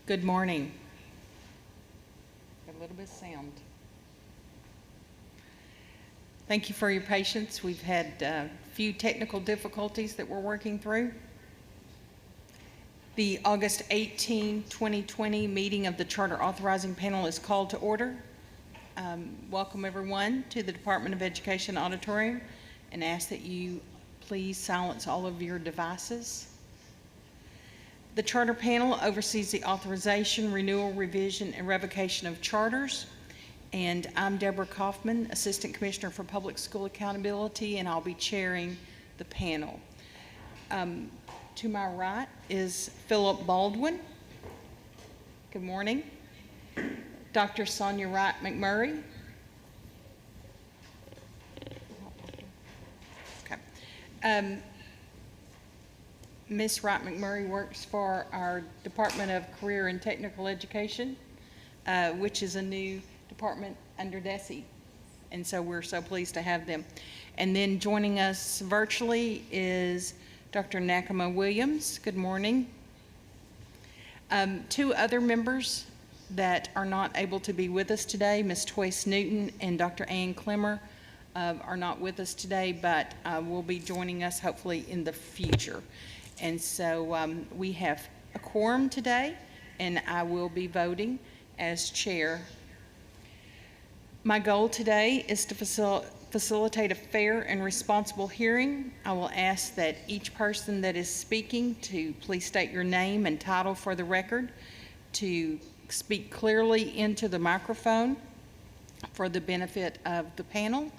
Good morning. Got a little bit of sound. Thank you for your patience. We've had a few technical difficulties that we're working through. The August 18, 2020 meeting of the Charter Authorizing Panel is called to order. Welcome everyone to the Department of Education Auditorium, and ask that you please silence all of your devices. The Charter Panel oversees the authorization, renewal, revision, and revocation of charters. And I'm Deborah Kaufman, Assistant Commissioner for Public School Accountability, and I'll be chairing the panel. To my right is Philip Baldwin. Good morning. Dr. Sonia Wright McMurray. Okay. Ms. Wright McMurray works for our Department of Career and Technical Education, which is a new department under DESE, and so we're so pleased to have them. And then joining us virtually is Dr. Nakama Williams. Good morning. Two other members that are not able to be with us today, Ms. Toyce Newton and Dr. Ann Clemmer, are not with us today, but will be joining us hopefully in the future. And so we have a quorum today, and I will be voting as chair. My goal today is to facilitate a fair and responsible hearing. I will ask that each person that is speaking to please state your name and title for the record, to speak clearly into the microphone for the benefit of the panel,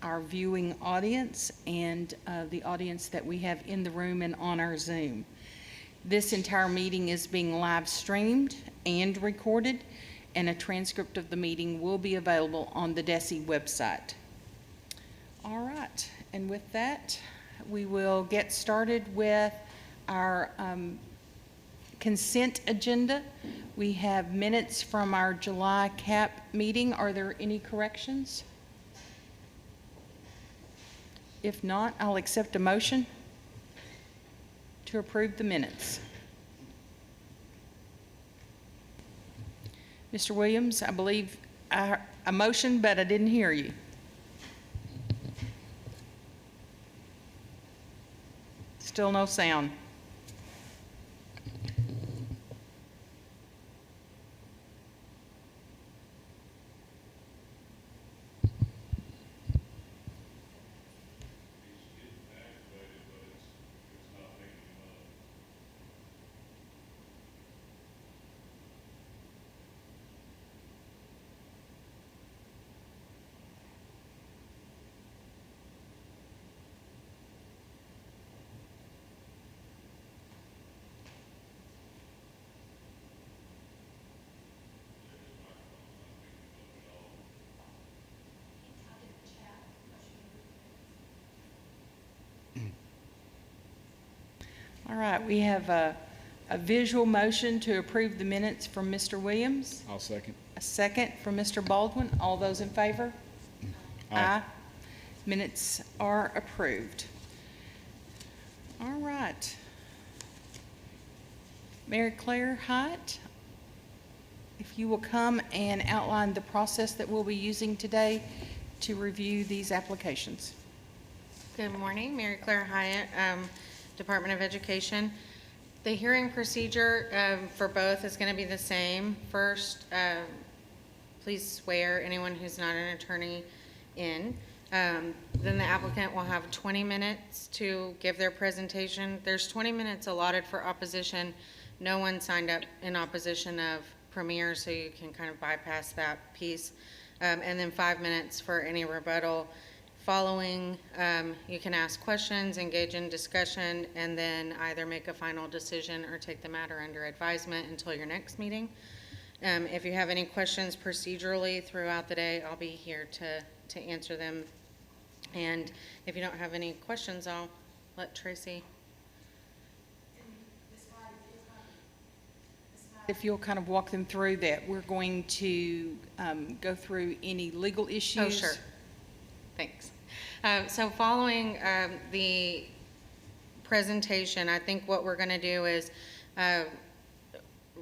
our viewing audience, and the audience that we have in the room and on our Zoom. This entire meeting is being live streamed and recorded, and a transcript of the meeting will be available on the DESE website. All right, and with that, we will get started with our consent agenda. We have minutes from our July CAP meeting. Are there any corrections? If not, I'll accept a motion to approve the minutes. Mr. Williams, I believe a motion, but I didn't hear you. Still no sound. All right, we have a visual motion to approve the minutes from Mr. Williams. I'll second. A second from Mr. Baldwin. All those in favor? Aye. Minutes are approved. All right. Mary Claire Hyatt, if you will come and outline the process that we'll be using today to review these applications. Good morning, Mary Claire Hyatt, Department of Education. The hearing procedure for both is going to be the same. First, please swear anyone who's not an attorney in. Then the applicant will have 20 minutes to give their presentation. There's 20 minutes allotted for opposition. No one signed up in opposition of Premier, so you can kind of bypass that piece. And then 5 minutes for any rebuttal. Following, you can ask questions, engage in discussion, and then either make a final decision or take the matter under advisement until your next meeting. If you have any questions procedurally throughout the day, I'll be here to answer them. And if you don't have any questions, I'll let Tracy. If you'll kind of walk them through that, we're going to go through any legal issues. Oh, sure. Thanks. So following the presentation, I think what we're going to do is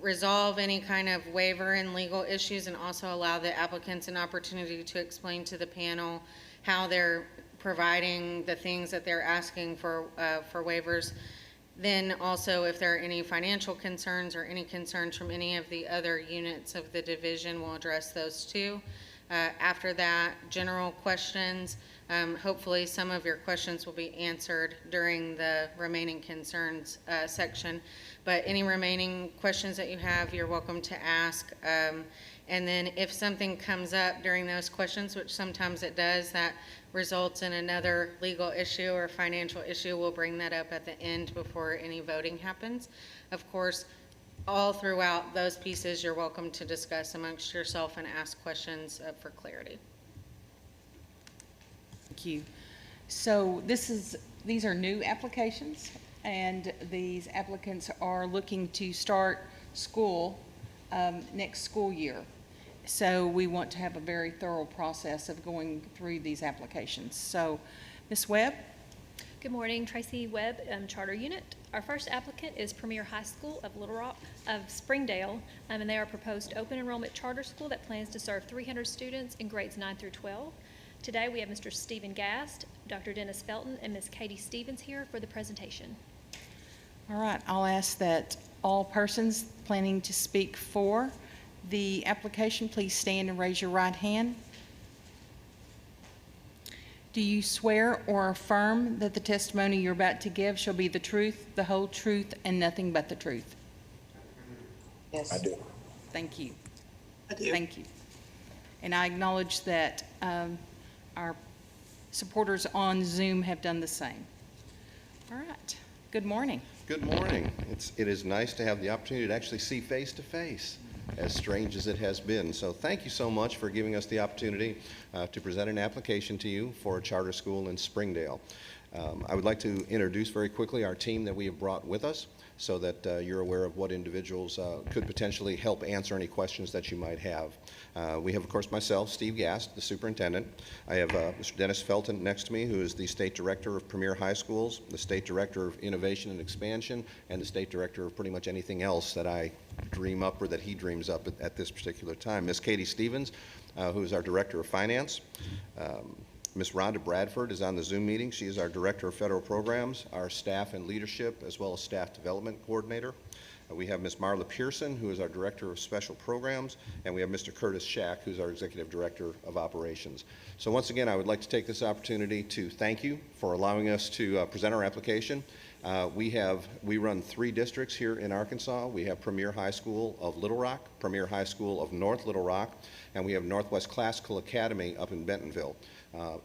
resolve any kind of waiver and legal issues, and also allow the applicants an opportunity to explain to the panel how they're providing the things that they're asking for waivers. Then also, if there are any financial concerns or any concerns from any of the other units of the division, we'll address those too. After that, general questions. Hopefully some of your questions will be answered during the remaining concerns section. But any remaining questions that you have, you're welcome to ask. And then if something comes up during those questions, which sometimes it does, that results in another legal issue or financial issue, we'll bring that up at the end before any voting happens. Of course, all throughout those pieces, you're welcome to discuss amongst yourself and ask questions for clarity. Thank you. So these are new applications, and these applicants are looking to start school next school year. So we want to have a very thorough process of going through these applications. So, Ms. Webb? Good morning, Tracy Webb, Charter Unit. Our first applicant is Premier High School of Little Rock of Springdale, and they are a proposed open enrollment charter school that plans to serve 300 students in grades 9 through 12. Today we have Mr. Stephen Gast, Dr. Dennis Felton, and Ms. Katie Stevens here for the presentation. All right, I'll ask that all persons planning to speak for the application, please stand and raise your right hand. Do you swear or affirm that the testimony you're about to give shall be the truth, the whole truth, and nothing but the truth? Yes. I do. Thank you. I do. Thank you. And I acknowledge that our supporters on Zoom have done the same. All right. Good morning. Good morning. It is nice to have the opportunity to actually see face to face, as strange as it has been. So thank you so much for giving us the opportunity to present an application to you for a charter school in Springdale. I would like to introduce very quickly our team that we have brought with us so that you're aware of what individuals could potentially help answer any questions that you might have. We have, of course, myself, Steve Gast, the superintendent. I have Mr. Dennis Felton next to me, who is the State Director of Premier High Schools, the State Director of Innovation and Expansion, and the State Director of pretty much anything else that I dream up or that he dreams up at this particular time. Ms. Katie Stevens, who is our Director of Finance. Ms. Rhonda Bradford is on the Zoom meeting. She is our Director of Federal Programs, our Staff and Leadership, as well as Staff Development Coordinator. We have Ms. Marla Pearson, who is our Director of Special Programs, and we have Mr. Curtis Shack, who's our Executive Director of Operations. So once again, I would like to take this opportunity to thank you for allowing us to present our application. We run 3 districts here in Arkansas. We have Premier High School of Little Rock, Premier High School of North Little Rock, and we have Northwest Classical Academy up in Bentonville.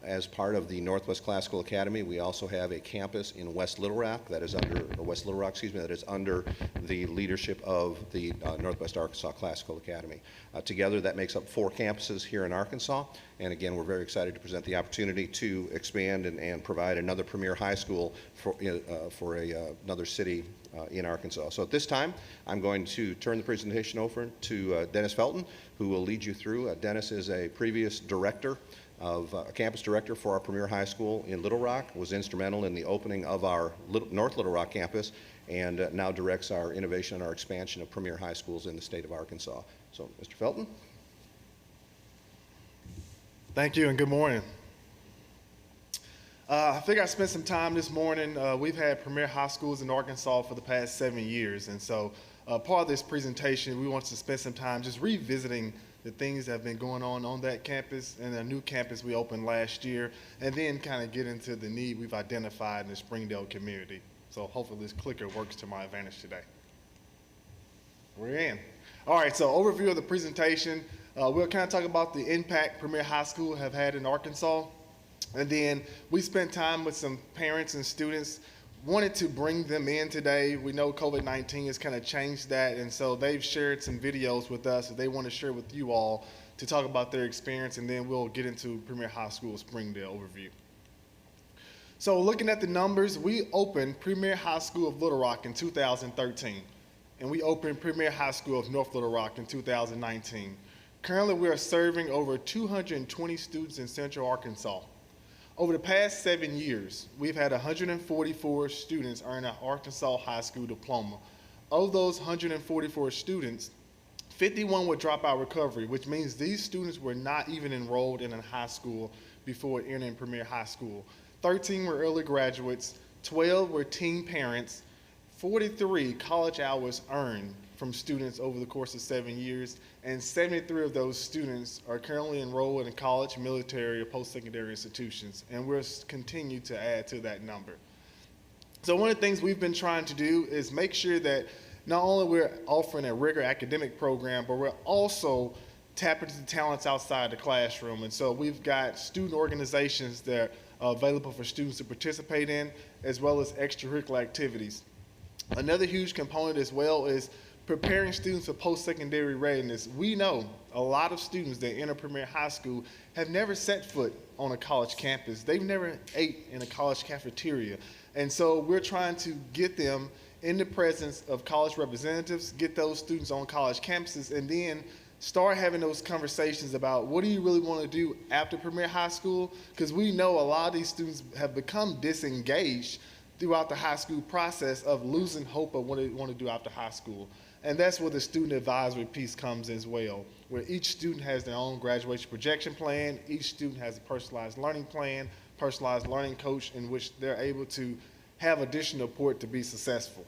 As part of the Northwest Classical Academy, we also have a campus in West Little Rock that is under the leadership of the Northwest Arkansas Classical Academy. Together, that makes up 4 campuses here in Arkansas. And again, we're very excited to present the opportunity to expand and provide another premier high school for another city in Arkansas. So at this time, I'm going to turn the presentation over to Dennis Felton, who will lead you through. Dennis is a previous director of a campus director for our Premier High School in Little Rock, was instrumental in the opening of our North Little Rock campus, and now directs our innovation and our expansion of Premier High Schools in the state of Arkansas. So, Mr. Felton. Thank you and good morning. I think I spent some time this morning. We've had Premier High Schools in Arkansas for the past 7 years, and so part of this presentation, we want to spend some time just revisiting the things that have been going on that campus and the new campus we opened last year, and then kind of get into the need we've identified in the Springdale community. So hopefully this clicker works to my advantage today. We're in. All right, so overview of the presentation. We'll kind of talk about the impact Premier High School have had in Arkansas. And then we spent time with some parents and students. Wanted to bring them in today. We know COVID-19 has kind of changed that, and so they've shared some videos with us that they want to share with you all to talk about their experience, and then we'll get into Premier High School Springdale overview. So looking at the numbers, we opened Premier High School of Little Rock in 2013, and we opened Premier High School of North Little Rock in 2019. Currently, we are serving over 220 students in Central Arkansas. Over the past 7 years, we've had 144 students earn an Arkansas high school diploma. of those 144 students, 51 were dropout recovery, which means these students were not even enrolled in a high school before entering Premier High School. 13 were early graduates, 12 were teen parents, 43 college hours earned from students over the course of 7 years, and 73 of those students are currently enrolled in college, military, or post-secondary institutions, and we'll continue to add to that number. So one of the things we've been trying to do is make sure that not only we're offering a rigorous academic program, but we're also tapping into the talents outside the classroom. And so we've got student organizations that are available for students to participate in, as well as extracurricular activities. Another huge component as well is preparing students for post-secondary readiness. We know a lot of students that enter Premier High School have never set foot on a college campus. They've never ate in a college cafeteria. And so we're trying to get them in the presence of college representatives, get those students on college campuses, and then start having those conversations about what do you really want to do after Premier High School? Because we know a lot of these students have become disengaged throughout the high school process of losing hope of what they want to do after high school. And that's where the student advisory piece comes as well, where each student has their own graduation projection plan, each student has a personalized learning plan, personalized learning coach in which they're able to have additional support to be successful.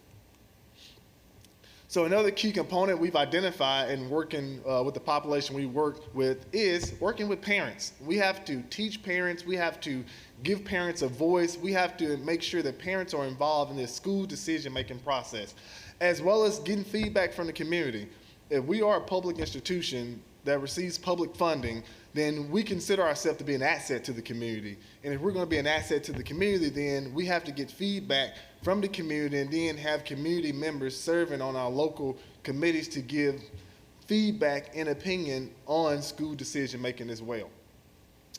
So another key component we've identified in working with the population we work with is working with parents. We have to teach parents, we have to give parents a voice, we have to make sure that parents are involved in the school decision-making process, as well as getting feedback from the community. If we are a public institution that receives public funding, then we consider ourselves to be an asset to the community. And if we're going to be an asset to the community, then we have to get feedback from the community and then have community members serving on our local committees to give feedback and opinion on school decision making as well.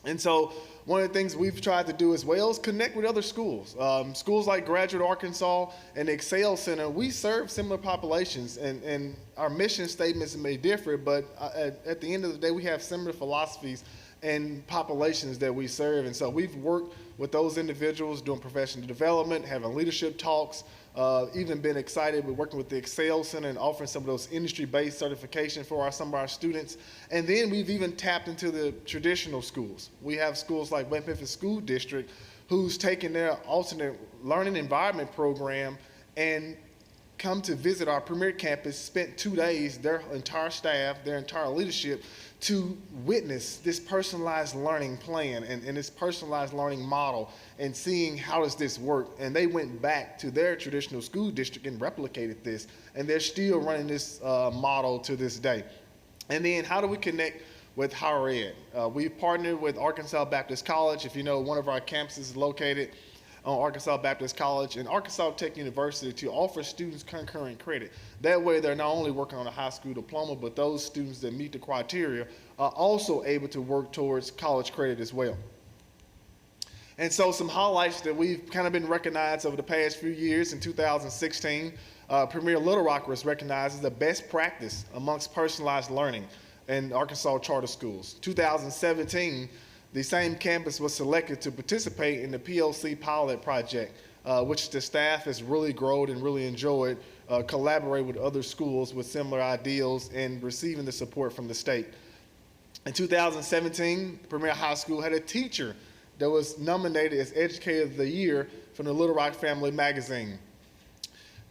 And so one of the things we've tried to do as well is connect with other schools. Schools like Graduate Arkansas and the Excel Center, we serve similar populations, and our mission statements may differ, but at the end of the day, we have similar philosophies and populations that we serve. And so we've worked with those individuals doing professional development, having leadership talks, even been excited with working with the Excel Center and offering some of those industry-based certification for some of our students. And then we've even tapped into the traditional schools. We have schools like West Memphis School District who's taken their alternate learning environment program and come to visit our premier campus, spent 2 days, their entire staff, their entire leadership, to witness this personalized learning plan and this personalized learning model and seeing how does this work. And they went back to their traditional school district and replicated this, and they're still running this model to this day. And then how do we connect with higher ed? We've partnered with Arkansas Baptist College. If you know, one of our campuses is located on Arkansas Baptist College and Arkansas Tech University to offer students concurrent credit. That way they're not only working on a high school diploma, but those students that meet the criteria are also able to work towards college credit as well. And so some highlights that we've kind of been recognized over the past few years. In 2016, Premier Little Rock was recognized as the best practice amongst personalized learning in Arkansas charter schools. 2017, the same campus was selected to participate in the PLC pilot project, which the staff has really grown and really enjoyed, collaborate with other schools with similar ideals and receiving the support from the state. In 2017, Premier High School had a teacher that was nominated as Educator of the Year from the Little Rock Family magazine.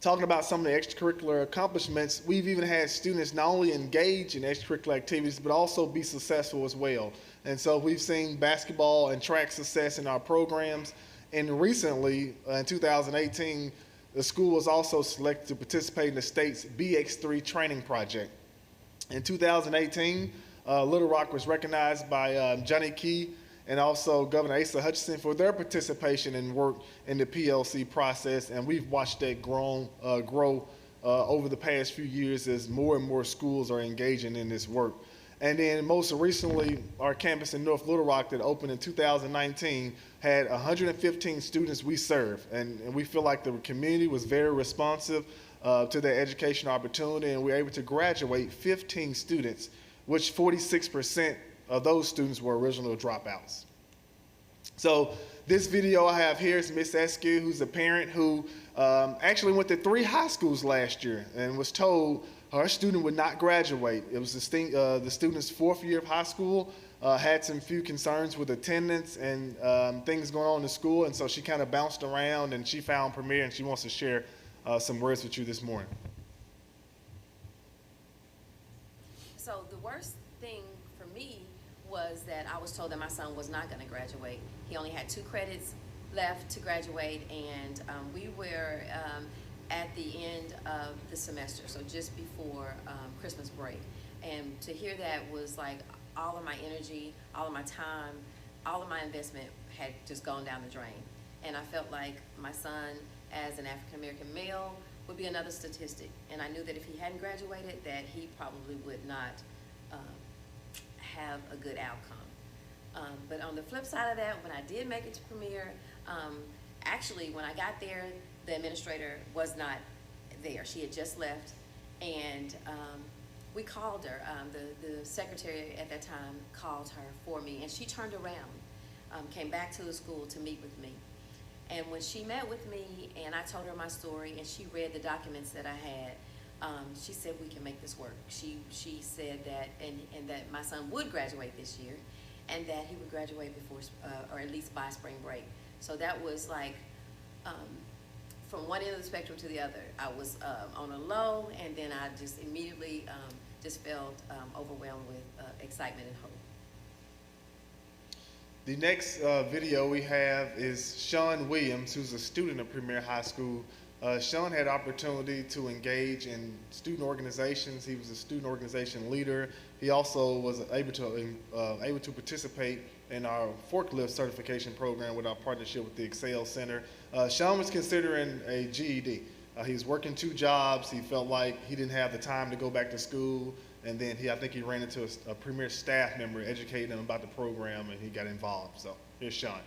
Talking about some of the extracurricular accomplishments, we've even had students not only engage in extracurricular activities, but also be successful as well. And so we've seen basketball and track success in our programs. And recently, in 2018, the school was also selected to participate in the state's BX3 training project. In 2018, Little Rock was recognized by Johnny Key and also Governor Asa Hutchinson for their participation and work in the PLC process. And we've watched that grow over the past few years as more and more schools are engaging in this work. And then most recently, our campus in North Little Rock that opened in 2019 had 115 students we serve. And we feel like the community was very responsive to their education opportunity, and we were able to graduate 15 students, which 46% of those students were original dropouts. So this video I have here is Miss Eskew, who's a parent who actually went to 3 high schools last year and was told her student would not graduate. It was the student's 4th year of high school, had some few concerns with attendance and things going on in the school, and so she kind of bounced around and she found Premier, and she wants to share some words with you this morning. So the worst thing for me was that I was told that my son was not going to graduate. He only had 2 credits left to graduate, and we were at the end of the semester, so just before Christmas break. And to hear that was like all of my energy, all of my time, all of my investment had just gone down the drain. And I felt like my son, as an African-American male, would be another statistic. And I knew that if he hadn't graduated, that he probably would not have a good outcome. But on the flip side of that, when I did make it to Premier, actually when I got there, the administrator was not there. She had just left, and we called her. The secretary at that time called her for me, and she turned around, came back to the school to meet with me. And when she met with me and I told her my story and she read the documents that I had, she said, we can make this work. She said that, and that my son would graduate this year, and that he would graduate before, or at least by spring break. So that was like, from one end of the spectrum to the other. I was on a low, and then I just immediately just felt overwhelmed with excitement and hope. The next video we have is Sean Williams, who's a student of Premier High School. Sean had opportunity to engage in student organizations. He was a student organization leader. He also was able to participate in our forklift certification program with our partnership with the Excel Center. Sean was considering a GED. He was working 2 jobs. He felt like he didn't have the time to go back to school. And then I think he ran into a Premier staff member educating him about the program, and he got involved. So here's Sean.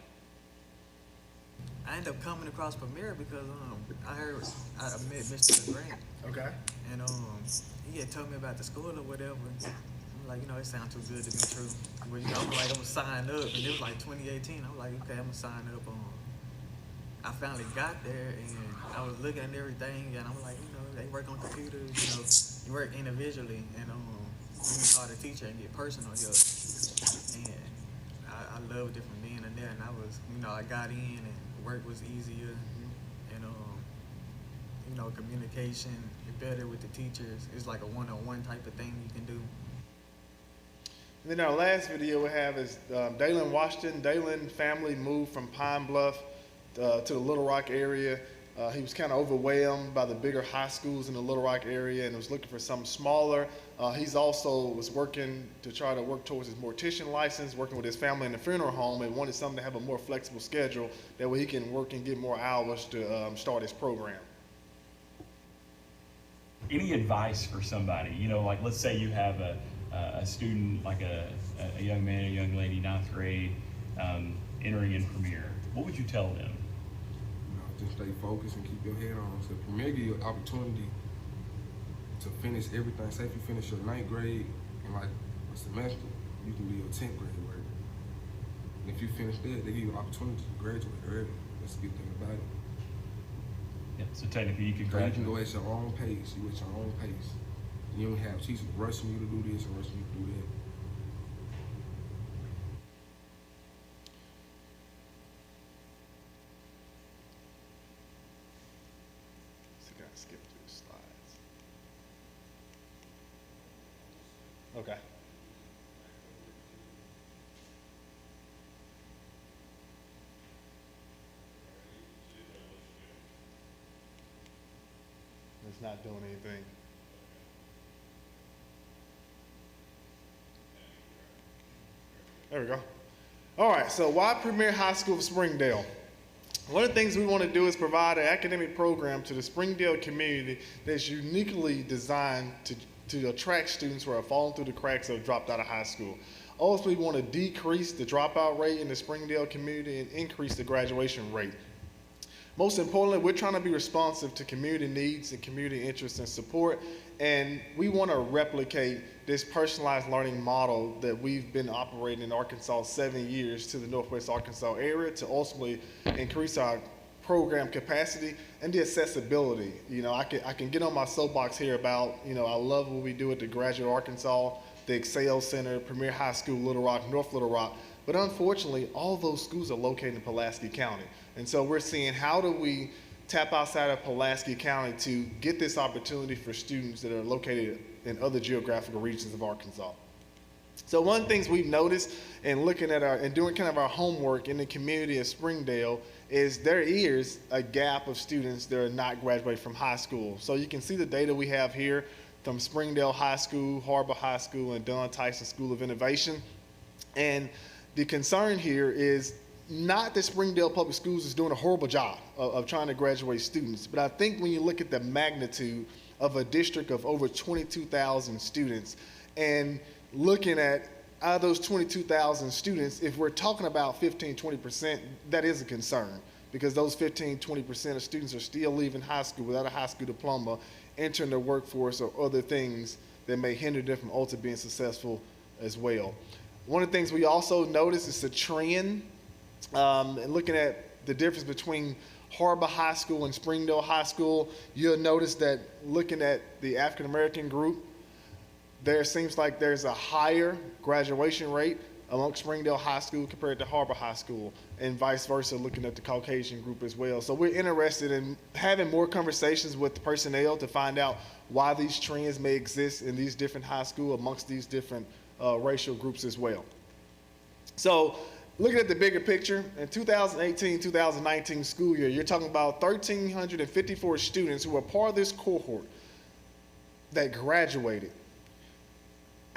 I ended up coming across Premier because I met Mr. Grant. Okay. And he had told me about the school or whatever. I'm like, it sounds too good to be true. Well, I'm like, I'm gonna sign up, and it was like 2018. I'm like, okay, I'm gonna sign up. I finally got there, and I was looking at everything, and I'm like, they work on computers, you work individually, and you can call the teacher and get personal help. And I loved it from being in there, and I was, I got in, and work was easier, and communication better with the teachers. It's like a one-on-one type of thing you can do. And then our last video we have is Dalen Washington. Dalen family moved from Pine Bluff to the Little Rock area. He was kind of overwhelmed by the bigger high schools in the Little Rock area and was looking for something smaller. He's also was working to try to work towards his mortician license, working with his family in the funeral home, and wanted something to have a more flexible schedule. That way he can work and get more hours to start his program. Any advice for somebody, like let's say you have a student, like a young man, a young lady, 9th grade, entering in Premier, what would you tell them? Just stay focused and keep your head on. So Premier give you an opportunity to finish everything. Say if you finish your 9th grade in like a semester, you can be your 10th grade work. And if you finish that, they give you an opportunity to graduate early. That's the good thing about it. Yeah, so technically you could So you graduate. can go at your own pace. You at your own pace. You don't have teachers rushing you to do this and rushing you to do that. Skip through the slides. Okay. It's not doing anything. There we go. All right, so why Premier High School of Springdale? One of the things we want to do is provide an academic program to the Springdale community that's uniquely designed to attract students who are falling through the cracks or dropped out of high school. Ultimately, we want to decrease the dropout rate in the Springdale community and increase the graduation rate. Most importantly, we're trying to be responsive to community needs and community interests and support, and we want to replicate this personalized learning model that we've been operating in Arkansas 7 years to the Northwest Arkansas area to ultimately increase our program capacity and the accessibility. You know, I can get on my soapbox here about, you know, I love what we do at the Graduate Arkansas, the Excel Center, Premier High School, Little Rock, North Little Rock, but unfortunately, all those schools are located in Pulaski County. And so we're seeing, how do we tap outside of Pulaski County to get this opportunity for students that are located in other geographical regions of Arkansas? So one of the things we've noticed in looking at and doing kind of our homework in the community of Springdale is there is a gap of students that are not graduating from high school. So you can see the data we have here from Springdale High School, Harbor High School, and Don Tyson School of Innovation. And the concern here is not that Springdale Public Schools is doing a horrible job of trying to graduate students, but I think when you look at the magnitude of a district of over 22,000 students and looking at out of those 22,000 students, if we're talking about 15-20%, that is a concern, because those 15-20% of students are still leaving high school without a high school diploma, entering the workforce or other things that may hinder them from ultimately being successful as well. One of the things we also notice is a trend, and looking at the difference between Harbor High School and Springdale High School, you'll notice that looking at the African American group, there seems like there's a higher graduation rate amongst Springdale High School compared to Harbor High School, and vice versa, looking at the Caucasian group as well. So we're interested in having more conversations with the personnel to find out why these trends may exist in these different high schools amongst these different racial groups as well. So looking at the bigger picture, in 2018-2019 school year, you're talking about 1,354 students who were part of this cohort that graduated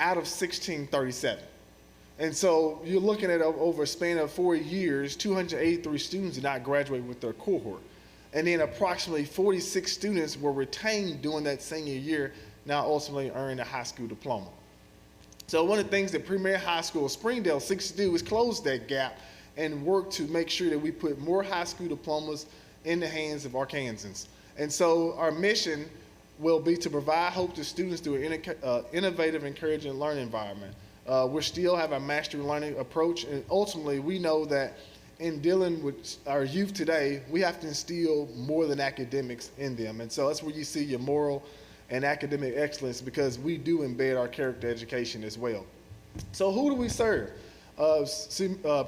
out of 1,637. And so you're looking at over a span of 4 years, 283 students did not graduate with their cohort. And then approximately 46 students were retained during that senior year, now ultimately earning a high school diploma. So one of the things that Premier High School Springdale seeks to do is close that gap and work to make sure that we put more high school diplomas in the hands of Arkansans. And so our mission will be to provide hope to students through an innovative, encouraging learning environment. We still have a mastery learning approach, and ultimately we know that in dealing with our youth today, we have to instill more than academics in them. And so that's where you see your moral and academic excellence, because we do embed our character education as well. So who do we serve?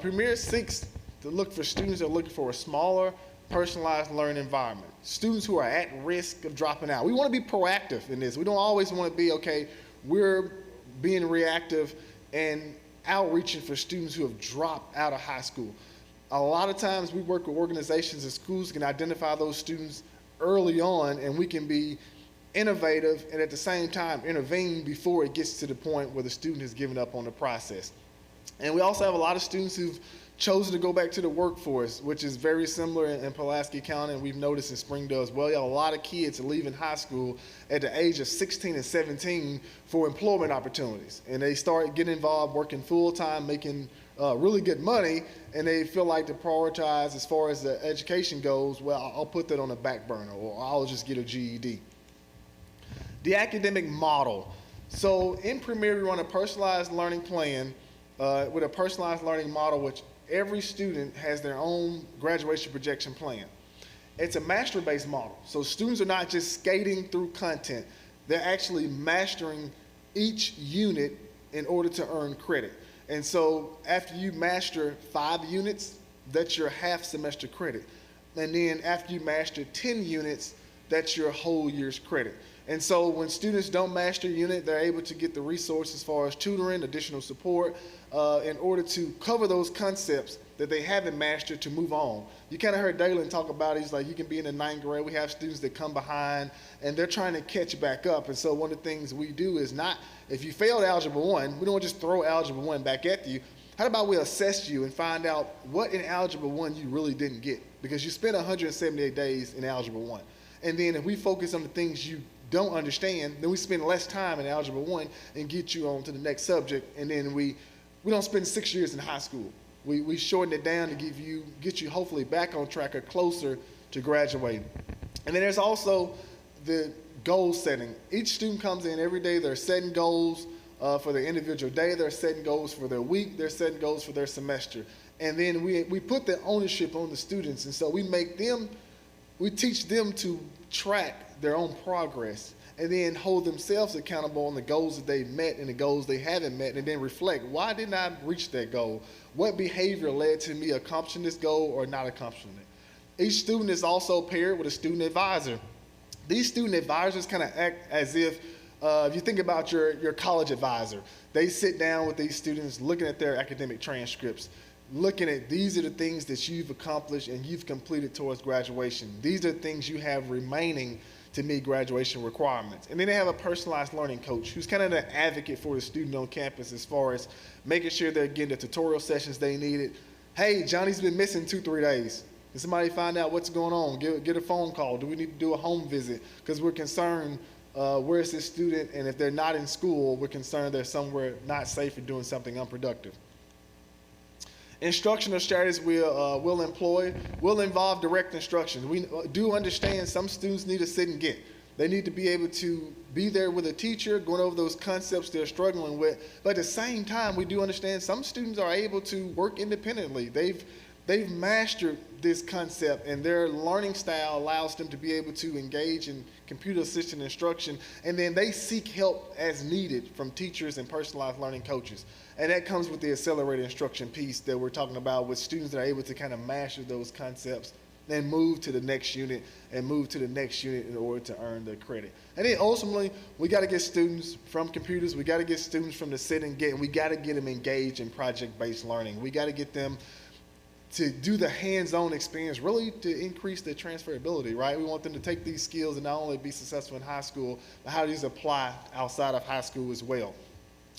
Premier seeks to look for students that are looking for a smaller, personalized learning environment. Students who are at risk of dropping out. We want to be proactive in this. We don't always want to be, okay, we're being reactive and outreaching for students who have dropped out of high school. A lot of times we work with organizations and schools can identify those students early on, and we can be innovative and at the same time intervene before it gets to the point where the student has given up on the process. And we also have a lot of students who've chosen to go back to the workforce, which is very similar in Pulaski County, and we've noticed in Springdale as well. You have a lot of kids leaving high school at the age of 16 and 17 for employment opportunities. And they start getting involved working full-time, making really good money, and they feel like to prioritize as far as the education goes, well, I'll put that on the back burner, or I'll just get a GED. The academic model. So in Premier, we run a personalized learning plan with a personalized learning model, which every student has their own graduation projection plan. It's a mastery-based model. So students are not just skating through content. They're actually mastering each unit in order to earn credit. And so after you master 5 units, that's your half semester credit. And then after you master 10 units, that's your whole year's credit. And so when students don't master a unit, they're able to get the resources as far as tutoring, additional support, in order to cover those concepts that they haven't mastered to move on. You kind of heard Dalen talk about it. He's like, you can be in the 9th grade. We have students that come behind, and they're trying to catch back up. And so one of the things we do is not, if you failed Algebra 1, we don't just throw Algebra 1 back at you. How about we assess you and find out what in Algebra 1 you really didn't get? Because you spent 178 days in Algebra 1. And then if we focus on the things you don't understand, then we spend less time in Algebra 1 and get you on to the next subject, and then we don't spend 6 years in high school. we shorten it down to get you hopefully back on track or closer to graduating. And then there's also the goal setting. Each student comes in every day, they're setting goals for their individual day, they're setting goals for their week, they're setting goals for their semester. And then we put the ownership on the students, and so we teach them to track their own progress and then hold themselves accountable on the goals that they've met and the goals they haven't met, and then reflect, why didn't I reach that goal? What behavior led to me accomplishing this goal or not accomplishing it? Each student is also paired with a student advisor. These student advisors kind of act as if you think about your college advisor. They sit down with these students looking at their academic transcripts, looking at these are the things that you've accomplished and you've completed towards graduation. These are the things you have remaining to meet graduation requirements. And then they have a personalized learning coach who's kind of the advocate for the student on campus as far as making sure they're getting the tutorial sessions they needed. Hey, Johnny's been missing 2-3 days. Did somebody find out what's going on? Get a phone call. Do we need to do a home visit? Because we're concerned where's this student, and if they're not in school, we're concerned they're somewhere not safe or doing something unproductive. Instructional strategies we'll employ will involve direct instruction. We do understand some students need to sit and get. They need to be able to be there with a teacher, going over those concepts they're struggling with. But at the same time, we do understand some students are able to work independently. They've mastered this concept, and their learning style allows them to be able to engage in computer-assisted instruction, and then they seek help as needed from teachers and personalized learning coaches. And that comes with the accelerated instruction piece that we're talking about, with students that are able to kind of master those concepts, then move to the next unit and move to the next unit in order to earn their credit. And then ultimately, we got to get students from computers, we got to get students from the sit and get, and we got to get them engaged in project-based learning. We got to get them to do the hands-on experience, really to increase their transferability, right? We want them to take these skills and not only be successful in high school, but how these apply outside of high school as well.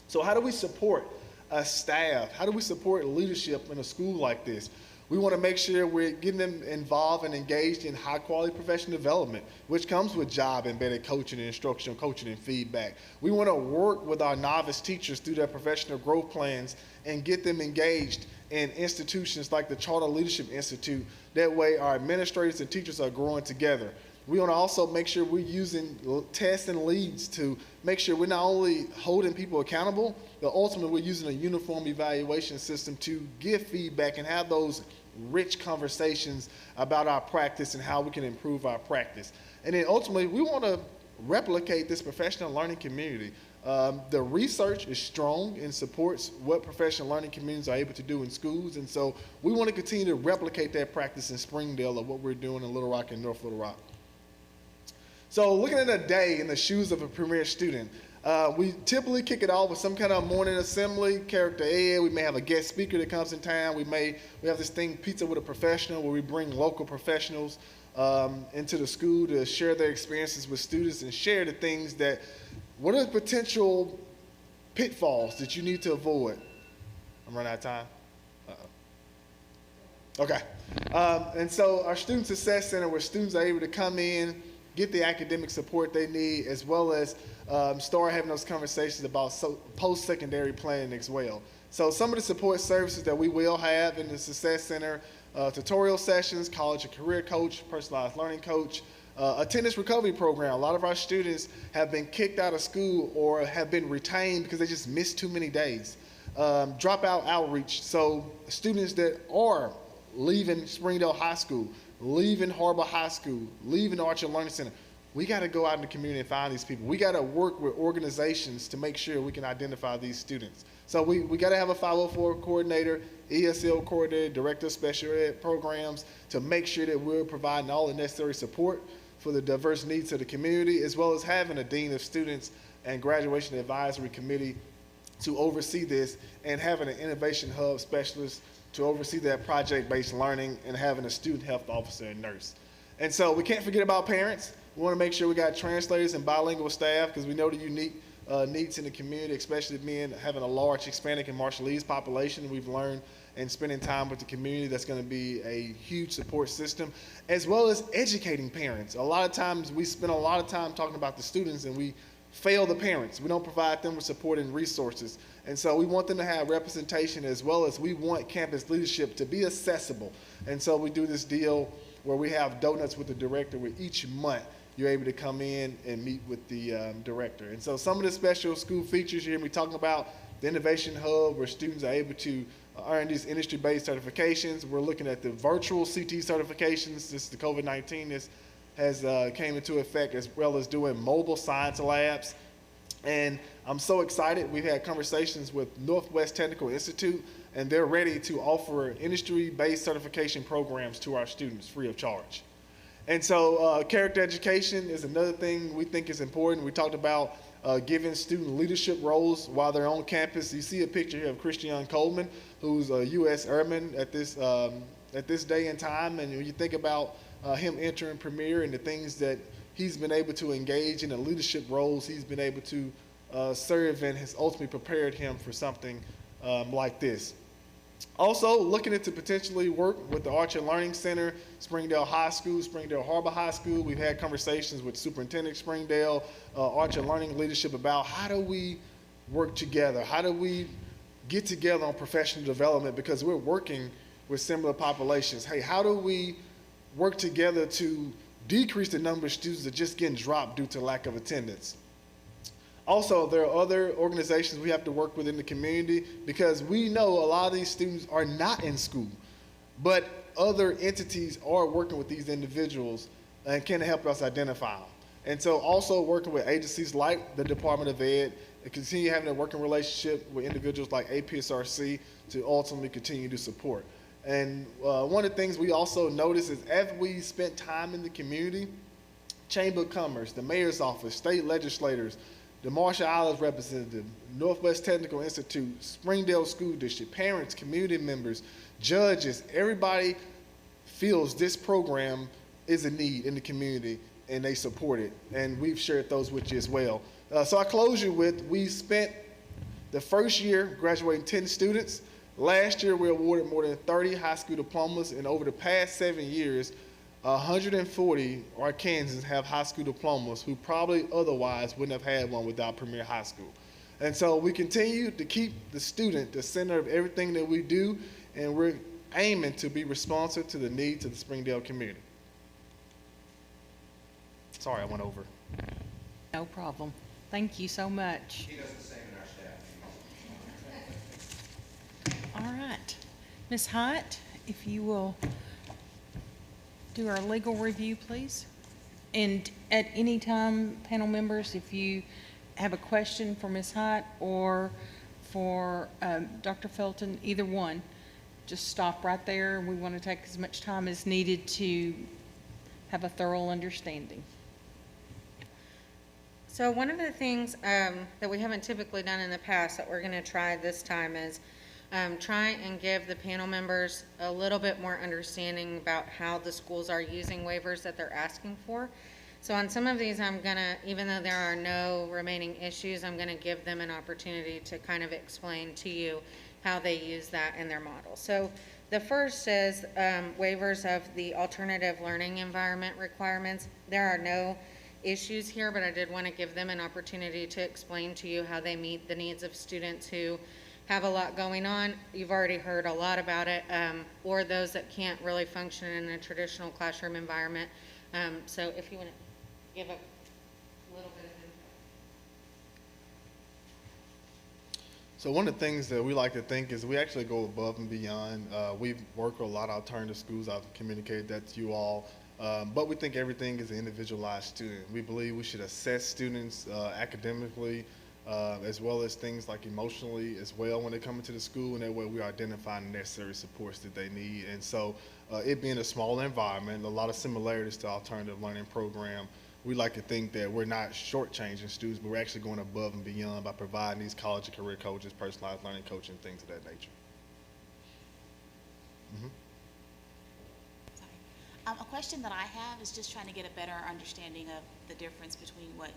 So how do we support a staff? How do we support leadership in a school like this? We want to make sure we're getting them involved and engaged in high-quality professional development, which comes with job-embedded coaching and instructional coaching and feedback. We want to work with our novice teachers through their professional growth plans and get them engaged in institutions like the Charter Leadership Institute. That way our administrators and teachers are growing together. We want to also make sure we're using tests and leads to make sure we're not only holding people accountable, but ultimately we're using a uniform evaluation system to give feedback and have those rich conversations about our practice and how we can improve our practice. And then ultimately, we want to replicate this professional learning community. The research is strong and supports what professional learning communities are able to do in schools, and so we want to continue to replicate that practice in Springdale of what we're doing in Little Rock and North Little Rock. So looking at a day in the shoes of a premier student, we typically kick it off with some kind of morning assembly, character ed. We may have a guest speaker that comes in town. We have this thing, Pizza with a Professional, where we bring local professionals into the school to share their experiences with students and share the things that, what are the potential pitfalls that you need to avoid? I'm running out of time. Okay. And so our Student Success Center, where students are able to come in, get the academic support they need, as well as start having those conversations about post-secondary planning as well. So some of the support services that we will have in the Success Center, tutorial sessions, college and career coach, personalized learning coach, attendance recovery program. A lot of our students have been kicked out of school or have been retained because they just missed too many days. Dropout outreach. So students that are leaving Springdale High School, leaving Harbor High School, leaving Archer Learning Center, we got to go out in the community and find these people. We got to work with organizations to make sure we can identify these students. So we got to have a 504 coordinator, ESL coordinator, director of special ed programs to make sure that we're providing all the necessary support for the diverse needs of the community, as well as having a dean of students and graduation advisory committee to oversee this, and having an innovation hub specialist to oversee that project-based learning, and having a student health officer and nurse. And so we can't forget about parents. We want to make sure we got translators and bilingual staff because we know the unique needs in the community, especially having a large Hispanic and Marshallese population. We've learned and spending time with the community, that's going to be a huge support system, as well as educating parents. A lot of times we spend a lot of time talking about the students and we fail the parents. We don't provide them with support and resources. And so we want them to have representation, as well as we want campus leadership to be accessible. And so we do this deal where we have donuts with the director, where each month you're able to come in and meet with the director. And so some of the special school features you hear me talking about, the Innovation Hub, where students are able to earn these industry-based certifications. We're looking at the virtual CT certifications. This is the COVID-19 has came into effect, as well as doing mobile science labs. And I'm so excited. We've had conversations with Northwest Technical Institute, and they're ready to offer industry-based certification programs to our students free of charge. And so character education is another thing we think is important. We talked about giving student leadership roles while they're on campus. You see a picture here of Christian Coleman, who's a U.S. Airman at this day and time. And when you think about him entering Premier and the things that he's been able to engage in, the leadership roles he's been able to serve in, has ultimately prepared him for something like this. Also, looking into potentially work with the Archer Learning Center, Springdale High School, Springdale Harbor High School. We've had conversations with Superintendent Springdale, Archer Learning Leadership, about how do we work together? How do we get together on professional development, because we're working with similar populations? Hey, how do we work together to decrease the number of students that just getting dropped due to lack of attendance? Also, there are other organizations we have to work with in the community, because we know a lot of these students are not in school, but other entities are working with these individuals and can help us identify them. And so also working with agencies like the Department of Ed, and continue having a working relationship with individuals like APSRC to ultimately continue to support. And one of the things we also notice is, as we spent time in the community, Chamber of Commerce, the Mayor's Office, state legislators, the Marshall Islands representative, Northwest Technical Institute, Springdale School District, parents, community members, judges, everybody feels this program is a need in the community, and they support it. And we've shared those with you as well. So I close you with, we spent the first year graduating 10 students. Last year, we awarded more than 30 high school diplomas, and over the past 7 years, 140 Arkansans have high school diplomas who probably otherwise wouldn't have had one without Premier High School. And so we continue to keep the student the center of everything that we do, and we're aiming to be responsive to the needs of the Springdale community. Sorry, I went over. No problem. Thank you so much. He does the same in our staff. All right. Ms. Hyatt, if you will do our legal review, please. And at any time, panel members, if you have a question for Ms. Hyatt or for Dr. Felton, either one, just stop right there. We want to take as much time as needed to have a thorough understanding. So one of the things that we haven't typically done in the past that we're going to try this time is try and give the panel members a little bit more understanding about how the schools are using waivers that they're asking for. So on some of these, I'm going to, even though there are no remaining issues, I'm going to give them an opportunity to kind of explain to you how they use that in their model. So the first is waivers of the alternative learning environment requirements. There are no issues here, but I did want to give them an opportunity to explain to you how they meet the needs of students who have a lot going on. You've already heard a lot about it, or those that can't really function in a traditional classroom environment. So if you want to give a little bit of info. So one of the things that we like to think is we actually go above and beyond. We work with a lot of alternative schools. I've communicated that to you all. But we think everything is an individualized student. We believe we should assess students academically, as well as things like emotionally as well when they come into the school, and that way we are identifying the necessary supports that they need. And so it being a smaller environment, a lot of similarities to alternative learning program, we like to think that we're not shortchanging students, but we're actually going above and beyond by providing these college and career coaches, personalized learning coaching, things of that nature. Mm-hmm. A question that I have is just trying to get a better understanding of the difference between what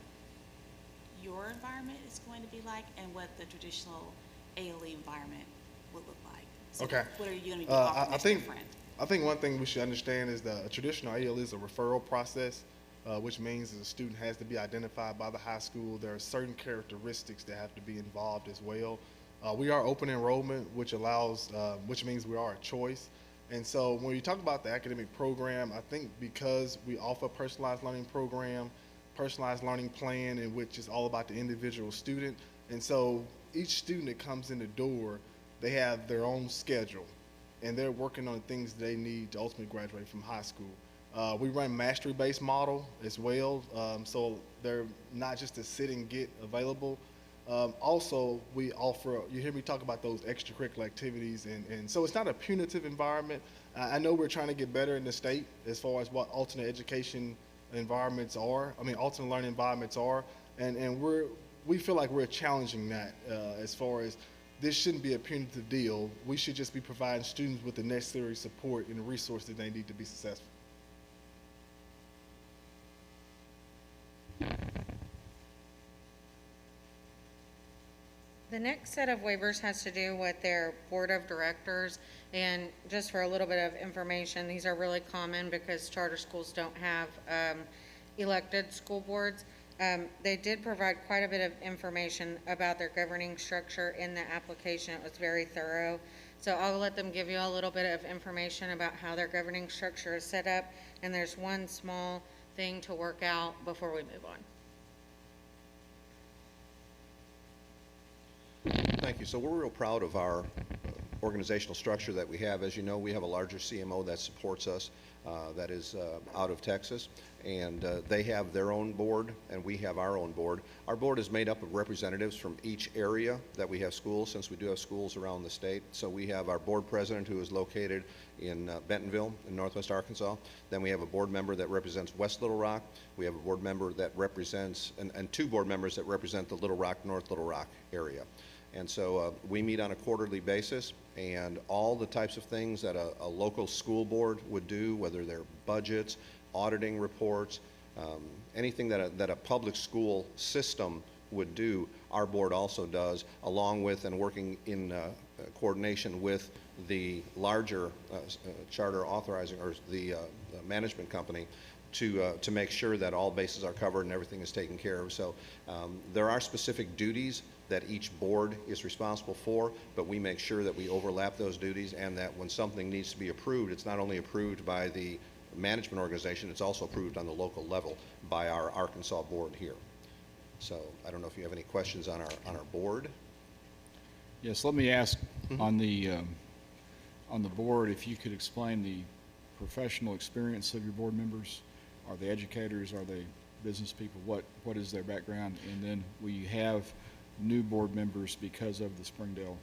your environment is going to be like and what the traditional ALE environment would look like. So Okay. what are you going to be offering that's different? I think one thing we should understand is that a traditional ALE is a referral process, which means that a student has to be identified by the high school. There are certain characteristics that have to be involved as well. We are open enrollment, which means we are a choice. And so when you talk about the academic program, I think because we offer a personalized learning program, personalized learning plan, in which is all about the individual student. And so each student that comes in the door, they have their own schedule, and they're working on the things they need to ultimately graduate from high school. We run mastery-based model as well, so they're not just a sit and get available. Also, we offer, you hear me talk about those extracurricular activities, and so it's not a punitive environment. I know we're trying to get better in the state as far as what alternate education environments are, alternate learning environments are, and we feel like we're challenging that as far as this shouldn't be a punitive deal. We should just be providing students with the necessary support and the resources they need to be successful. The next set of waivers has to do with their board of directors, and just for a little bit of information, these are really common because charter schools don't have elected school boards. They did provide quite a bit of information about their governing structure in the application. It was very thorough. So I'll let them give you a little bit of information about how their governing structure is set up, and there's one small thing to work out before we move on. Thank you. So we're real proud of our organizational structure that we have. As you know, we have a larger CMO that supports us that is out of Texas, and they have their own board and we have our own board. Our board is made up of representatives from each area that we have schools, since we do have schools around the state. So we have our board president, who is located in Bentonville in Northwest Arkansas. Then we have a board member that represents West Little Rock. We have a board member that represents, and two board members that represent the Little Rock, North Little Rock area. And so we meet on a quarterly basis, and all the types of things that a local school board would do, whether they're budgets, auditing reports, anything that a public school system would do, our board also does, along with and working in coordination with the larger charter authorizing, or the management company, to make sure that all bases are covered and everything is taken care of. So there are specific duties that each board is responsible for, but we make sure that we overlap those duties, and that when something needs to be approved, it's not only approved by the management organization, it's also approved on the local level by our Arkansas board here. So I don't know if you have any questions on our board. Yes, let me ask on the board, if you could explain the professional experience of your board members. Are they educators? Are they business people? What is their background? And then will you have new board members because of the Springdale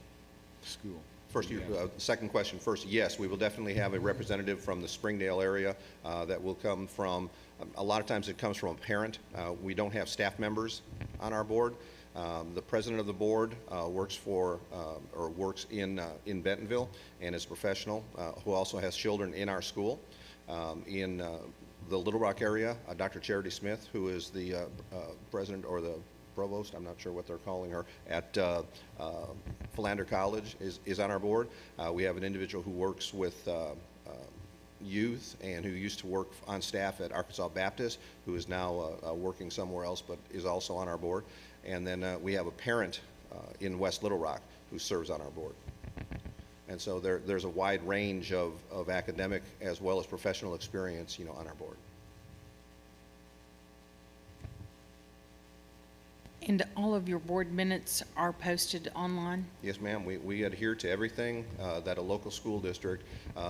school? First, second question first. Yes, we will definitely have a representative from the Springdale area that will come from, a lot of times it comes from a parent. We don't have staff members on our board. The president of the board works in Bentonville and is a professional who also has children in our school. In the Little Rock area, Dr. Charity Smith, who is the president, or the provost, I'm not sure what they're calling her, at Philander College, is on our board. We have an individual who works with youth and who used to work on staff at Arkansas Baptist, who is now working somewhere else but is also on our board. And then we have a parent in West Little Rock who serves on our board. And so there's a wide range of academic as well as professional experience, on our board. And all of your board minutes are posted online? Yes, ma'am. We adhere to everything that a local school district.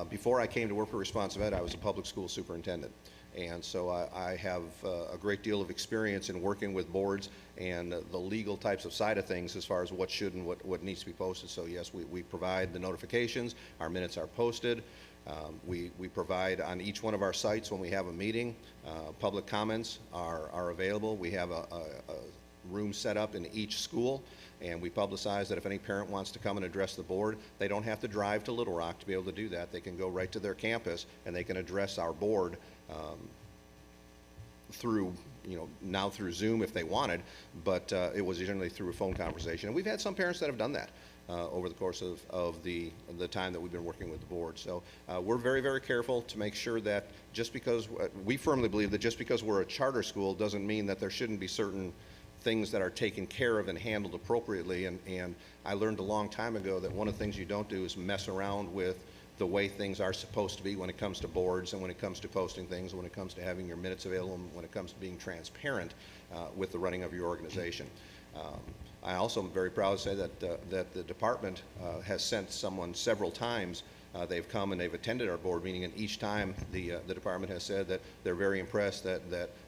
Before I came to work for Responsive Ed, I was a public school superintendent. And so I have a great deal of experience in working with boards and the legal types of side of things as far as what should and what needs to be posted. So yes, we provide the notifications. Our minutes are posted. We provide on each one of our sites when we have a meeting. Public comments are available. We have a room set up in each school, and we publicize that if any parent wants to come and address the board, they don't have to drive to Little Rock to be able to do that. They can go right to their campus and they can address our board through, now through Zoom if they wanted, but it was generally through a phone conversation. And we've had some parents that have done that over the course of the time that we've been working with the board. So we're very, very careful to make sure that just because, we firmly believe that just because we're a charter school doesn't mean that there shouldn't be certain things that are taken care of and handled appropriately. And I learned a long time ago that one of the things you don't do is mess around with the way things are supposed to be when it comes to boards and when it comes to posting things, when it comes to having your minutes available, and when it comes to being transparent with the running of your organization. I also am very proud to say that the department has sent someone several times. They've come and they've attended our board meeting, and each time the department has said that they're very impressed that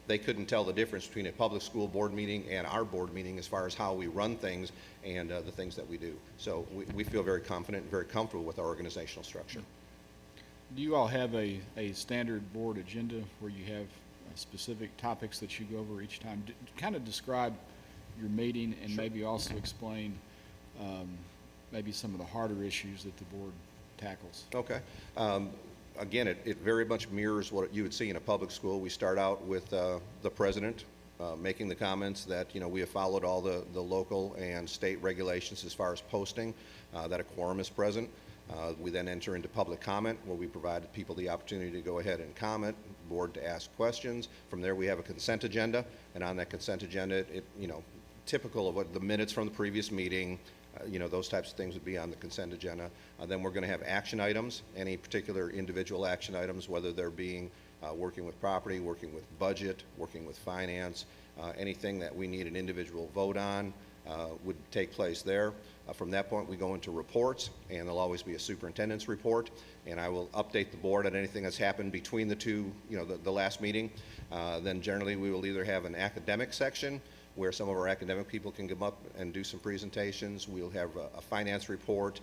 they couldn't tell the difference between a public school board meeting and our board meeting as far as how we run things and the things that we do. So we feel very confident and very comfortable with our organizational structure. Do you all have a standard board agenda where you have specific topics that you go over each time? Kind of describe your meeting and maybe also explain maybe some of the harder issues that the board tackles. Okay. Again, it very much mirrors what you would see in a public school. We start out with the president making the comments that, you know, we have followed all the local and state regulations as far as posting, that a quorum is present. We then enter into public comment, where we provide people the opportunity to go ahead and comment, board to ask questions. From there, we have a consent agenda, and on that consent agenda, you know, typical of what the minutes from the previous meeting, you know, those types of things would be on the consent agenda. Then we're going to have action items, any particular individual action items, whether they're being working with property, working with budget, working with finance, anything that we need an individual vote on would take place there. From that point, we go into reports, and there'll always be a superintendent's report, and I will update the board on anything that's happened between the two, you know, the last meeting. Then generally we will either have an academic section where some of our academic people can come up and do some presentations. We'll have a finance report.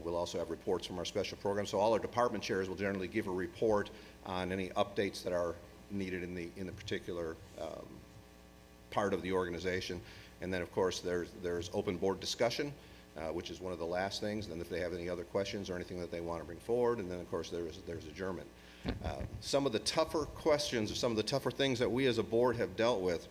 We'll also have reports from our special programs. So all our department chairs will generally give a report on any updates that are needed in the particular part of the organization. And then, of course, there's open board discussion, which is one of the last things. And then if they have any other questions or anything that they want to bring forward, and then, of course, there's adjournment. Some of the tougher questions or some of the tougher things that we as a board have dealt with,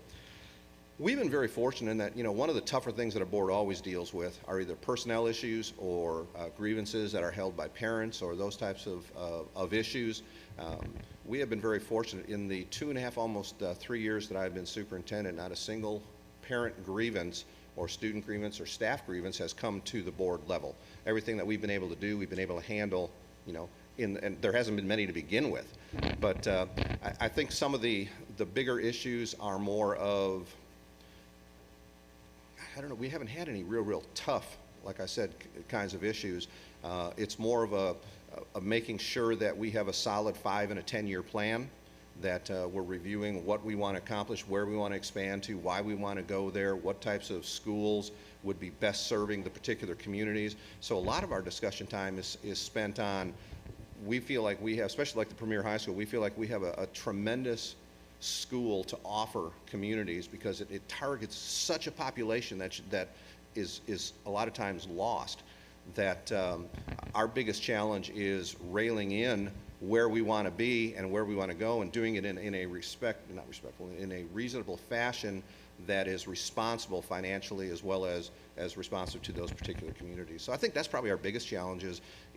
we've been very fortunate in that, you know, one of the tougher things that a board always deals with are either personnel issues or grievances that are held by parents or those types of issues. We have been very fortunate in the 2.5, almost 3 years that I've been superintendent. Not a single parent grievance or student grievance or staff grievance has come to the board level. Everything that we've been able to do, we've been able to handle, you know, and there hasn't been many to begin with. But I think some of the bigger issues are more of, I don't know, we haven't had any real tough, like I said, kinds of issues. It's more of making sure that we have a solid 5 and a 10-year plan, that we're reviewing what we want to accomplish, where we want to expand to, why we want to go there, what types of schools would be best serving the particular communities. So a lot of our discussion time is spent on, we feel like we have, especially like the Premier High School, we feel like we have a tremendous school to offer communities because it targets such a population that is a lot of times lost, that our biggest challenge is railing in where we want to be and where we want to go, and doing it in a in a reasonable fashion that is responsible financially as well as responsive to those particular communities. So I think that's probably our biggest challenge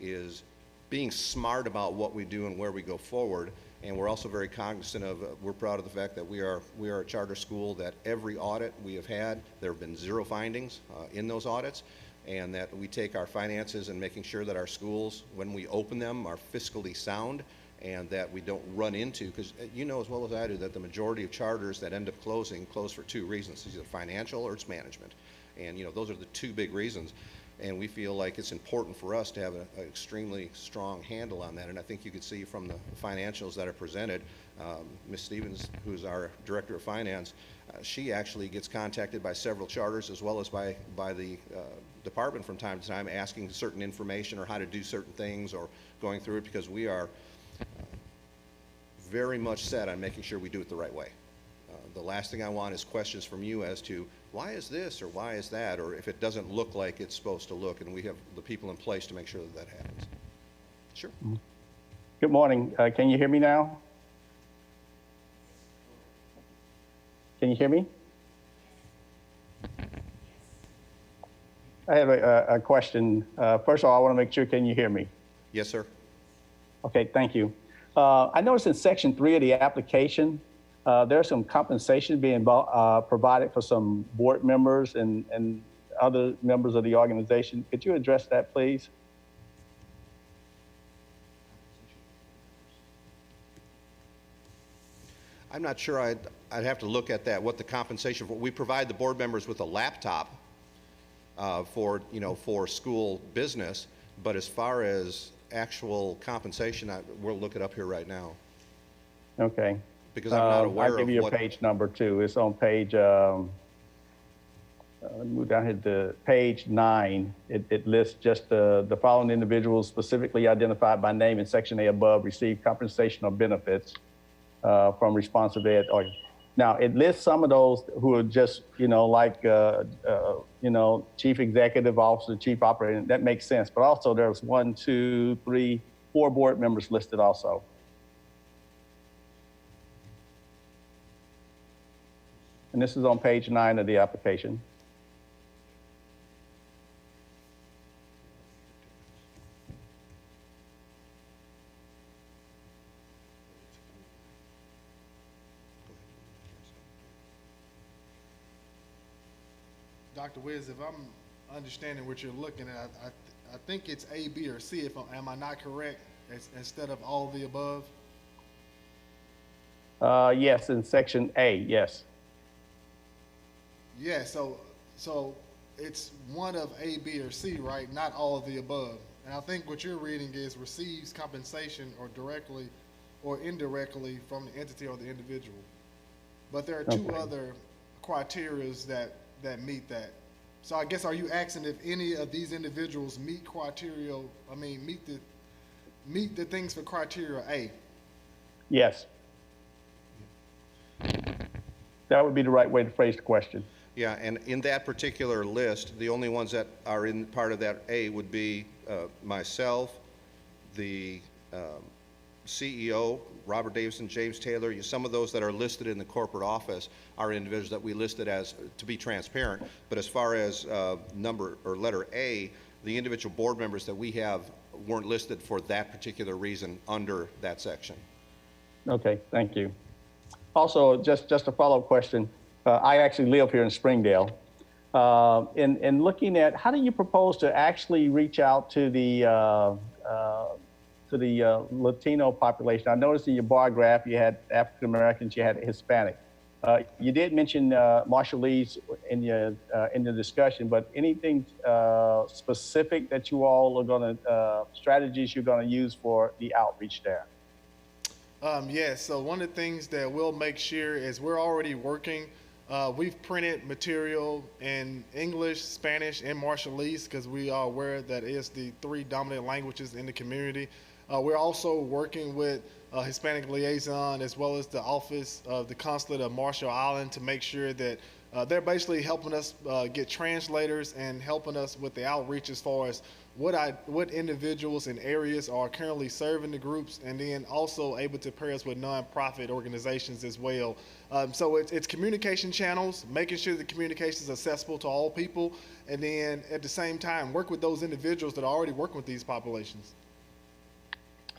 is being smart about what we do and where we go forward. And we're also very cognizant of, we're proud of the fact that we are a charter school that every audit we have had, there have been 0 findings in those audits, and that we take our finances and making sure that our schools, when we open them, are fiscally sound, and that we don't run into, because you know as well as I do that the majority of charters that end up close for 2 reasons. It's either financial or it's management. And you know, those are the 2 big reasons. And we feel like it's important for us to have an extremely strong handle on that. And I think you could see from the financials that are presented, Ms. Stevens, who's our Director of Finance, she actually gets contacted by several charters as well as by the department from time to time, asking certain information or how to do certain things or going through it, because we are very much set on making sure we do it the right way. The last thing I want is questions from you as to why is this or why is that, or if it doesn't look like it's supposed to look, and we have the people in place to make sure that happens. Sure. Good morning. Can you hear me now? Can you hear me? I have a question. First of all, I want to make sure, can you hear me? Yes, sir. Okay, thank you. I noticed in section 3 of the application, there's some compensation being provided for some board members and other members of the organization. Could you address that, please? I'm not sure, I'd have to look at that, what the compensation, we provide the board members with a laptop for school business, but as far as actual compensation, we'll look it up here right now. Okay. Because I'm not aware of I'll give you what. a page number too. It's on page, let me move down here to page 9. It lists just the following individuals specifically identified by name in section A above receive compensation or benefits from responsive ed. Now, it lists some of those who are just, like, chief executive officer, chief operating. That makes sense. But also there's 1, 2, 3, 4 board members listed also. And this is on page 9 of the application. Dr. Wiz, if I'm understanding what you're looking at, I think it's A, B, or C. Am I not correct? Instead of all the above? Yes, in section A, yes. Yeah, so it's one of A, B, or C, right? Not all of the above. And I think what you're reading is receives compensation or directly or indirectly from the entity or the individual. But there are two other criterias that meet that. So I guess, are you asking if any of these individuals meet meet the things for criteria A? Yes. That would be the right way to phrase the question. Yeah, and in that particular list, the only ones that are in part of that A would be myself, the CEO, Robert Davison, James Taylor. Some of those that are listed in the corporate office are individuals that we listed as, to be transparent. But as far as number or letter A, the individual board members that we have weren't listed for that particular reason under that section. Okay, thank you. Also, just a follow-up question. I actually live here in Springdale. In looking at, how do you propose to actually reach out to the Latino population? I noticed in your bar graph you had African Americans, you had Hispanic. You did mention Marshallese in the discussion, but anything specific that you all are going to strategies you're going to use for the outreach there? Yes, so one of the things that we'll make sure is we're already working. We've printed material in English, Spanish, and Marshallese because we are aware that it's the 3 dominant languages in the community. We're also working with Hispanic Liaison as well as the Office of the Consulate of Marshall Island to make sure that they're basically helping us get translators and helping us with the outreach as far as what individuals and areas are currently serving the groups, and then also able to pair us with nonprofit organizations as well. So it's communication channels, making sure the communication is accessible to all people, and then at the same time work with those individuals that are already working with these populations.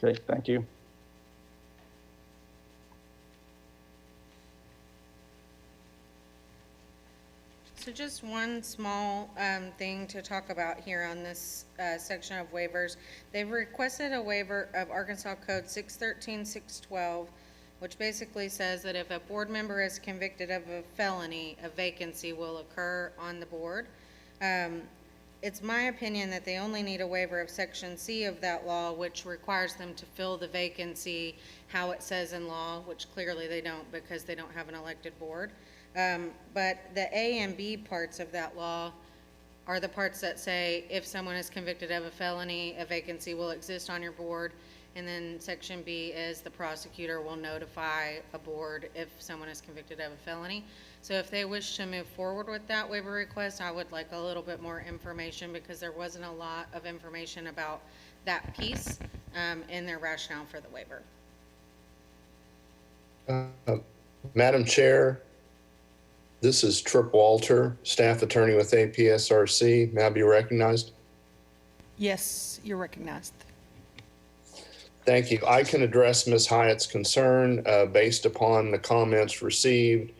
Okay, thank you. So just one small thing to talk about here on this section of waivers. They've requested a waiver of Arkansas Code 613-612, which basically says that if a board member is convicted of a felony, a vacancy will occur on the board. It's my opinion that they only need a waiver of Section C of that law, which requires them to fill the vacancy how it says in law, which clearly they don't because they don't have an elected board. But the A and B parts of that law are the parts that say if someone is convicted of a felony, a vacancy will exist on your board. And then Section B is the prosecutor will notify a board if someone is convicted of a felony. So if they wish to move forward with that waiver request, I would like a little bit more information because there wasn't a lot of information about that piece in their rationale for the waiver. Madam Chair, this is Trip Walter, staff attorney with APSRC. May I be recognized? Yes, you're recognized. Thank you. I can address Ms. Hyatt's concern based upon the comments received.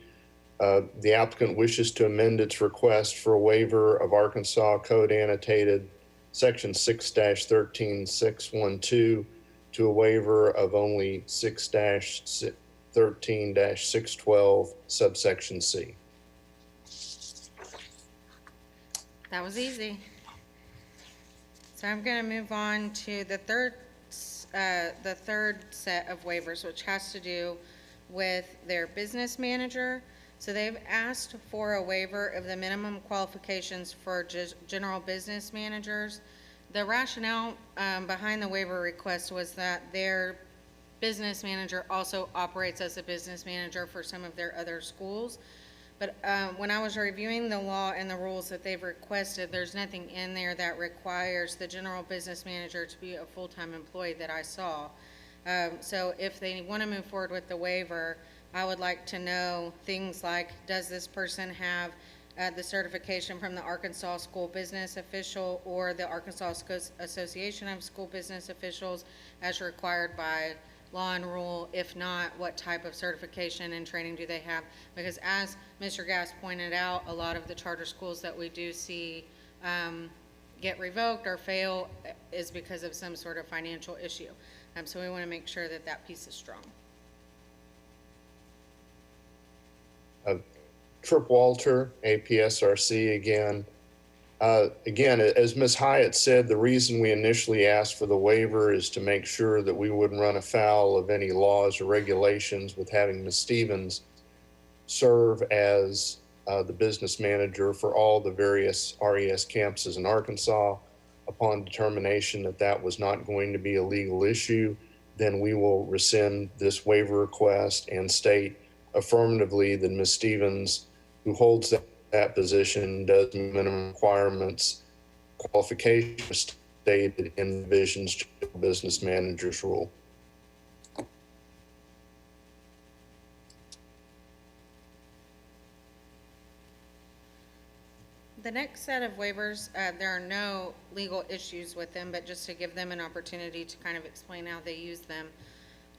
The applicant wishes to amend its request for a waiver of Arkansas Code Annotated Section 6-13612 to a waiver of only 6-13-612 subsection C. That was easy. So I'm going to move on to the third set of waivers, which has to do with their business manager. So they've asked for a waiver of the minimum qualifications for general business managers. The rationale behind the waiver request was that their business manager also operates as a business manager for some of their other schools. But when I was reviewing the law and the rules that they've requested, there's nothing in there that requires the general business manager to be a full-time employee that I saw. So if they want to move forward with the waiver, I would like to know things like, does this person have the certification from the Arkansas School Business Official or the Arkansas Association of School Business Officials as required by law and rule? If not, what type of certification and training do they have? Because as Mr. Gass pointed out, a lot of the charter schools that we do see get revoked or fail is because of some sort of financial issue. So we want to make sure that that piece is strong. Trip Walter, APSRC again. Again, as Ms. Hyatt said, the reason we initially asked for the waiver is to make sure that we wouldn't run afoul of any laws or regulations with having Ms. Stevens serve as the business manager for all the various RES campuses in Arkansas. Upon determination that that was not going to be a legal issue, then we will rescind this waiver request and state affirmatively that Ms. Stevens, who holds that position, does minimum requirements, qualifications stated in the division's business manager's rule. The next set of waivers, there are no legal issues with them, but just to give them an opportunity to kind of explain how they use them,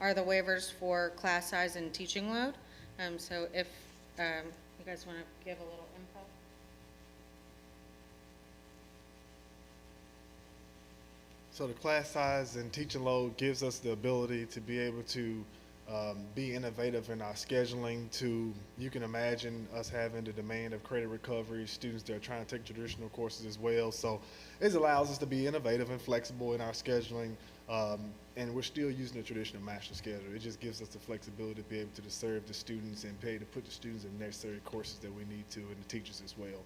are the waivers for class size and teaching load. So if you guys want to give a little info. So the class size and teaching load gives us the ability to be able to be innovative in our scheduling. You can imagine us having the demand of credit recovery, students that are trying to take traditional courses as well. So it allows us to be innovative and flexible in our scheduling, and we're still using the traditional master schedule. It just gives us the flexibility to be able to serve the students and pay to put the students in necessary courses that we need to, and the teachers as well.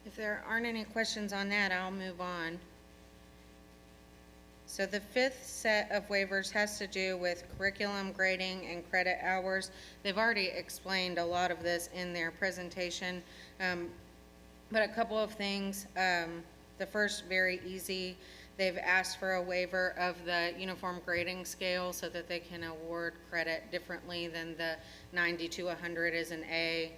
If there aren't any questions on that, I'll move on. So the fifth set of waivers has to do with curriculum grading and credit hours. They've already explained a lot of this in their presentation, but a couple of things. The first, very easy. They've asked for a waiver of the uniform grading scale so that they can award credit differently than the 90 to 100 is an A.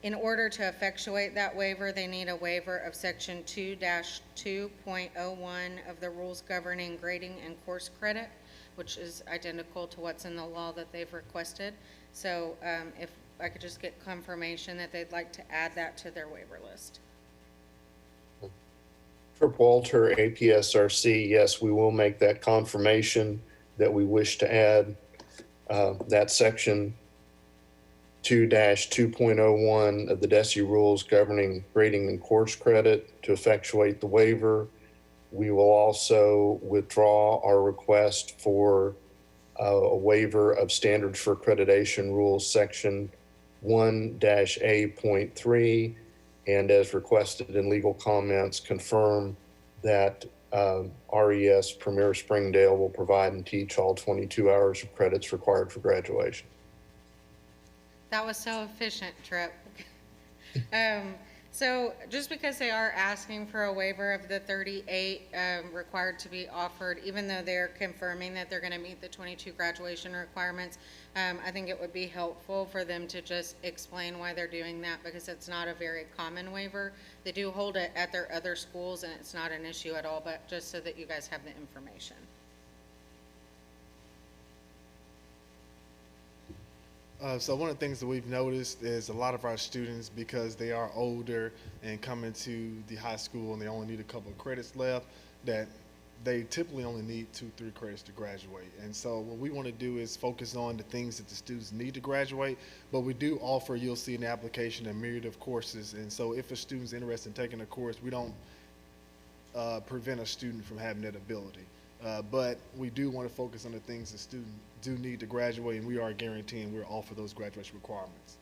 In order to effectuate that waiver, they need a waiver of section 2-2.01 of the rules governing grading and course credit, which is identical to what's in the law that they've requested. So if I could just get confirmation that they'd like to add that to their waiver list. Trip Walter, APSRC, yes, we will make that confirmation that we wish to add that section 2-2.01 of the DESE rules governing grading and course credit to effectuate the waiver. We will also withdraw our request for a waiver of standards for accreditation rules section 1-A.3, and as requested in legal comments, confirm that RES Premier Springdale will provide and teach all 22 hours of credits required for graduation. That was so efficient, Trip. So just because they are asking for a waiver of the 38 required to be offered, even though they're confirming that they're going to meet the 22 graduation requirements, I think it would be helpful for them to just explain why they're doing that, because it's not a very common waiver. They do hold it at their other schools, and it's not an issue at all, but just so that you guys have the information. So one of the things that we've noticed is a lot of our students, because they are older and coming to the high school and they only need a couple of credits left, that they typically only need 2-3 credits to graduate. And so what we want to do is focus on the things that the students need to graduate, but we do offer, you'll see in the application, a myriad of courses. And so if a student's interested in taking a course, we don't prevent a student from having that ability. But we do want to focus on the things that students do need to graduate, and we are guaranteeing we'll offer those graduation requirements.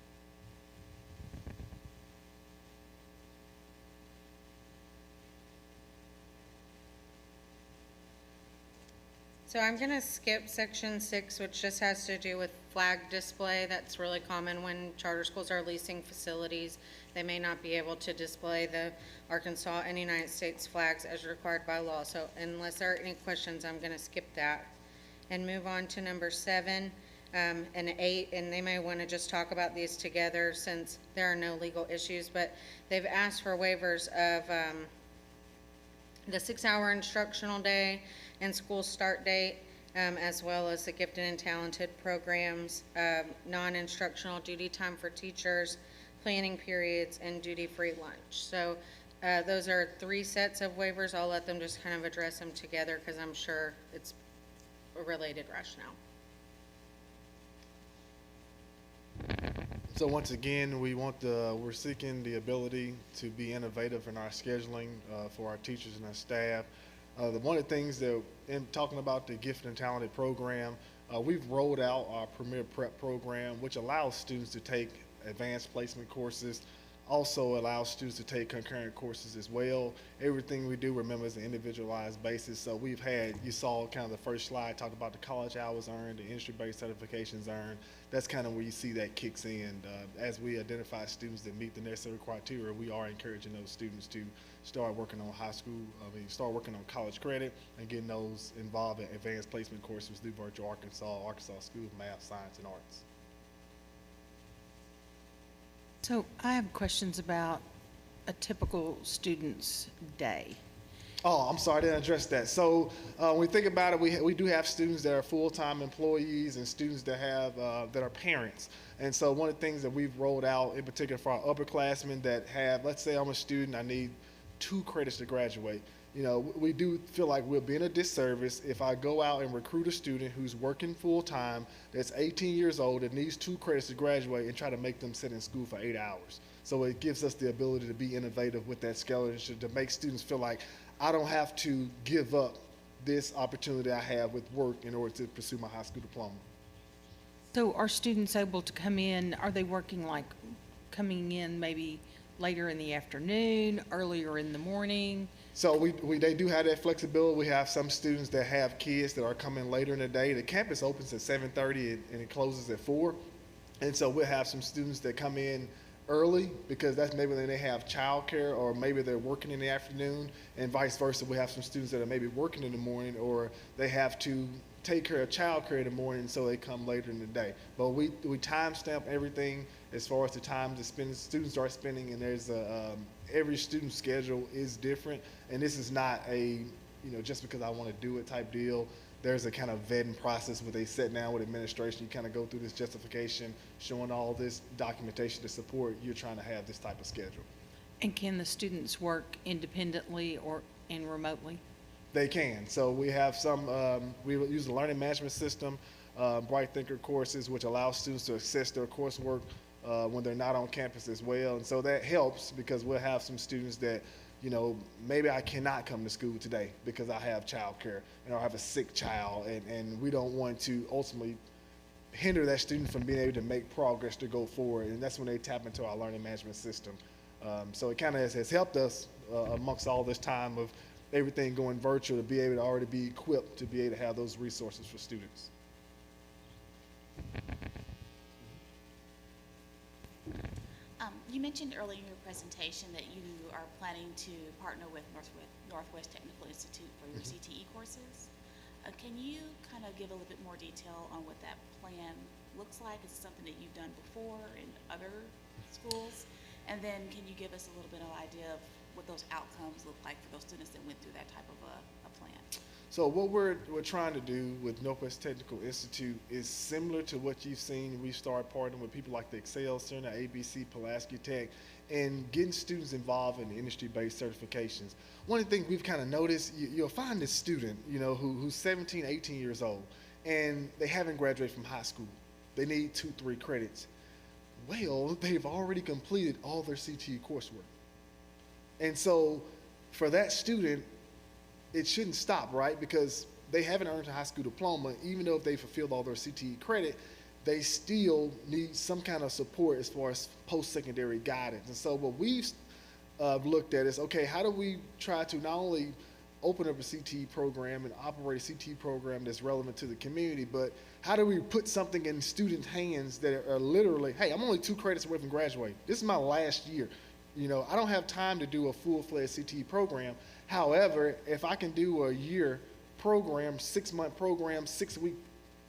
So I'm going to skip section 6, which just has to do with flag display. That's really common when charter schools are leasing facilities. They may not be able to display the Arkansas and United States flags as required by law. So unless there are any questions, I'm going to skip that and move on to number 7 and 8. And they may want to just talk about these together since there are no legal issues. But they've asked for waivers of the 6-hour instructional day and school start date, as well as the gifted and talented programs, non-instructional duty time for teachers, planning periods, and duty-free lunch. So those are 3 sets of waivers. I'll let them just kind of address them together because I'm sure it's a related rationale. So once again, we're seeking the ability to be innovative in our scheduling for our teachers and our staff. One of the things that, in talking about the Gifted and Talented program, we've rolled out our Premier Prep program, which allows students to take advanced placement courses, also allows students to take concurrent courses as well. Everything we do, remember, is an individualized basis. So we've had, you saw kind of the first slide, talked about the college hours earned, the industry-based certifications earned. That's kind of where you see that kicks in. As we identify students that meet the necessary criteria, we are encouraging those students to start working on start working on college credit and getting those involved in advanced placement courses through Virtual Arkansas, Arkansas School of Math, Science, and Arts. So I have questions about a typical student's day. Oh, I'm sorry, I didn't address that. So when we think about it, we do have students that are full-time employees and students that have that are parents. And so one of the things that we've rolled out, in particular for our upperclassmen that have, let's say I'm a student, I need 2 credits to graduate. You know, we do feel like we're being a disservice if I go out and recruit a student who's working full-time, that's 18 years old, that needs 2 credits to graduate, and try to make them sit in school for 8 hours. So it gives us the ability to be innovative with that scholarship, to make students feel like I don't have to give up this opportunity I have with work in order to pursue my high school diploma. So are students able to come in, are they working like coming in maybe later in the afternoon, earlier in the morning? So they do have that flexibility. We have some students that have kids that are coming later in the day. The campus opens at 7:30 and it closes at 4. And so we'll have some students that come in early because that's maybe when they have childcare, or maybe they're working in the afternoon, and vice versa. We have some students that are maybe working in the morning, or they have to take care of childcare in the morning, so they come later in the day. But we timestamp everything as far as the time that students are spending, and there's every student's schedule is different, and this is not a just because I want to do it type deal. There's a kind of vetting process where they sit down with administration. You kind of go through this justification, showing all this documentation to support you're trying to have this type of schedule. And can the students work independently and remotely? They can. So we have some, we use the learning management system, Bright Thinker courses, which allows students to access their coursework when they're not on campus as well. And so that helps because we'll have some students that, maybe I cannot come to school today because I have childcare and I have a sick child, and we don't want to ultimately hinder that student from being able to make progress to go forward. And that's when they tap into our learning management system. So it kind of has helped us amongst all this time of everything going virtual to be able to already be equipped to be able to have those resources for students. You mentioned earlier in your presentation that you are planning to partner with Northwest Technical Institute for your CTE courses. Can you kind of give a little bit more detail on what that plan looks like? Is it something that you've done before in other schools? And then can you give us a little bit of idea of what those outcomes look like for those students that went through that type of a plan? So what we're trying to do with Northwest Technical Institute is similar to what you've seen. We started partnering with people like the Excel Center, ABC, Pulaski Tech, and getting students involved in industry-based certifications. One of the things we've kind of noticed, you'll find this student, who's 17, 18 years old, and they haven't graduated from high school. They need 2-3 credits. Well, they've already completed all their CTE coursework. And so for that student, it shouldn't stop, right? Because they haven't earned a high school diploma, even though if they fulfilled all their CTE credit, they still need some kind of support as far as post-secondary guidance. And so what we've looked at is, okay, how do we try to not only open up a CTE program and operate a CTE program that's relevant to the community, but how do we put something in students' hands that are literally, hey, I'm only 2 credits away from graduating. This is my last year. I don't have time to do a full-fledged CTE program. However, if I can do a year program, 6-month program, 6-week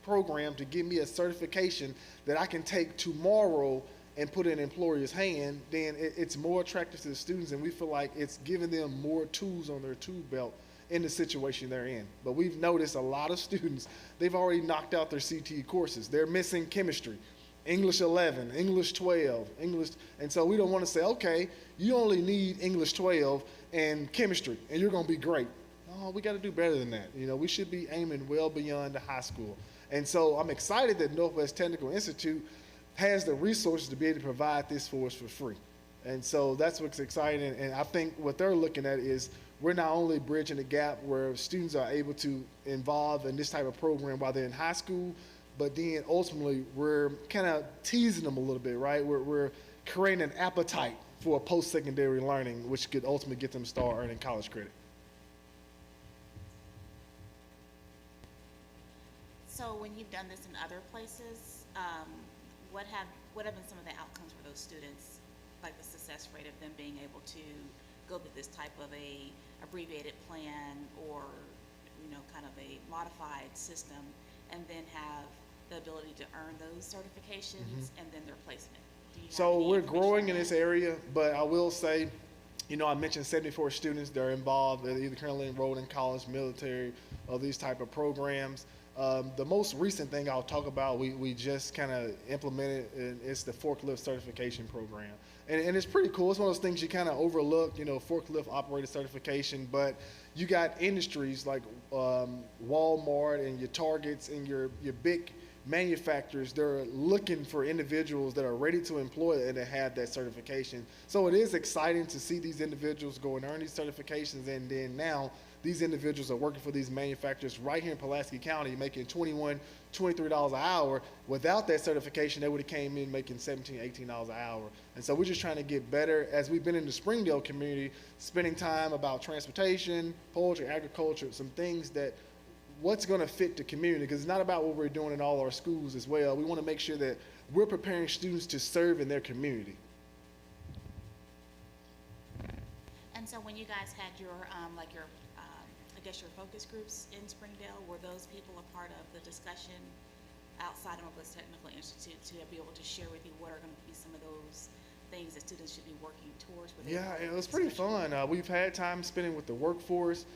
program to give me a certification that I can take tomorrow and put in an employer's hand, then it's more attractive to the students, and we feel like it's giving them more tools on their tool belt in the situation they're in. But we've noticed a lot of students, they've already knocked out their CTE courses. They're missing chemistry, English 11, English 12, and so we don't want to say, okay, you only need English 12 and chemistry, and you're going to be great. No, we got to do better than that. We should be aiming well beyond the high school. And so I'm excited that Northwest Technical Institute has the resources to be able to provide this for us for free. And so that's what's exciting. And I think what they're looking at is we're not only bridging the gap where students are able to involve in this type of program while they're in high school, but then ultimately we're kind of teasing them a little bit, right? We're creating an appetite for post-secondary learning, which could ultimately get them to start earning college credit. So when you've done this in other places, what have been some of the outcomes for those students, like the success rate of them being able to go through this type of a abbreviated plan or, kind of a modified system, and then have the ability to earn those certifications and then their placement? Do you have So any we're information growing on in that? this area, but I will say, I mentioned 74 students that are involved. They're either currently enrolled in college, military, or these type of programs. The most recent thing I'll talk about, we just kind of implemented, and it's the forklift certification program. And it's pretty cool. It's one of those things you kind of overlook, forklift operator certification, but you got industries like Walmart and your Targets and your big manufacturers. They're looking for individuals that are ready to employ and to have that certification. So it is exciting to see these individuals go and earn these certifications, and then now these individuals are working for these manufacturers right here in Pulaski County, making $21, $23 an hour. Without that certification, they would have came in making $17, $18 an hour. And so we're just trying to get better. As we've been in the Springdale community, spending time about transportation, poultry, agriculture, some things that what's going to fit the community, because it's not about what we're doing in all our schools as well. We want to make sure that we're preparing students to serve in their community. And so when you guys had your, I guess your focus groups in Springdale, were those people a part of the discussion outside of Northwest Technical Institute to be able to share with you what are going to be some of those things that students should be working towards? Yeah, it was pretty fun. We've had time spending with the workforce,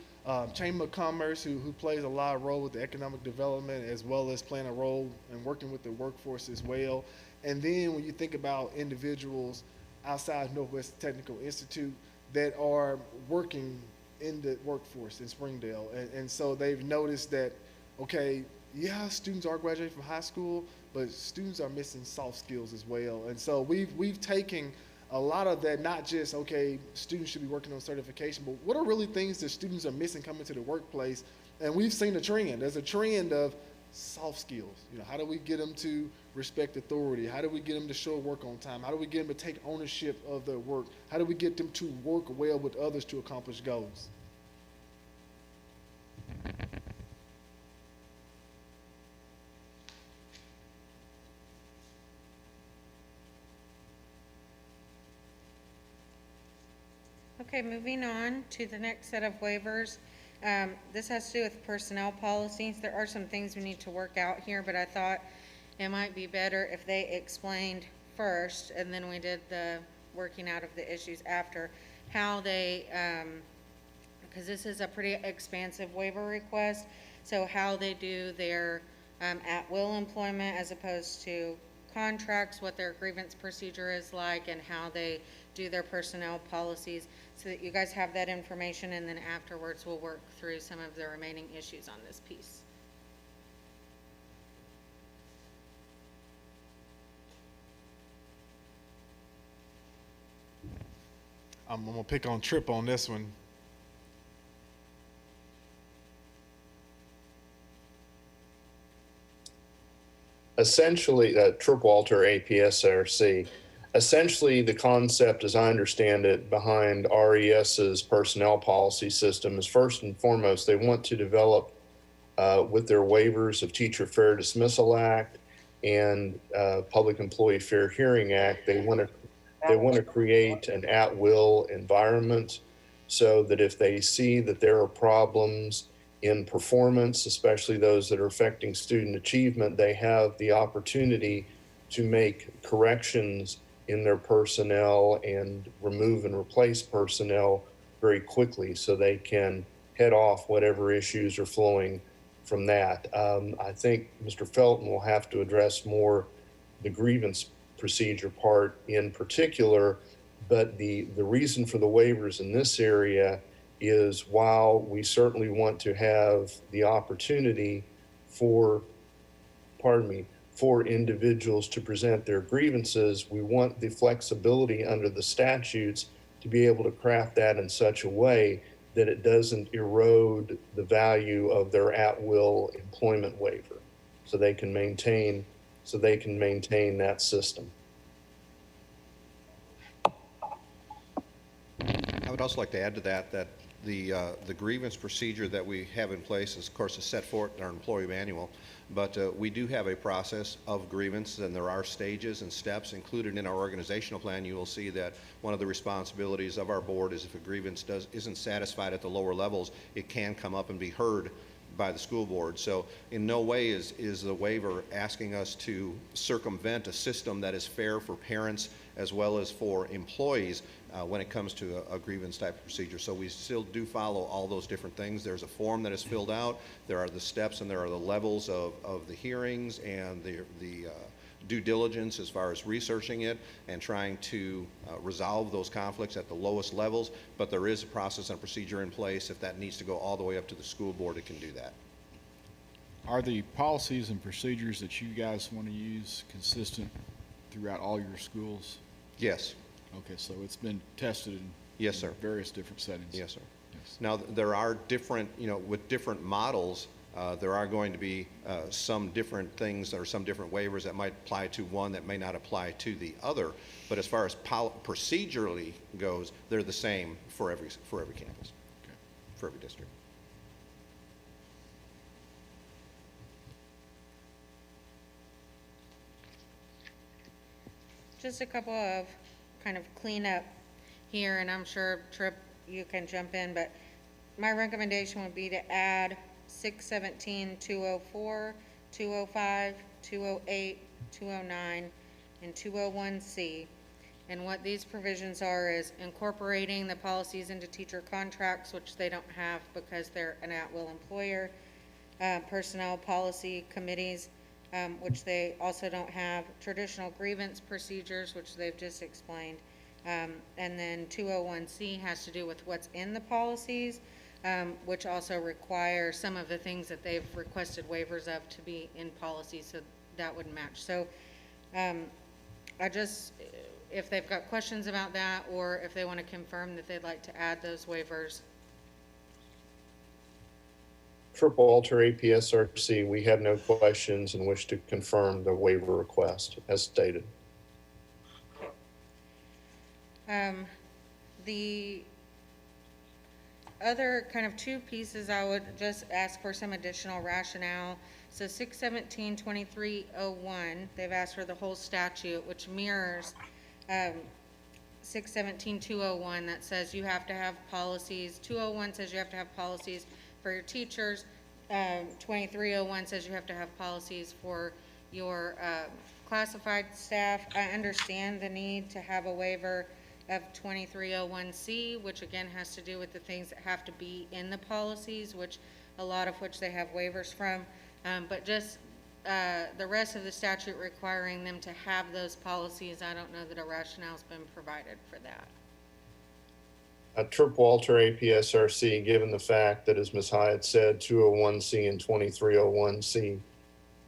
Chamber of Commerce, who plays a lot of role with the economic development, as well as playing a role in working with the workforce as well. And then when you think about individuals outside Northwest Technical Institute that are working in the workforce in Springdale, and so they've noticed that, okay, yeah, students are graduating from high school, but students are missing soft skills as well. And so we've taken a lot of that, not just, okay, students should be working on certification, but what are really things that students are missing coming to the workplace? And we've seen a trend. There's a trend of soft skills. How do we get them to respect authority? How do we get them to show work on time? How do we get them to take ownership of their work? How do we get them to work well with others to accomplish goals? Okay, moving on to the next set of waivers. This has to do with personnel policies. There are some things we need to work out here, but I thought it might be better if they explained first, and then we did the working out of the issues after, how they, because this is a pretty expansive waiver request, so how they do their at-will employment as opposed to contracts, what their grievance procedure is like, and how they do their personnel policies, so that you guys have that information, and then afterwards we'll work through some of the remaining issues on this piece. I'm gonna pick on Trip on this one. Essentially, Trip Walter, APSRC. Essentially, the concept, as I understand it, behind RES's personnel policy system is, first and foremost, they want to develop, with their waivers of Teacher Fair Dismissal Act and Public Employee Fair Hearing Act, they want to create an at-will environment so that if they see that there are problems in performance, especially those that are affecting student achievement, they have the opportunity to make corrections in their personnel and remove and replace personnel very quickly so they can head off whatever issues are flowing from that. I think Mr. Felton will have to address more the grievance procedure part in particular, but the reason for the waivers in this area is, while we certainly want to have the opportunity for individuals to present their grievances, we want the flexibility under the statutes to be able to craft that in such a way that it doesn't erode the value of their at-will employment waiver, so they can maintain that system. I would also like to add to that the grievance procedure that we have in place is, of course, is set forth in our employee manual, but we do have a process of grievance, and there are stages and steps included in our organizational plan. You will see that one of the responsibilities of our board is, if a grievance isn't satisfied at the lower levels, it can come up and be heard by the school board. So in no way is the waiver asking us to circumvent a system that is fair for parents as well as for employees when it comes to a grievance type of procedure. So we still do follow all those different things. There's a form that is filled out, there are the steps, and there are the levels of the hearings and the due diligence as far as researching it and trying to resolve those conflicts at the lowest levels, but there is a process and procedure in place. If that needs to go all the way up to the school board, it can do that. Are the policies and procedures that you guys want to use consistent throughout all your schools? Yes. Okay, so it's been tested in Yes, sir. various different settings? Yes, sir. Yes. Now, there are different, with different models, there are going to be some different things or some different waivers that might apply to one that may not apply to the other. But as far as procedurally goes, they're the same for every campus, Okay. for every district. Just a couple of kind of cleanup here, and I'm sure, Trip, you can jump in, but my recommendation would be to add 617, 204, 205, 208, 209, and 201C. And what these provisions are is incorporating the policies into teacher contracts, which they don't have because they're an at-will employer, personnel policy committees, which they also don't have, traditional grievance procedures, which they've just explained, and then 201C has to do with what's in the policies, which also require some of the things that they've requested waivers of to be in policy, so that would match. So if they've got questions about that, or if they want to confirm that they'd like to add those waivers. Trip Walter, APSRC, we have no questions and wish to confirm the waiver request as stated. The other kind of two pieces, I would just ask for some additional rationale. So 617-2301, they've asked for the whole statute, which mirrors 617-201 that says you have to have policies. 201 says you have to have policies for your teachers. 2301 says you have to have policies for your classified staff. I understand the need to have a waiver of 2301C, which again has to do with the things that have to be in the policies, which a lot of which they have waivers from. But just the rest of the statute requiring them to have those policies, I don't know that a rationale's been provided for that. Trip Walter, APSRC, given the fact that, as Ms. Hyatt said, 201C and 2301C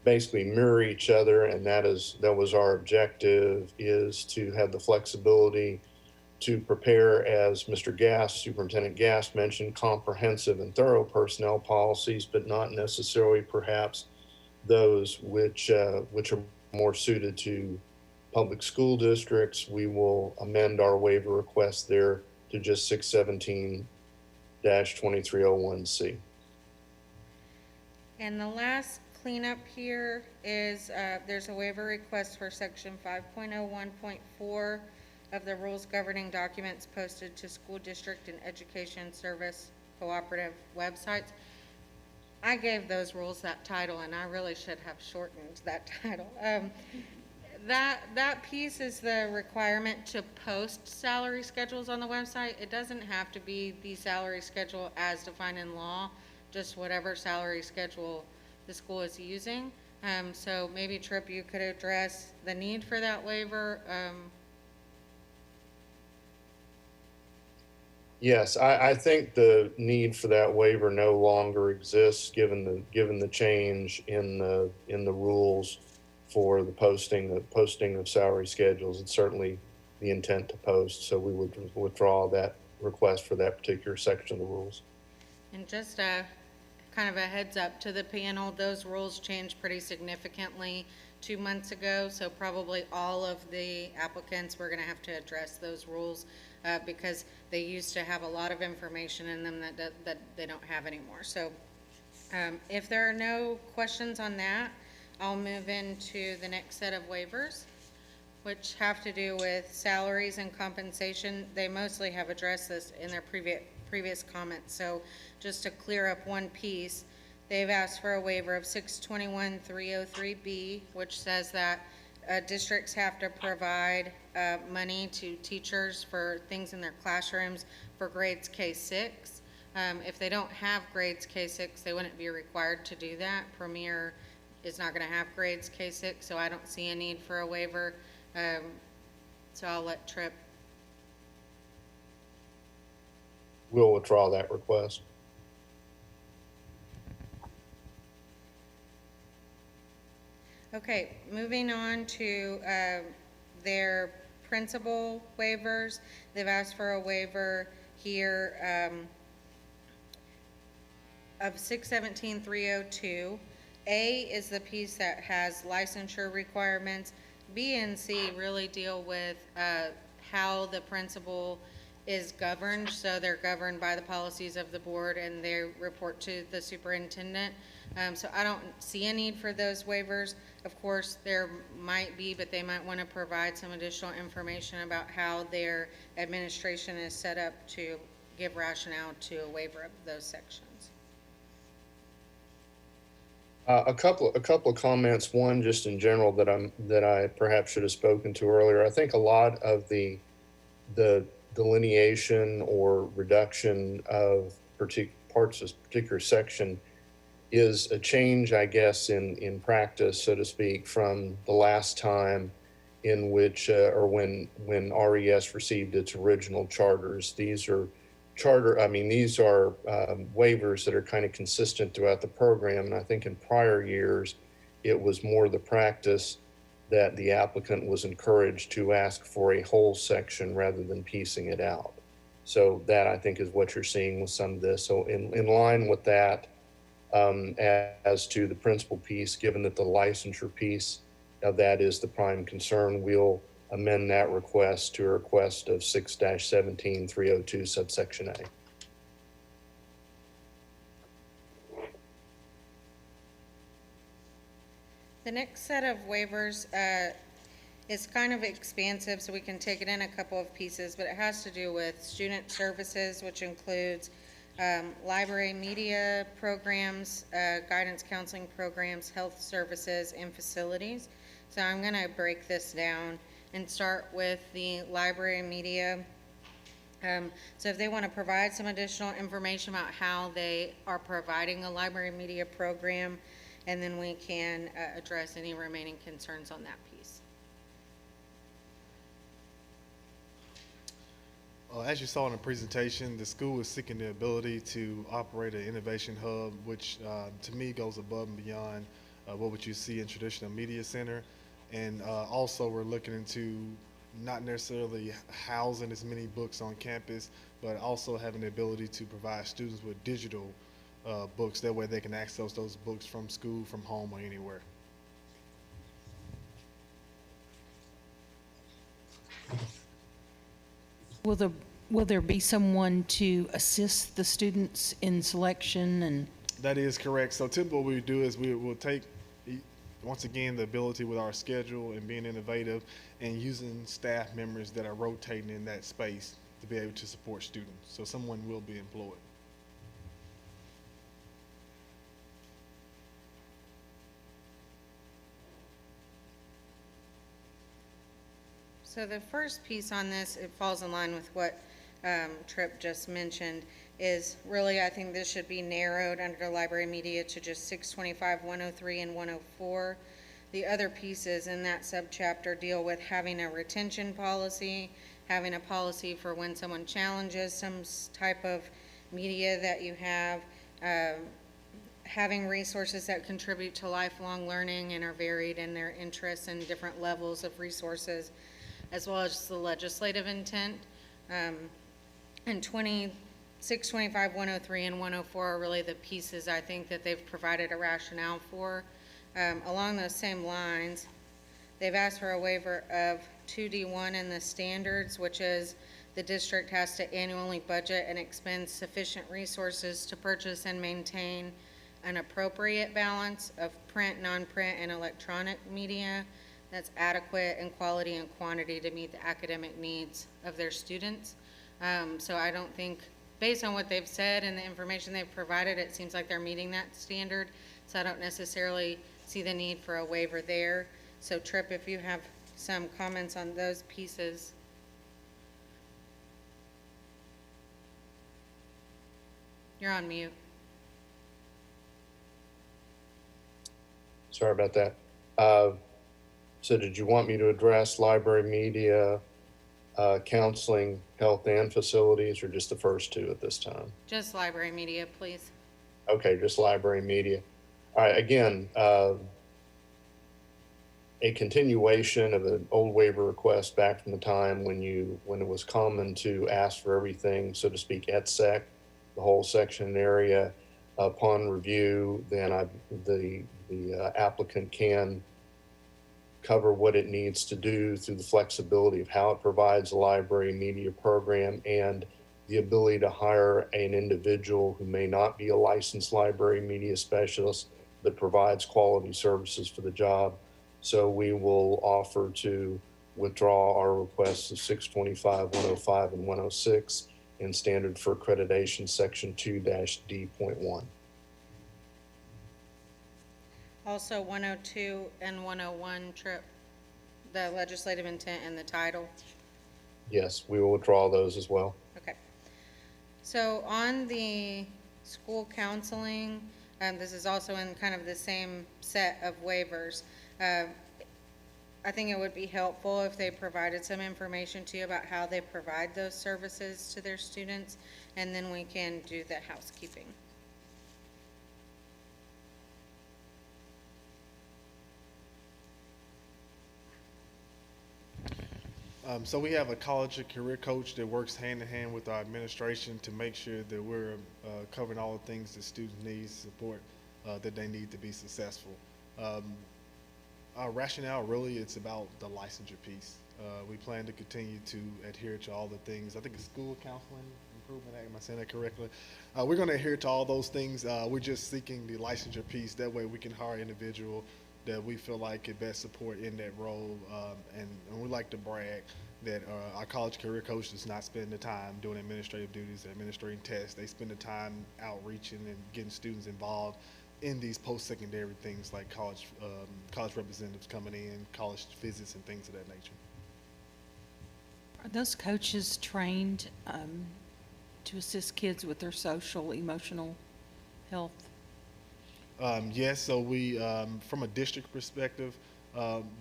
basically mirror each other, and that was our objective, is to have the flexibility to prepare, as Mr. Gass, Superintendent Gass mentioned, comprehensive and thorough personnel policies, but not necessarily perhaps those which are more suited to public school districts. We will amend our waiver request there to just 617-2301C. And the last cleanup here is there's a waiver request for section 5.01.4 of the rules governing documents posted to school district and education service cooperative websites. I gave those rules that title, and I really should have shortened that title. That piece is the requirement to post salary schedules on the website. It doesn't have to be the salary schedule as defined in law, just whatever salary schedule the school is using. So maybe Tripp, you could address the need for that waiver. Yes, I think the need for that waiver no longer exists given the change in the rules for the posting of salary schedules. It's certainly the intent to post, so we would withdraw that request for that particular section of the rules. And just kind of a heads up to the panel, those rules changed pretty significantly 2 months ago, so probably all of the applicants were going to have to address those rules because they used to have a lot of information in them that they don't have anymore. So if there are no questions on that, I'll move into the next set of waivers, which have to do with salaries and compensation. They mostly have addressed this in their previous comments. So just to clear up one piece, they've asked for a waiver of 621-303B, which says that districts have to provide money to teachers for things in their classrooms for grades K-6. If they don't have grades K-6, they wouldn't be required to do that. Premier is not going to have grades K-6, so I don't see a need for a waiver. So I'll let Tripp. We'll withdraw that request. Okay, moving on to their principal waivers. They've asked for a waiver here of 617-302. A is the piece that has licensure requirements. B and C really deal with how the principal is governed. So they're governed by the policies of the board and they report to the superintendent. So I don't see a need for those waivers. Of course, there might be, but they might want to provide some additional information about how their administration is set up to give rationale to a waiver of those sections. A couple of comments. One, just in general, that I perhaps should have spoken to earlier. I think a lot of the delineation or reduction of parts of this particular section is a change, I guess, in practice, so to speak, from the last time in which or when RES received its original charters. These are waivers that are kind of consistent throughout the program. And I think in prior years, it was more the practice that the applicant was encouraged to ask for a whole section rather than piecing it out. So that, I think, is what you're seeing with some of this. So in line with that, as to the principal piece, given that the licensure piece of that is the prime concern, we'll amend that request to a request of 6-17-302 subsection A. The next set of waivers It's kind of expansive, so we can take it in a couple of pieces, but it has to do with student services, which includes library media programs, guidance counseling programs, health services, and facilities. So I'm going to break this down and start with the library media. So if they want to provide some additional information about how they are providing a library media program, and then we can address any remaining concerns on that piece. As you saw in the presentation, the school is seeking the ability to operate an innovation hub, which to me goes above and beyond what would you see in traditional media center. And also we're looking into not necessarily housing as many books on campus, but also having the ability to provide students with digital books. That way they can access those books from school, from home, or anywhere. Will there be someone to assist the students in selection and? That is correct. So typically what we do is we will take, once again, the ability with our schedule and being innovative and using staff members that are rotating in that space to be able to support students. So someone will be employed. So the first piece on this, it falls in line with what Tripp just mentioned, is really, I think this should be narrowed under library media to just 625, 103, and 104. The other pieces in that subchapter deal with having a retention policy, having a policy for when someone challenges some type of media that you have, having resources that contribute to lifelong learning and are varied in their interests and different levels of resources, as well as the legislative intent. And 625, 103, and 104 are really the pieces I think that they've provided a rationale for. Along those same lines, they've asked for a waiver of 2D1 in the standards, which is the district has to annually budget and expend sufficient resources to purchase and maintain an appropriate balance of print, non-print, and electronic media that's adequate in quality and quantity to meet the academic needs of their students. So I don't think, based on what they've said and the information they've provided, it seems like they're meeting that standard. So I don't necessarily see the need for a waiver there. So Tripp, if you have some comments on those pieces. You're on mute. Sorry about that. So did you want me to address library media, counseling, health, and facilities, or just the first two at this time? Just library media, please. Okay, just library media. All right, again, a continuation of an old waiver request back from the time when it was common to ask for everything, so to speak, et sec, the whole section and area. Upon review, then the applicant can cover what it needs to do through the flexibility of how it provides a library media program and the ability to hire an individual who may not be a licensed library media specialist, but provides quality services for the job. So we will offer to withdraw our requests of 625, 105, and 106 in standard for accreditation section 2-D.1. Also 102 and 101, Tripp, the legislative intent and the title. Yes, we will withdraw those as well. Okay. So on the school counseling, this is also in kind of the same set of waivers. I think it would be helpful if they provided some information to you about how they provide those services to their students, and then we can do the housekeeping. So we have a college and career coach that works hand in hand with our administration to make sure that we're covering all the things that students need, support that they need to be successful. Our rationale, really, it's about the licensure piece. We plan to continue to adhere to all the things. I think it's School Counseling Improvement Act, am I saying that correctly? We're going to adhere to all those things. We're just seeking the licensure piece. That way we can hire an individual that we feel like could best support in that role. And we like to brag that our college career coach does not spend the time doing administrative duties, administrating tests. They spend the time outreaching and getting students involved in these post-secondary things like college representatives coming in, college visits, and things of that nature. Are those coaches trained to assist kids with their social, emotional health? Yes, so we, from a district perspective,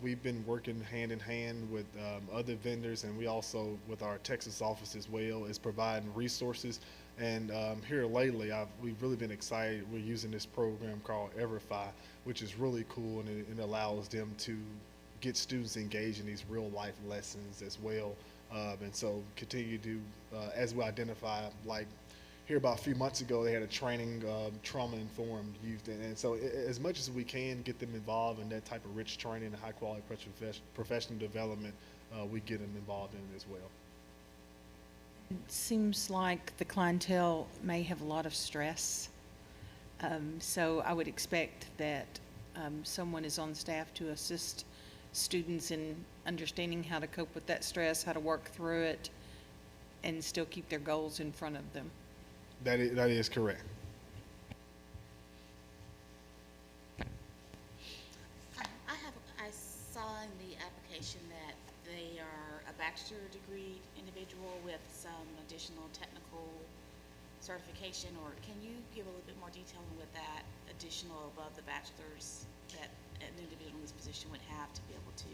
we've been working hand in hand with other vendors, and we also, with our Texas office as well, is providing resources. And here lately, we've really been excited. We're using this program called Everify, which is really cool, and it allows them to get students engaged in these real life lessons as well. And so continue to, as we identify, like here about a few months ago, they had a training, trauma-informed youth. And so as much as we can get them involved in that type of rich training and high-quality professional development, we get them involved in it as well. It seems like the clientele may have a lot of stress. So I would expect that someone is on staff to assist students in understanding how to cope with that stress, how to work through it, and still keep their goals in front of them. That is correct. I saw in the application that they are a bachelor degree individual with some additional technical certification, or can you give a little bit more detail on what that additional above the bachelor's that an individual in this position would have to be able to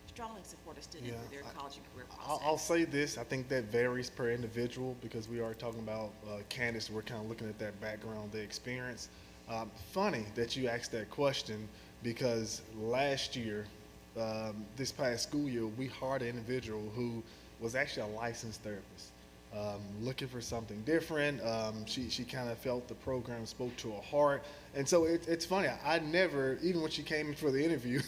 strongly support a student through their college and career process? I'll say this, I think that varies per individual because we are talking about candidates, we're kind of looking at that background, the experience. Funny that you asked that question because last year, this past school year, we hired an individual who was actually a licensed therapist, looking for something different. She kind of felt the program spoke to her heart. And so it's funny, I never, even when she came in for the interview,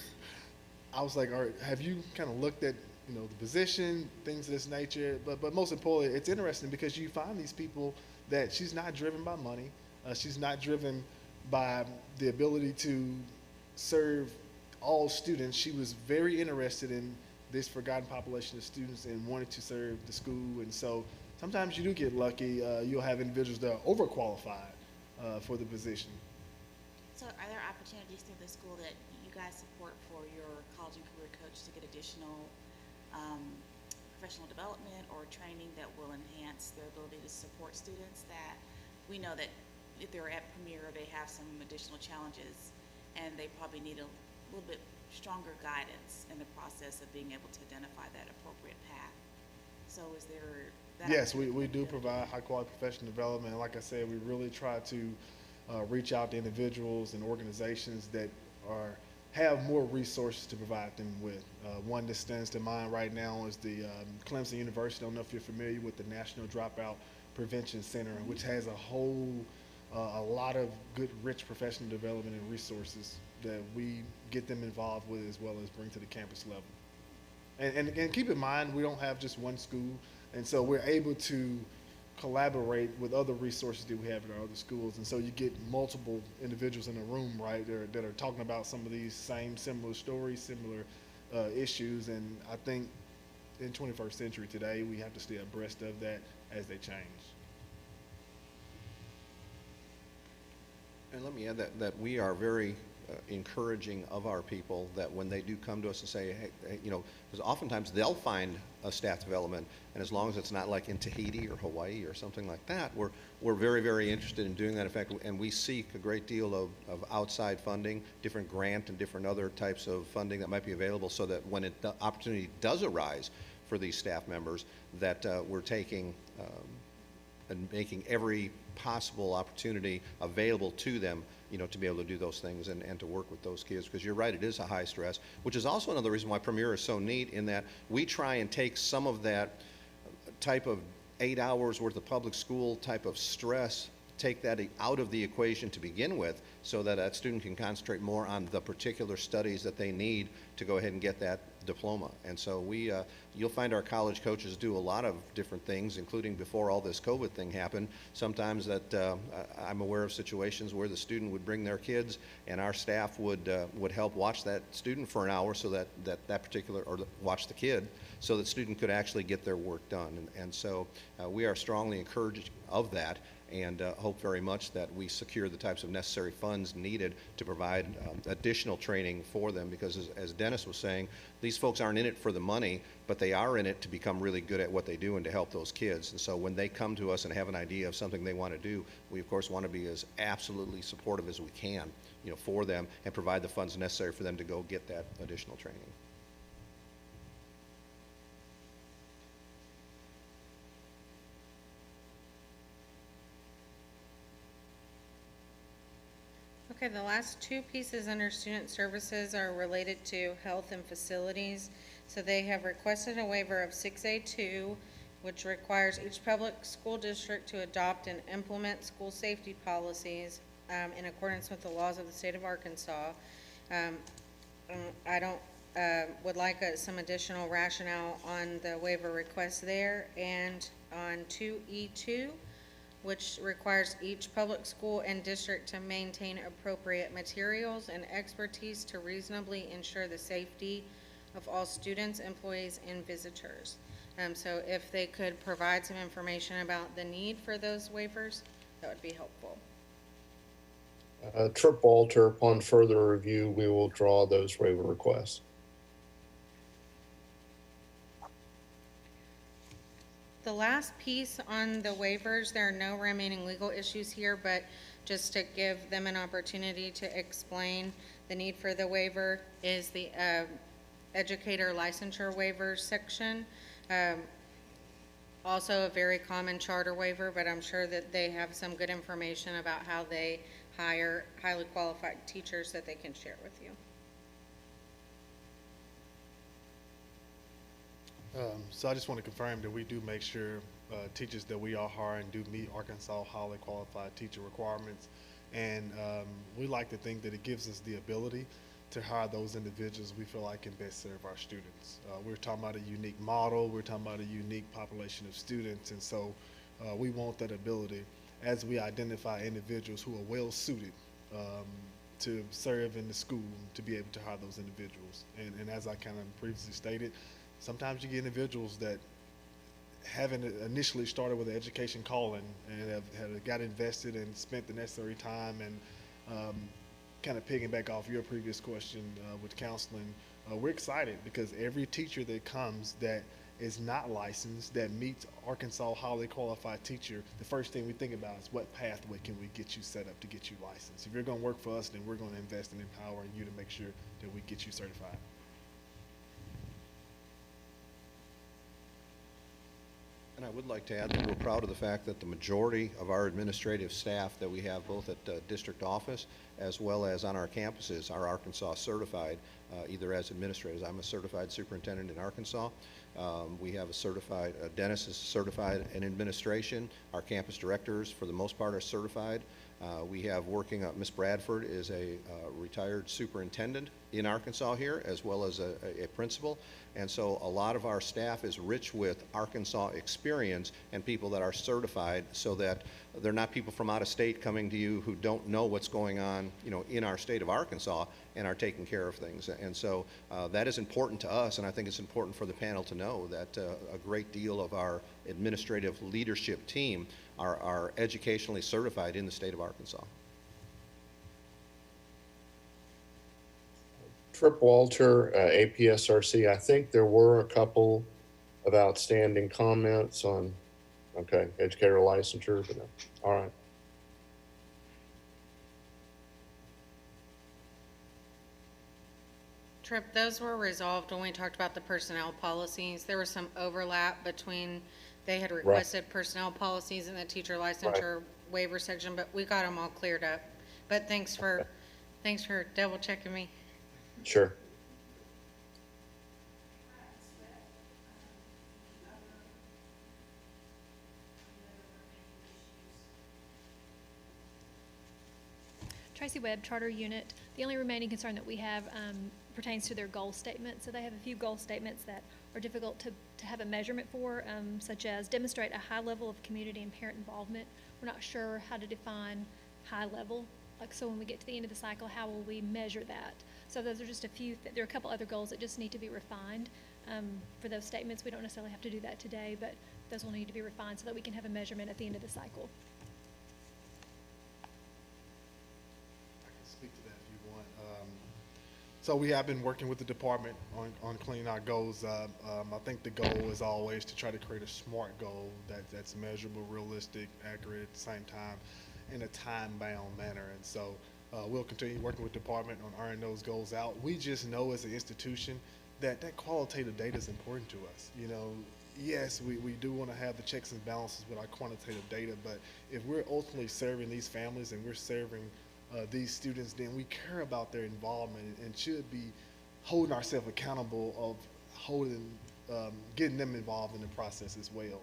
I was like, all right, have you kind of looked at, the position, things of this nature? But most importantly, it's interesting because you find these people that she's not driven by money. She's not driven by the ability to serve all students. She was very interested in this forgotten population of students and wanted to serve the school. And so sometimes you do get lucky. You'll have individuals that are overqualified for the position. So are there opportunities through the school that you guys support for your college and career coach to get additional professional development or training that will enhance their ability to support students? That we know that if they're at Premier, they have some additional challenges and they probably need a little bit stronger guidance in the process of being able to identify that appropriate path. So is there that? Yes, we do provide high quality professional development. Like I said, we really try to reach out to individuals and organizations that have more resources to provide them with. One that stands to mind right now is the Clemson University. I don't know if you're familiar with the National Dropout Prevention Center, which has a lot of good, rich professional development and resources that we get them involved with as well as bring to the campus level. And again, keep in mind, we don't have just one school, and so we're able to collaborate with other resources that we have at our other schools, and so you get multiple individuals in a room, right, that are talking about some of these similar stories, similar issues, and I think in 21st century today, we have to stay abreast of that as they change. And let me add that we are very encouraging of our people that when they do come to us and say, hey, because oftentimes they'll find a staff development, and as long as it's not like in Tahiti or Hawaii or something like that, we're very, very interested in doing that. In fact, and we seek a great deal of outside funding, different grant and different other types of funding that might be available so that when the opportunity does arise for these staff members, that we're taking and making every possible opportunity available to them, to be able to do those things and to work with those kids. Because you're right, it is a high stress, which is also another reason why Premier is so neat in that we try and take some of that type of 8 hours worth of public school type of stress take that out of the equation to begin with so that that student can concentrate more on the particular studies that they need to go ahead and get that diploma. And so you'll find our college coaches do a lot of different things, including before all this COVID thing happened. Sometimes that I'm aware of situations where the student would bring their kids and our staff would help watch that student for an hour so that particular, or watch the kid, so that student could actually get their work done. And so we are strongly encouraged of that, and hope very much that we secure the types of necessary funds needed to provide additional training for them, because as Dennis was saying, these folks aren't in it for the money, but they are in it to become really good at what they do and to help those kids. And so when they come to us and have an idea of something they want to do, we of course want to be as absolutely supportive as we can, for them, and provide the funds necessary for them to go get that additional training. Okay, the last two pieces under student services are related to health and facilities. So they have requested a waiver of 6A2, which requires each public school district to adopt and implement school safety policies in accordance with the laws of the state of Arkansas. I would like some additional rationale on the waiver request there, and on 2E2, which requires each public school and district to maintain appropriate materials and expertise to reasonably ensure the safety of all students, employees, and visitors. So if they could provide some information about the need for those waivers, that would be helpful. Trip Walter, upon further review, we will draw those waiver requests. The last piece on the waivers, there are no remaining legal issues here, but just to give them an opportunity to explain the need for the waiver, is the educator licensure waivers section. Also a very common charter waiver, but I'm sure that they have some good information about how they hire highly qualified teachers that they can share with you. So I just want to confirm that we do make sure teachers that we are hiring do meet Arkansas highly qualified teacher requirements. And we like to think that it gives us the ability to hire those individuals we feel like can best serve our students. We're talking about a unique model. We're talking about a unique population of students. And so we want that ability as we identify individuals who are well suited to serve in the school, to be able to hire those individuals. And as I kind of previously stated, sometimes you get individuals that haven't initially started with an education calling and have got invested and spent the necessary time. And kind of piggyback off your previous question with counseling, we're excited because every teacher that comes that is not licensed, that meets Arkansas highly qualified teacher, the first thing we think about is what pathway can we get you set up to get you licensed. If you're going to work for us, then we're going to invest in empowering you to make sure that we get you certified. And I would like to add that we're proud of the fact that the majority of our administrative staff that we have both at district office as well as on our campuses are Arkansas certified, either as administrators. I'm a certified superintendent in Arkansas. We have a certified, Dennis is certified in administration. Our campus directors, for the most part, are certified. We have working, Miss Bradford is a retired superintendent in Arkansas here, as well as a principal. And so a lot of our staff is rich with Arkansas experience and people that are certified, so that they're not people from out of state coming to you who don't know what's going on, in our state of Arkansas and are taking care of things. And so that is important to us, and I think it's important for the panel to know that a great deal of our administrative leadership team are educationally certified in the state of Arkansas. Trip Walter, APSRC, I think there were a couple of outstanding comments on, okay, educator licensure, but all right. Trip, those were resolved when we talked about the personnel policies. There was some overlap between, they had requested personnel policies in the teacher licensure waiver section, but we got them all cleared up. But thanks for double checking me. Sure. Tracy Webb Charter Unit, the only remaining concern that we have pertains to their goal statement. So they have a few goal statements that are difficult to have a measurement for, such as demonstrate a high level of community and parent involvement. We're not sure how to define high level. Like, so when we get to the end of the cycle, how will we measure that? So those are just a few, there are a couple other goals that just need to be refined for those statements. We don't necessarily have to do that today, but those will need to be refined so that we can have a measurement at the end of the cycle. I can speak to that if you want. So we have been working with the department on cleaning our goals up. I think the goal is always to try to create a SMART goal that's measurable, realistic, accurate at the same time, in a time-bound manner. And so we'll continue working with the department on ironing those goals out. We just know as an institution that qualitative data is important to us. You know, yes, we do want to have the checks and balances with our quantitative data, but if we're ultimately serving these families and we're serving these students, then we care about their involvement and should be holding ourselves accountable of getting them involved in the process as well.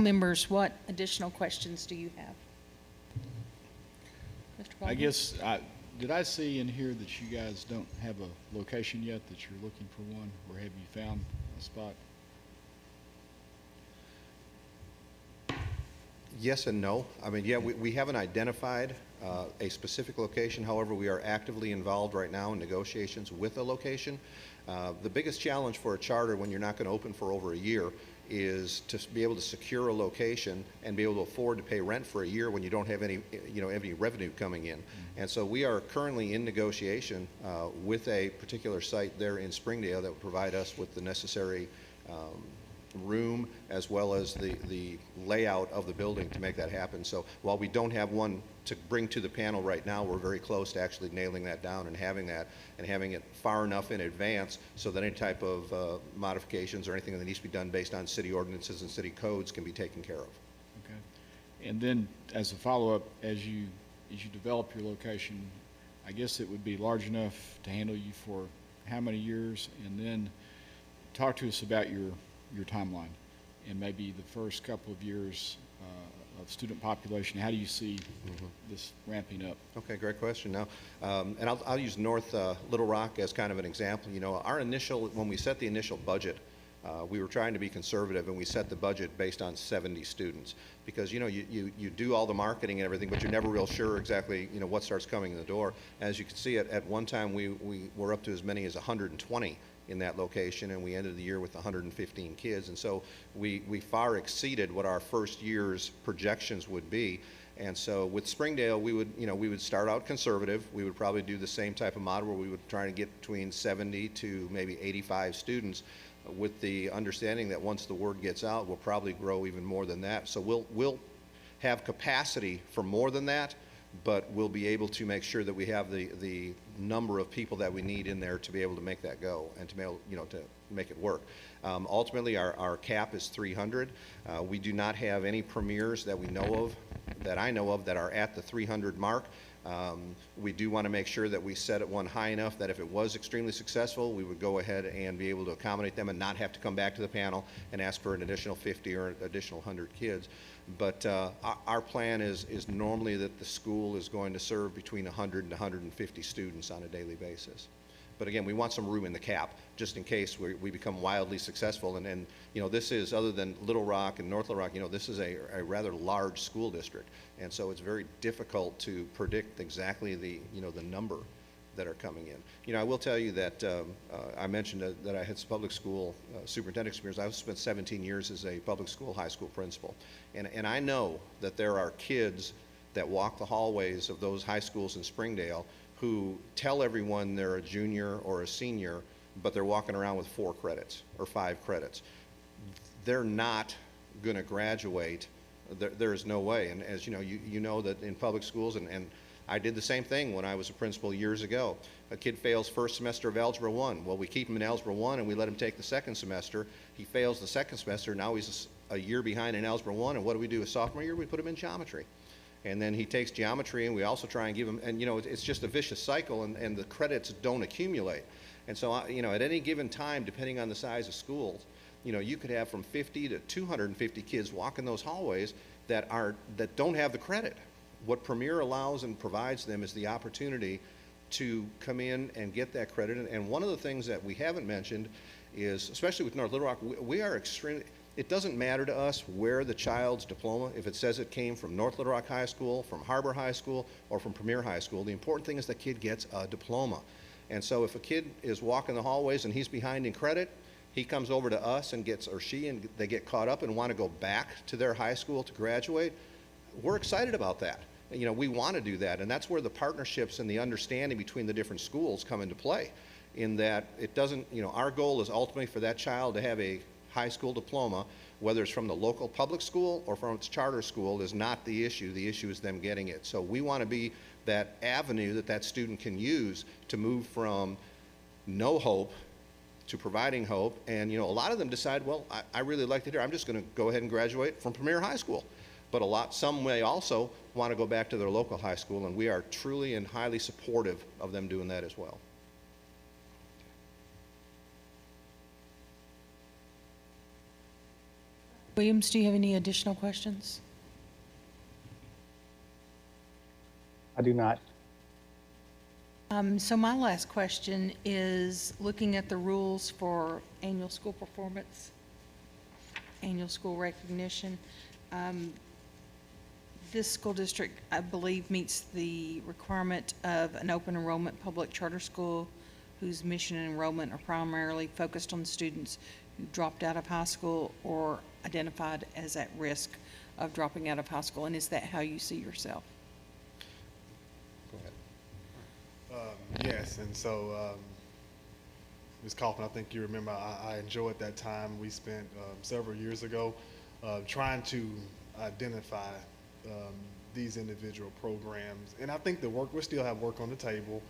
Members, what additional questions do you have? Mr. I Baldwin? guess, did I see in here that you guys don't have a location yet, that you're looking for one, or have you found a spot? Yes and no. I mean, yeah, we haven't identified a specific location. However, we are actively involved right now in negotiations with a location. The biggest challenge for a charter when you're not going to open for over a year is to be able to secure a location and be able to afford to pay rent for a year when you don't have any, any revenue coming in. And so we are currently in negotiation with a particular site there in Springdale that would provide us with the necessary room as well as the layout of the building to make that happen. So while we don't have one to bring to the panel right now, we're very close to actually nailing that down and having it far enough in advance so that any type of modifications or anything that needs to be done based on city ordinances and city codes can be taken care of. Okay. And then as a follow-up, as you develop your location, I guess it would be large enough to handle you for how many years? And then talk to us about your timeline and maybe the first couple of years of student population. How do you see this ramping up? Okay, great question. Now, and I'll use North Little Rock as kind of an example. When we set the initial budget, we were trying to be conservative, and we set the budget based on 70 students because you do all the marketing and everything, but you're never real sure exactly what starts coming in the door. As you can see, at one time we were up to as many as 120 in that location, and we ended the year with 115 kids. And so we far exceeded what our first year's projections would be. And so with Springdale, we would start out conservative. We would probably do the same type of model where we would try to get between 70 to maybe 85 students, with the understanding that once the word gets out, we'll probably grow even more than that. So we'll have capacity for more than that, but we'll be able to make sure that we have the number of people that we need in there to be able to make that go and to be able, to make it work. Ultimately, our cap is 300. We do not have any premiers that I know of, that are at the 300 mark. We do want to make sure that we set it one high enough that if it was extremely successful, we would go ahead and be able to accommodate them and not have to come back to the panel and ask for an additional 50 or an additional 100 kids. But our plan is normally that the school is going to serve between 100 and 150 students on a daily basis. But again, we want some room in the cap, just in case we become wildly successful. And this is, other than Little Rock and North Little Rock, this is a rather large school district. And so it's very difficult to predict exactly the number that are coming in. I will tell you that I mentioned that I had some public school superintendent experience. I've spent 17 years as a public school high school principal. And I know that there are kids that walk the hallways of those high schools in Springdale who tell everyone they're a junior or a senior, but they're walking around with 4 credits or 5 credits. They're not going to graduate. There is no way. And as you know that in public schools, and I did the same thing when I was a principal years ago. A kid fails first semester of Algebra 1. Well, we keep him in Algebra 1 and we let him take the second semester. He fails the second semester. Now he's a year behind in Algebra 1. And what do we do a sophomore year? We put him in geometry. And then he takes geometry, and we also try and give him, and it's just a vicious cycle, and the credits don't accumulate. And so, at any given time, depending on the size of schools, you know, you could have from 50 to 250 kids walking those hallways that don't have the credit. What Premier allows and provides them is the opportunity to come in and get that credit. And one of the things that we haven't mentioned is, especially with North Little Rock, we are extremely, it doesn't matter to us where the child's diploma, if it says it came from North Little Rock High School, from Harbor High School, or from Premier High School. The important thing is the kid gets a diploma. And so if a kid is walking the hallways and he's behind in credit, he comes over to us and gets, or she, and they get caught up and want to go back to their high school to graduate. We're excited about that. You know, we want to do that, and that's where the partnerships and the understanding between the different schools come into play, in that it doesn't, you know, our goal is ultimately for that child to have a high school diploma, whether it's from the local public school or from its charter school, is not the issue. The issue is them getting it. So we want to be that avenue that that student can use to move from no hope to providing hope. And, you know, a lot of them decide, well, I really like it here. I'm just going to go ahead and graduate from Premier High School. But some may also want to go back to their local high school, and we are truly and highly supportive of them doing that as well. Williams, do you have any additional questions? I do not. So my last question is looking at the rules for annual school performance, annual school recognition. This school district, I believe, meets the requirement of an open enrollment public charter school whose mission and enrollment are primarily focused on students who dropped out of high school or identified as at risk of dropping out of high school. And is that how you see yourself? Go ahead. Yes, and so, Ms. Kaufman, I think you remember I enjoyed that time we spent several years ago trying to identify these individual programs. And I think we still have work on the table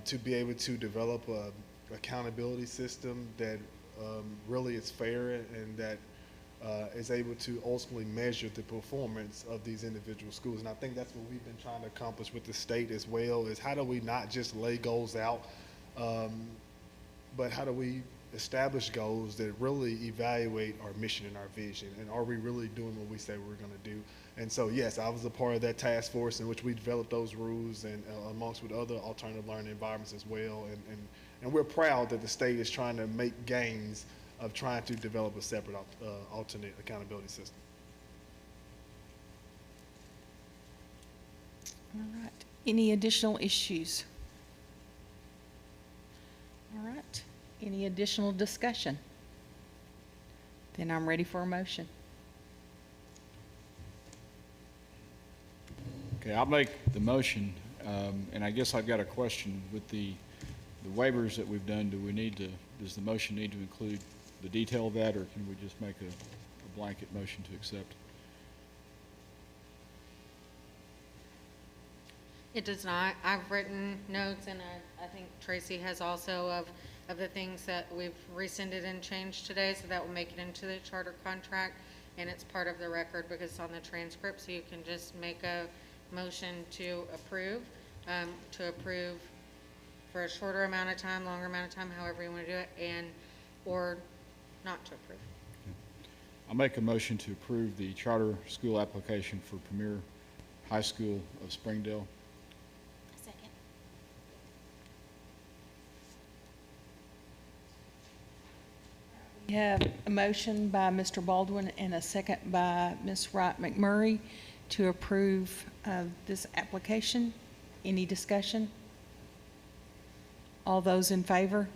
to be able to develop a accountability system that really is fair and that is able to ultimately measure the performance of these individual schools. And I think that's what we've been trying to accomplish with the state as well, is how do we not just lay goals out, but how do we establish goals that really evaluate our mission and our vision, and are we really doing what we say we're going to do? And so, yes, I was a part of that task force in which we developed those rules, and amongst with other alternative learning environments as well. And we're proud that the state is trying to make gains of trying to develop a separate alternate accountability system. All right. Any additional issues? All right. Any additional discussion? Then I'm ready for a motion. Okay, I'll make the motion, and I guess I've got a question with the waivers that we've done. Does the motion need to include the detail of that, or can we just make a blanket motion to accept? It does not. I've written notes, and I think Tracy has also, of the things that we've rescinded and changed today, so that will make it into the charter contract, and it's part of the record because it's on the transcript, so you can just make a motion to approve for a shorter amount of time, longer amount of time, however you want to do it, or not to approve. I'll make a motion to approve the charter school application for Premier High School of Springdale. Second. We have a motion by Mr. Baldwin and a second by Ms. Wright McMurray to approve this application. Any discussion? All those in favor?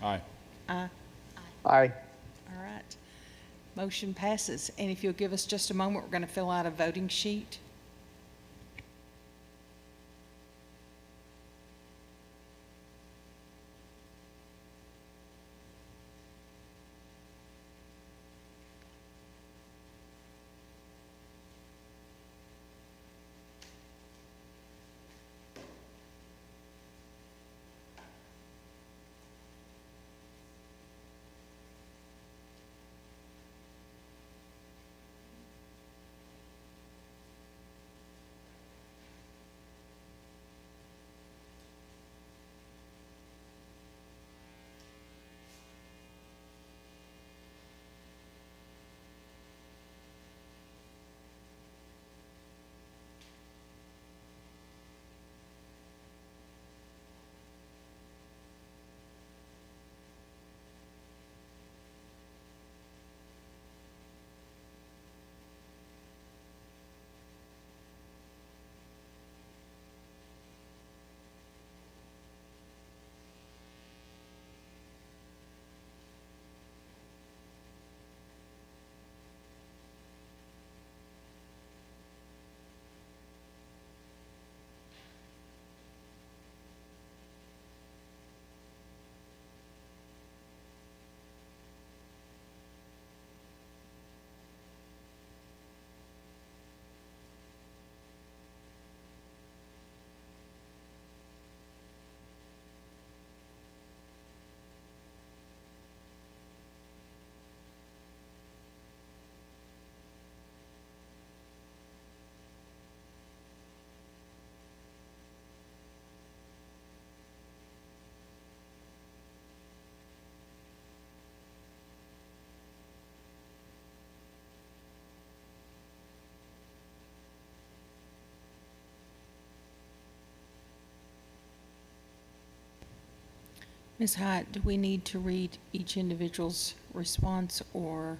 Aye. Aye. Aye. All right. Motion passes. And if you'll give us just a moment, we're going to fill out a voting sheet. Ms. Hyatt, do we need to read each individual's response or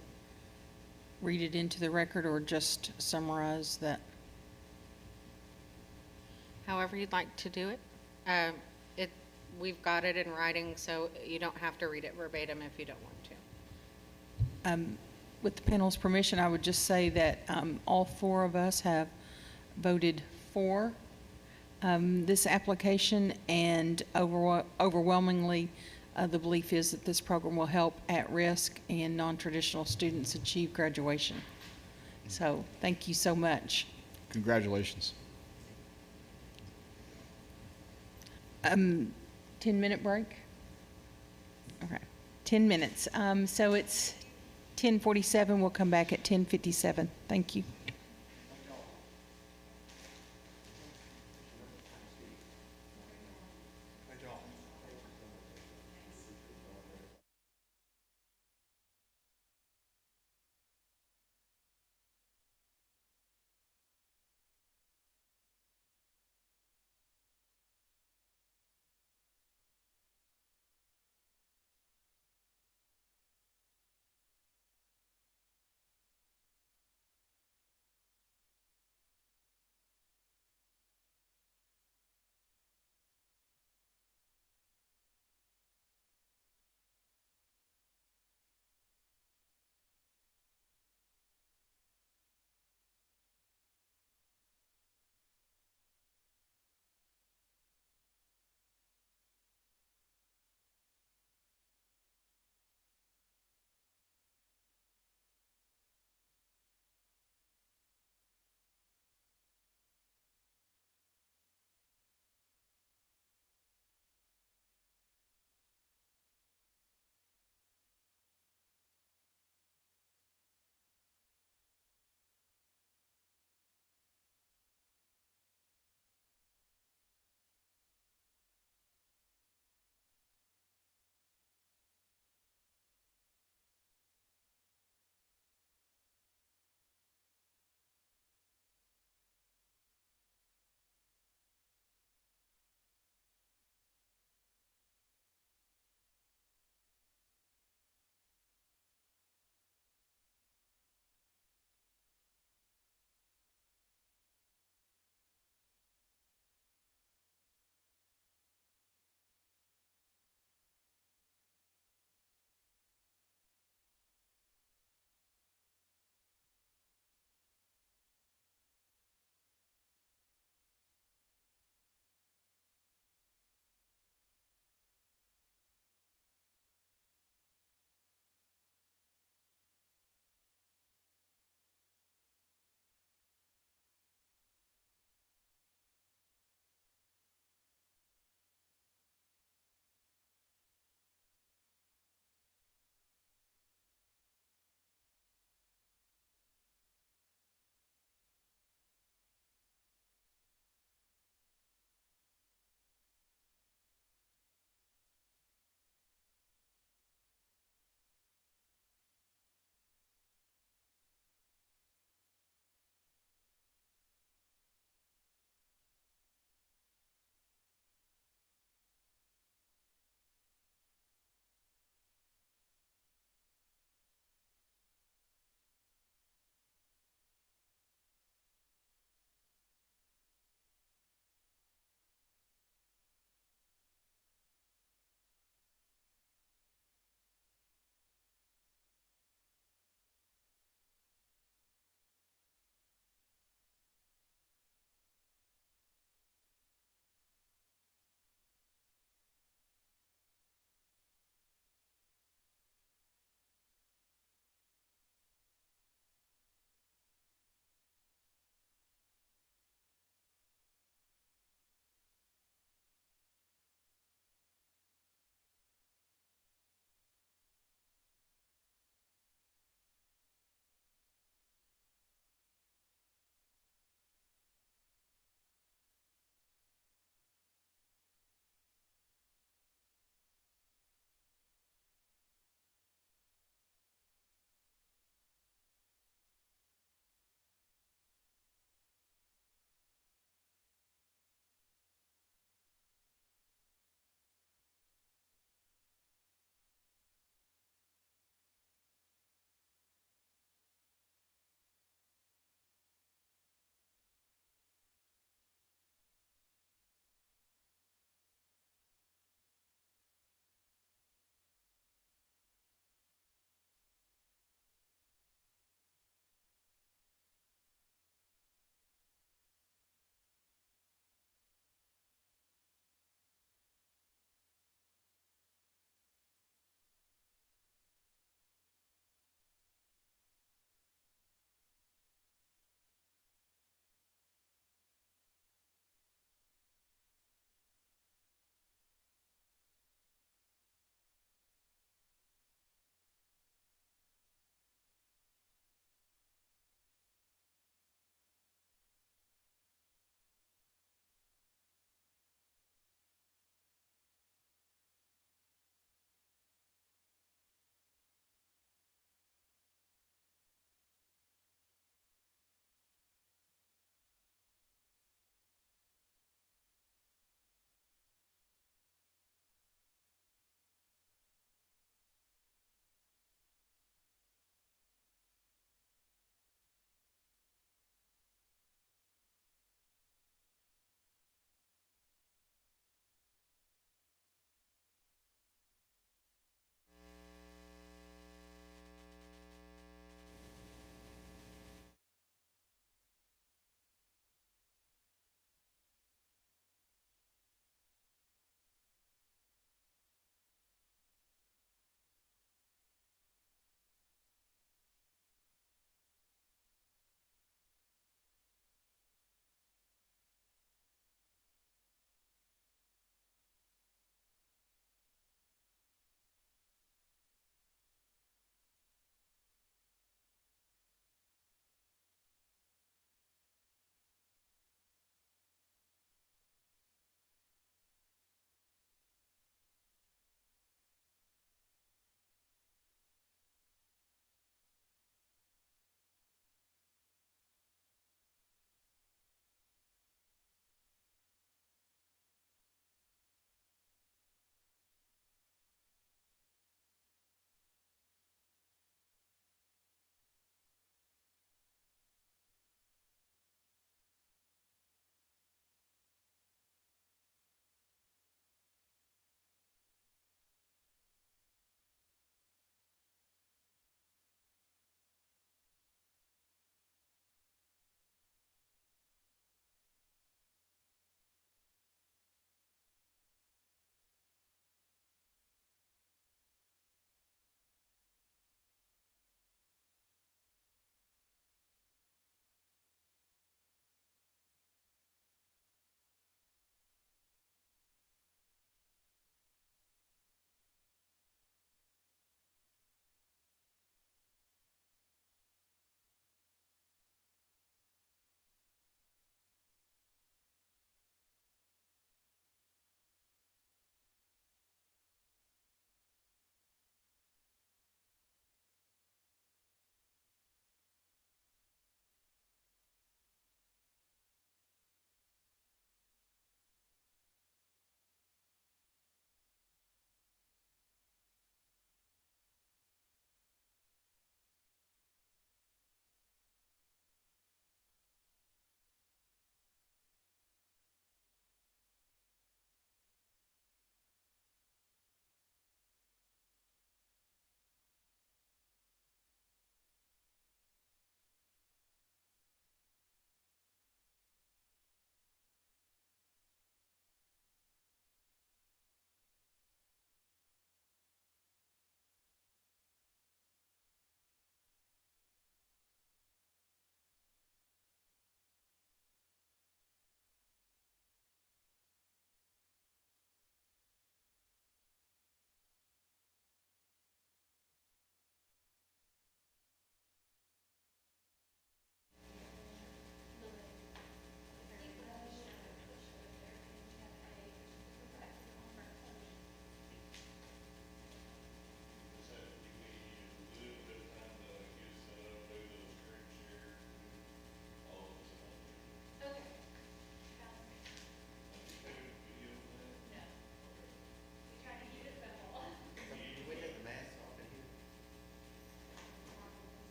read it into the record or just summarize that? However you'd like to do it. It, we've got it in writing, so you don't have to read it verbatim if you don't want to. With the panel's permission, I would just say that all four of us have voted for this application, and overwhelmingly, the belief is that this program will help at-risk and non-traditional students achieve graduation. So, thank you so much. Congratulations. 10-minute break? Okay, 10 minutes. So it's 10:47, we'll come back at 10:57. Thank you.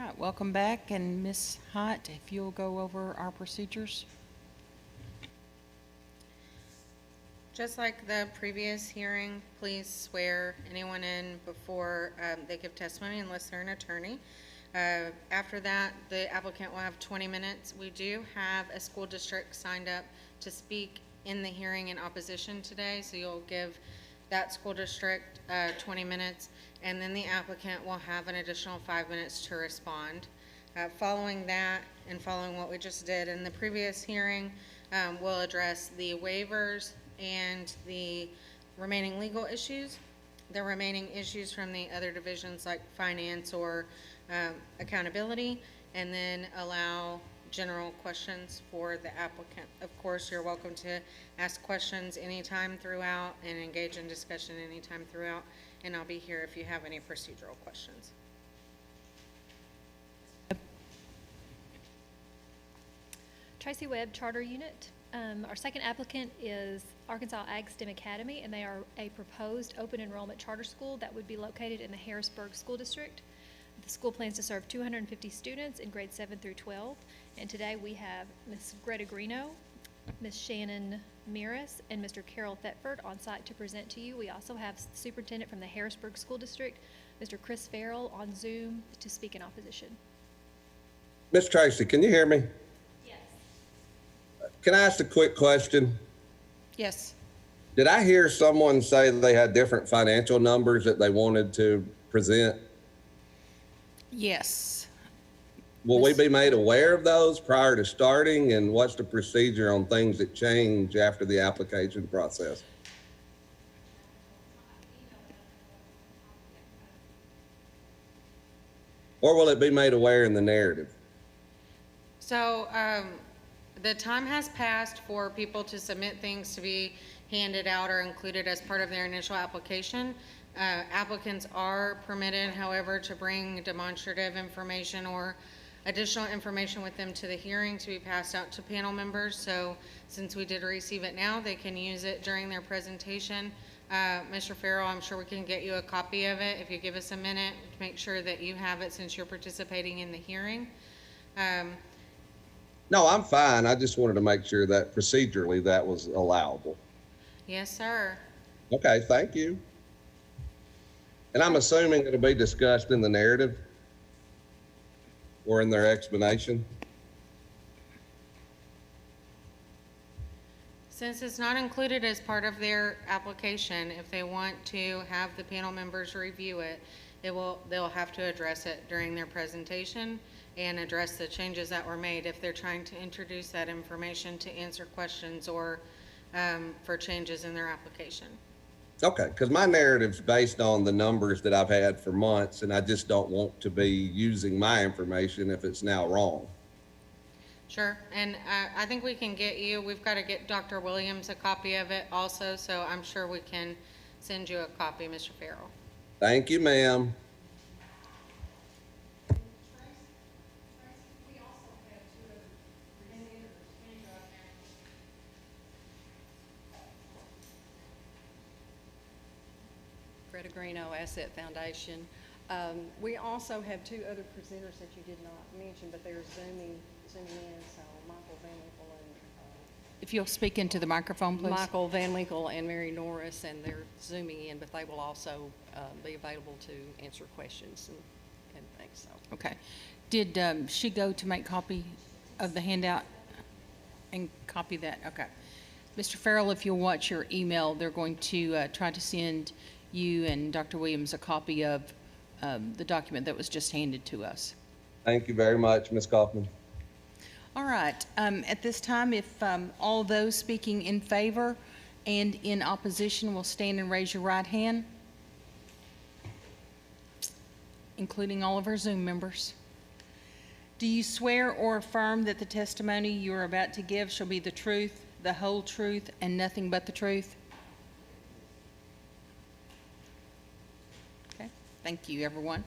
right, welcome back, and Ms. Hott, if you'll go over our procedures. Just like the previous hearing, please swear anyone in before they give testimony unless they're an attorney. After that, the applicant will have 20 minutes. We do have a school district signed up to speak in the hearing in opposition today, so you'll give that school district 20 minutes, and then the applicant will have an additional 5 minutes to respond. Following that, and following what we just did in the previous hearing, we'll address the waivers and the remaining legal issues. The remaining issues from the other divisions like finance or accountability, and then allow general questions for the applicant. Of course, you're welcome to ask questions anytime throughout and engage in discussion anytime throughout, and I'll be here if you have any procedural questions. Tracy Webb Charter Unit. Our second applicant is Arkansas Ag STEM Academy, and they are a proposed open enrollment charter school that would be located in the Harrisburg School District. The school plans to serve 250 students in grades 7 through 12, and today we have Ms. Greta Greeno, Ms. Shannon Miras, and Mr. Carol Thetford on site to present to you. We also have the superintendent from the Harrisburg School District, Mr. Chris Farrell, on Zoom to speak in opposition. Miss Tracy, can you hear me? Yes. Can I ask a quick question? Yes. Did I hear someone say they had different financial numbers that they wanted to present? Yes. Will we be made aware of those prior to starting, and what's the procedure on things that change after the application process? Or will it be made aware in the narrative? So the time has passed for people to submit things to be handed out or included as part of their initial application. Applicants are permitted, however, to bring demonstrative information or additional information with them to the hearing to be passed out to panel members. So since we did receive it now, they can use it during their presentation. Mr. Farrell, I'm sure we can get you a copy of it if you give us a minute to make sure that you have it since you're participating in the hearing. No, I'm fine. I just wanted to make sure that procedurally that was allowable. Yes, sir. Okay, thank you. And I'm assuming it'll be discussed in the narrative or in their explanation? Since it's not included as part of their application, if they want to have the panel members review it, they'll have to address it during their presentation and address the changes that were made if they're trying to introduce that information to answer questions or for changes in their application. Okay, because my narrative's based on the numbers that I've had for months, and I just don't want to be using my information if it's now wrong. Sure, and I think we can get you, we've got to get Dr. Williams a copy of it also, so I'm sure we can send you a copy, Mr. Farrell. Thank you, ma'am. Greta Greeno Asset Foundation. We also have two other presenters that you did not mention, but they're zooming in, so Michael Van Winkle If you'll speak into the microphone, please. Michael Van Winkle and Mary Norris, and they're zooming in, but they will also be available to answer questions and things, so. Okay. Did she go to make copy of the handout and copy that? Okay. Mr. Farrell, if you'll watch your email, they're going to try to send you and Dr. Williams a copy of the document that was just handed to us. Thank you very much, Ms. Kaufman. All right. At this time, if all those speaking in favor and in opposition will stand and raise your right hand, including all of our Zoom members. Do you swear or affirm that the testimony you are about to give shall be the truth, the whole truth, and nothing but the truth? Okay. Thank you, everyone.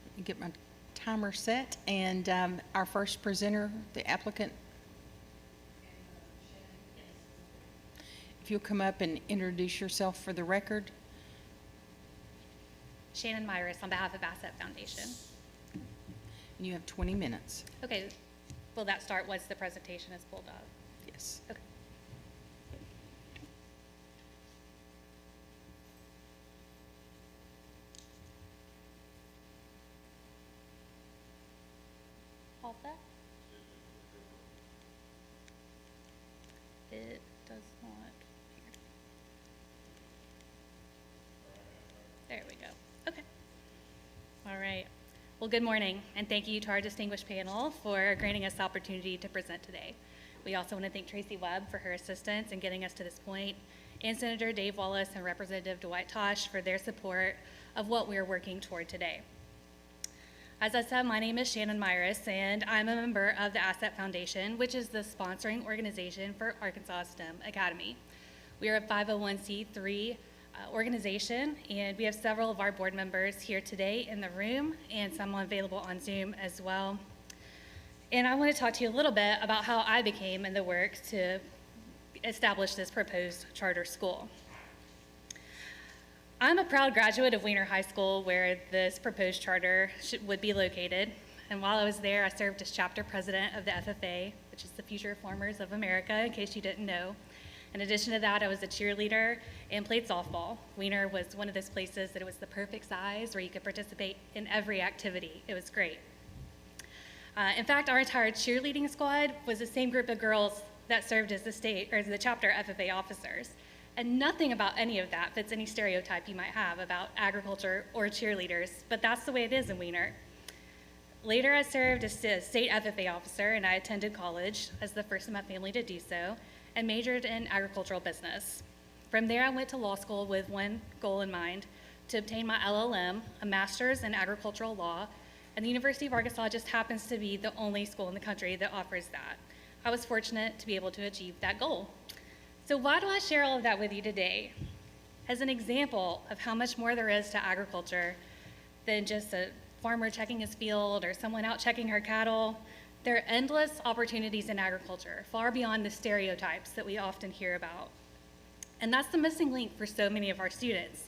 Let me get my timer set, and our first presenter, the applicant. if you'll come up and introduce yourself for the record. Shannon Myris on behalf of Asset Foundation. And you have 20 minutes. Okay, will that start once the presentation is pulled up? Yes. Okay. All set? It does not. There we go. Okay. All right. Well, good morning, and thank you to our distinguished panel for granting us the opportunity to present today. We also want to thank Tracy Webb for her assistance in getting us to this point, and Senator Dave Wallace and Representative Dwight Tosh for their support of what we are working toward today. As I said, my name is Shannon Myris, and I'm a member of the Asset Foundation, which is the sponsoring organization for Arkansas STEM Academy. We are a 501c3 organization, and we have several of our board members here today in the room and some available on Zoom as well. And I want to talk to you a little bit about how I became in the work to establish this proposed charter school. I'm a proud graduate of Weiner High School, where this proposed charter would be located. And while I was there, I served as chapter president of the FFA, which is the Future Farmers of America, in case you didn't know. In addition to that, I was a cheerleader and played softball. Weiner was one of those places that it was the perfect size where you could participate in every activity. It was great. In fact, our entire cheerleading squad was the same group of girls that served as the chapter FFA officers. And nothing about any of that fits any stereotype you might have about agriculture or cheerleaders, but that's the way it is in Weiner. Later, I served as a state FFA officer, and I attended college as the first in my family to do so, and majored in agricultural business. From there, I went to law school with one goal in mind: to obtain my LLM, a master's in agricultural law, and the University of Arkansas just happens to be the only school in the country that offers that. I was fortunate to be able to achieve that goal. So why do I share all of that with you today? As an example of how much more there is to agriculture than just a farmer checking his field or someone out checking her cattle. There are endless opportunities in agriculture, far beyond the stereotypes that we often hear about. And that's the missing link for so many of our students.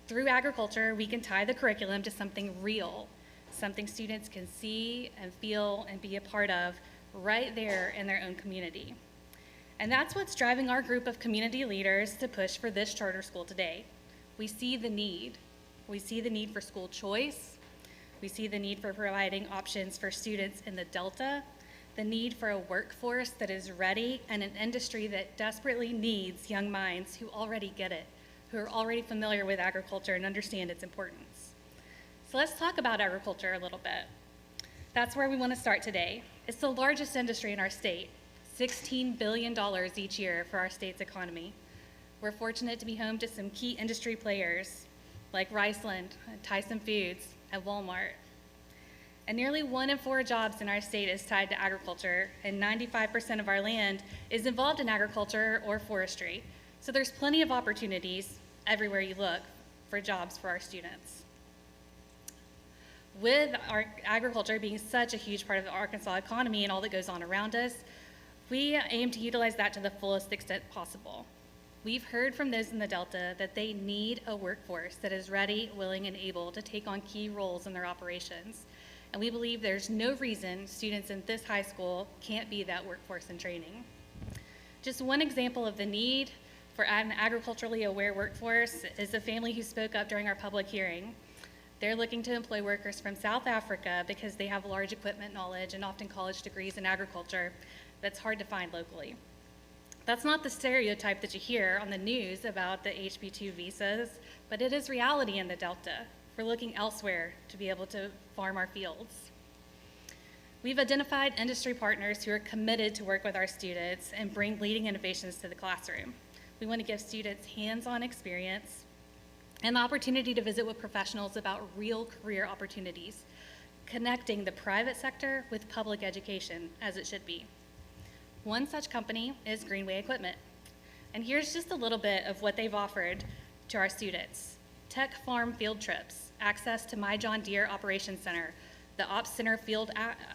Through agriculture, we can tie the curriculum to something real, something students can see and feel and be a part of right there in their own community. And that's what's driving our group of community leaders to push for this charter school today. We see the need. We see the need for school choice. We see the need for providing options for students in the Delta, the need for a workforce that is ready, and an industry that desperately needs young minds who already get it, who are already familiar with agriculture and understand its importance. So let's talk about agriculture a little bit. That's where we want to start today. It's the largest industry in our state, $16 billion each year for our state's economy. We're fortunate to be home to some key industry players like Riceland, Tyson Foods, and Walmart. And nearly 1 in 4 jobs in our state is tied to agriculture, and 95% of our land is involved in agriculture or forestry. So there's plenty of opportunities everywhere you look for jobs for our students. With our agriculture being such a huge part of the Arkansas economy and all that goes on around us, we aim to utilize that to the fullest extent possible. We've heard from those in the Delta that they need a workforce that is ready, willing, and able to take on key roles in their operations. And we believe there's no reason students in this high school can't be that workforce in training. Just one example of the need for an agriculturally aware workforce is a family who spoke up during our public hearing. They're looking to employ workers from South Africa because they have large equipment knowledge and often college degrees in agriculture that's hard to find locally. That's not the stereotype that you hear on the news about the HB2 visas, but it is reality in the Delta. We're looking elsewhere to be able to farm our fields. We've identified industry partners who are committed to work with our students and bring leading innovations to the classroom. We want to give students hands-on experience and the opportunity to visit with professionals about real career opportunities, connecting the private sector with public education as it should be. One such company is Greenway Equipment. And here's just a little bit of what they've offered to our students. Tech farm field trips, access to My John Deere Operations Center, the Ops Center Field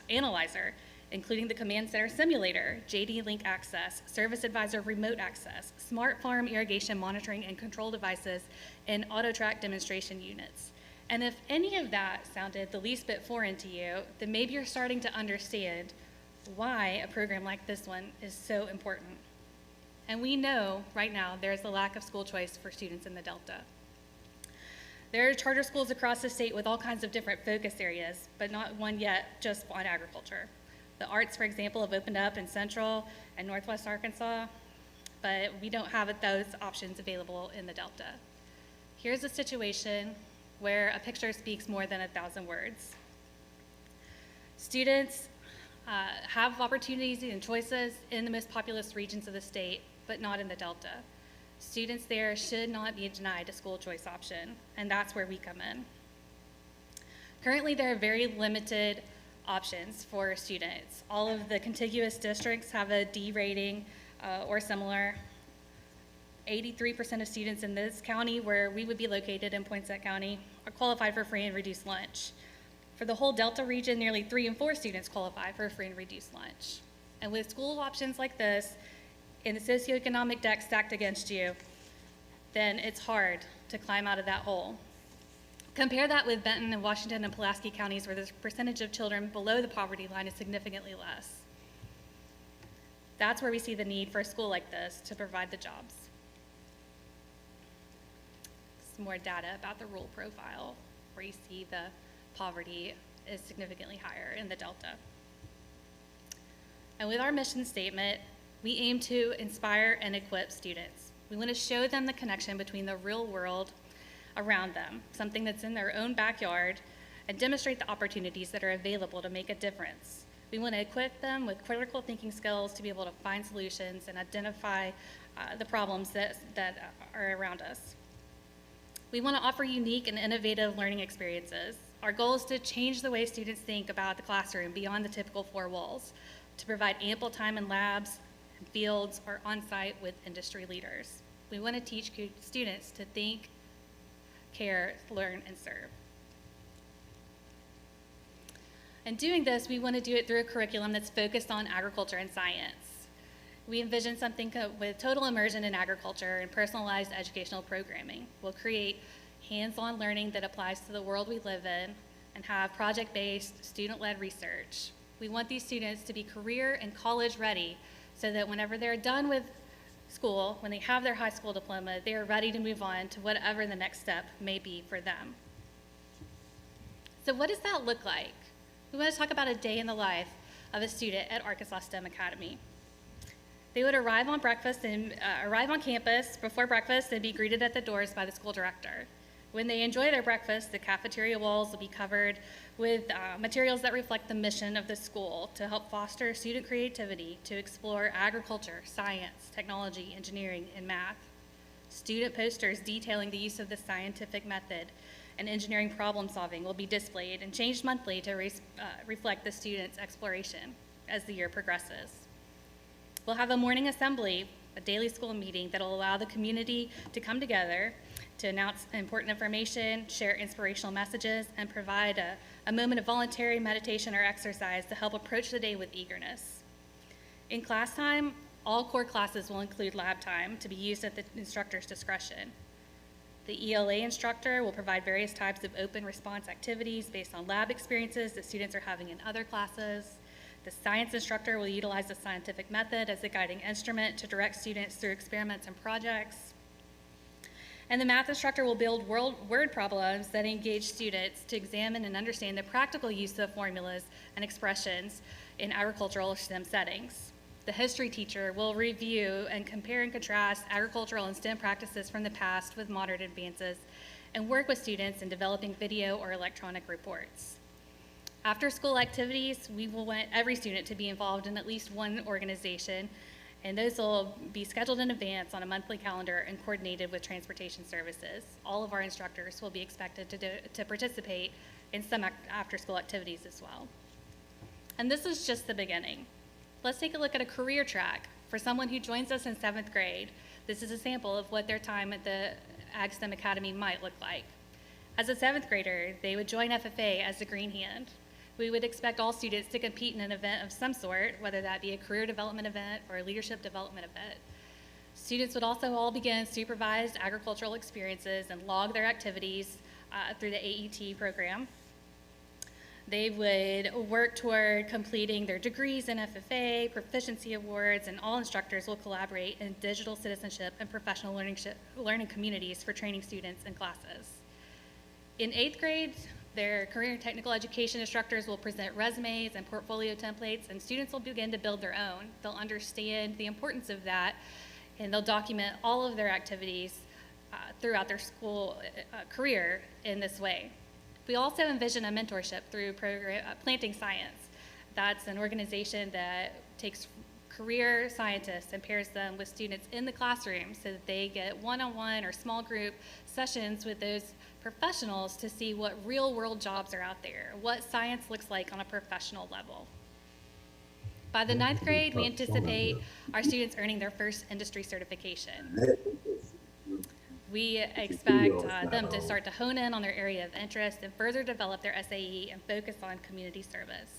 Analyzer, including the Command Center Simulator, JD Link Access, Service Advisor Remote Access, Smart Farm Irrigation Monitoring and Control Devices, and AutoTrack Demonstration Units. And if any of that sounded the least bit foreign to you, then maybe you're starting to understand why a program like this one is so important. And we know right now there's a lack of school choice for students in the Delta. There are charter schools across the state with all kinds of different focus areas, but not one yet just on agriculture. The arts, for example, have opened up in Central and Northwest Arkansas, but we don't have those options available in the Delta. Here's a situation where a picture speaks more than 1,000 words. Students have opportunities and choices in the most populous regions of the state, but not in the Delta. Students there should not be denied a school choice option, and that's where we come in. Currently, there are very limited options for students. All of the contiguous districts have a D rating or similar. 83% of students in this county, where we would be located in Poinsett County, are qualified for free and reduced lunch. For the whole Delta region, nearly 3 in 4 students qualify for a free and reduced lunch. And with school options like this, and the socioeconomic deck stacked against you, then it's hard to climb out of that hole. Compare that with Benton and Washington and Pulaski counties, where the percentage of children below the poverty line is significantly less. That's where we see the need for a school like this to provide the jobs. Some more data about the rural profile, where you see the poverty is significantly higher in the Delta. And with our mission statement, we aim to inspire and equip students. We want to show them the connection between the real world around them, something that's in their own backyard, and demonstrate the opportunities that are available to make a difference. We want to equip them with critical thinking skills to be able to find solutions and identify the problems that are around us. We want to offer unique and innovative learning experiences. Our goal is to change the way students think about the classroom beyond the typical 4 walls, to provide ample time in labs, fields, or on-site with industry leaders. We want to teach students to think, care, learn, and serve. In doing this, we want to do it through a curriculum that's focused on agriculture and science. We envision something with total immersion in agriculture and personalized educational programming. We'll create hands-on learning that applies to the world we live in and have project-based, student-led research. We want these students to be career and college ready so that whenever they're done with school, when they have their high school diploma, they are ready to move on to whatever the next step may be for them. So what does that look like? We want to talk about a day in the life of a student at Arkansas STEM Academy. They would arrive on campus before breakfast and be greeted at the doors by the school director. When they enjoy their breakfast, the cafeteria walls will be covered with materials that reflect the mission of the school to help foster student creativity to explore agriculture, science, technology, engineering, and math. Student posters detailing the use of the scientific method and engineering problem solving will be displayed and changed monthly to reflect the students' exploration as the year progresses. We'll have a morning assembly, a daily school meeting that will allow the community to come together to announce important information, share inspirational messages, and provide a moment of voluntary meditation or exercise to help approach the day with eagerness. In class time, all core classes will include lab time to be used at the instructor's discretion. The ELA instructor will provide various types of open response activities based on lab experiences that students are having in other classes. The science instructor will utilize the scientific method as a guiding instrument to direct students through experiments and projects. And the math instructor will build word problems that engage students to examine and understand the practical use of formulas and expressions in agricultural STEM settings. The history teacher will review and compare and contrast agricultural and STEM practices from the past with modern advances and work with students in developing video or electronic reports. After school activities, we will want every student to be involved in at least one organization, and those will be scheduled in advance on a monthly calendar and coordinated with transportation services. All of our instructors will be expected to participate in some after-school activities as well. And this is just the beginning. Let's take a look at a career track for someone who joins us in 7th grade. This is a sample of what their time at the Ag STEM Academy might look like. As a 7th grader, they would join FFA as the Green Hand. We would expect all students to compete in an event of some sort, whether that be a career development event or a leadership development event. Students would also all begin supervised agricultural experiences and log their activities through the AET program. They would work toward completing their degrees in FFA, proficiency awards, and all instructors will collaborate in digital citizenship and professional learning communities for training students and classes. In 8th grade, their career and technical education instructors will present resumes and portfolio templates, and students will begin to build their own. They'll understand the importance of that, and they'll document all of their activities throughout their school career in this way. We also envision a mentorship through Planting Science. That's an organization that takes career scientists and pairs them with students in the classroom so that they get one-on-one or small group sessions with those professionals to see what real world jobs are out there, what science looks like on a professional level. By the 9th grade, we anticipate our students earning their first industry certification. We expect them to start to hone in on their area of interest and further develop their SAE and focus on community service.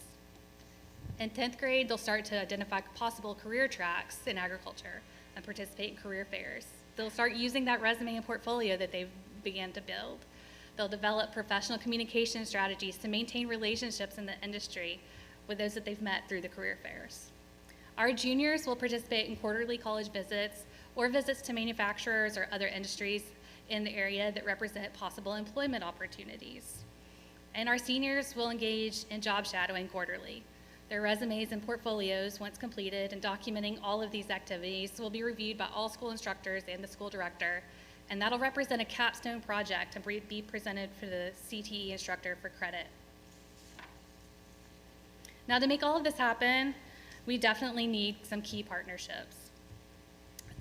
In 10th grade, they'll start to identify possible career tracks in agriculture and participate in career fairs. They'll start using that resume and portfolio that they've began to build. They'll develop professional communication strategies to maintain relationships in the industry with those that they've met through the career fairs. Our juniors will participate in quarterly college visits or visits to manufacturers or other industries in the area that represent possible employment opportunities. And our seniors will engage in job shadowing quarterly. Their resumes and portfolios, once completed and documenting all of these activities, will be reviewed by all school instructors and the school director, and that'll represent a capstone project and be presented for the CTE instructor for credit. Now, to make all of this happen, we definitely need some key partnerships.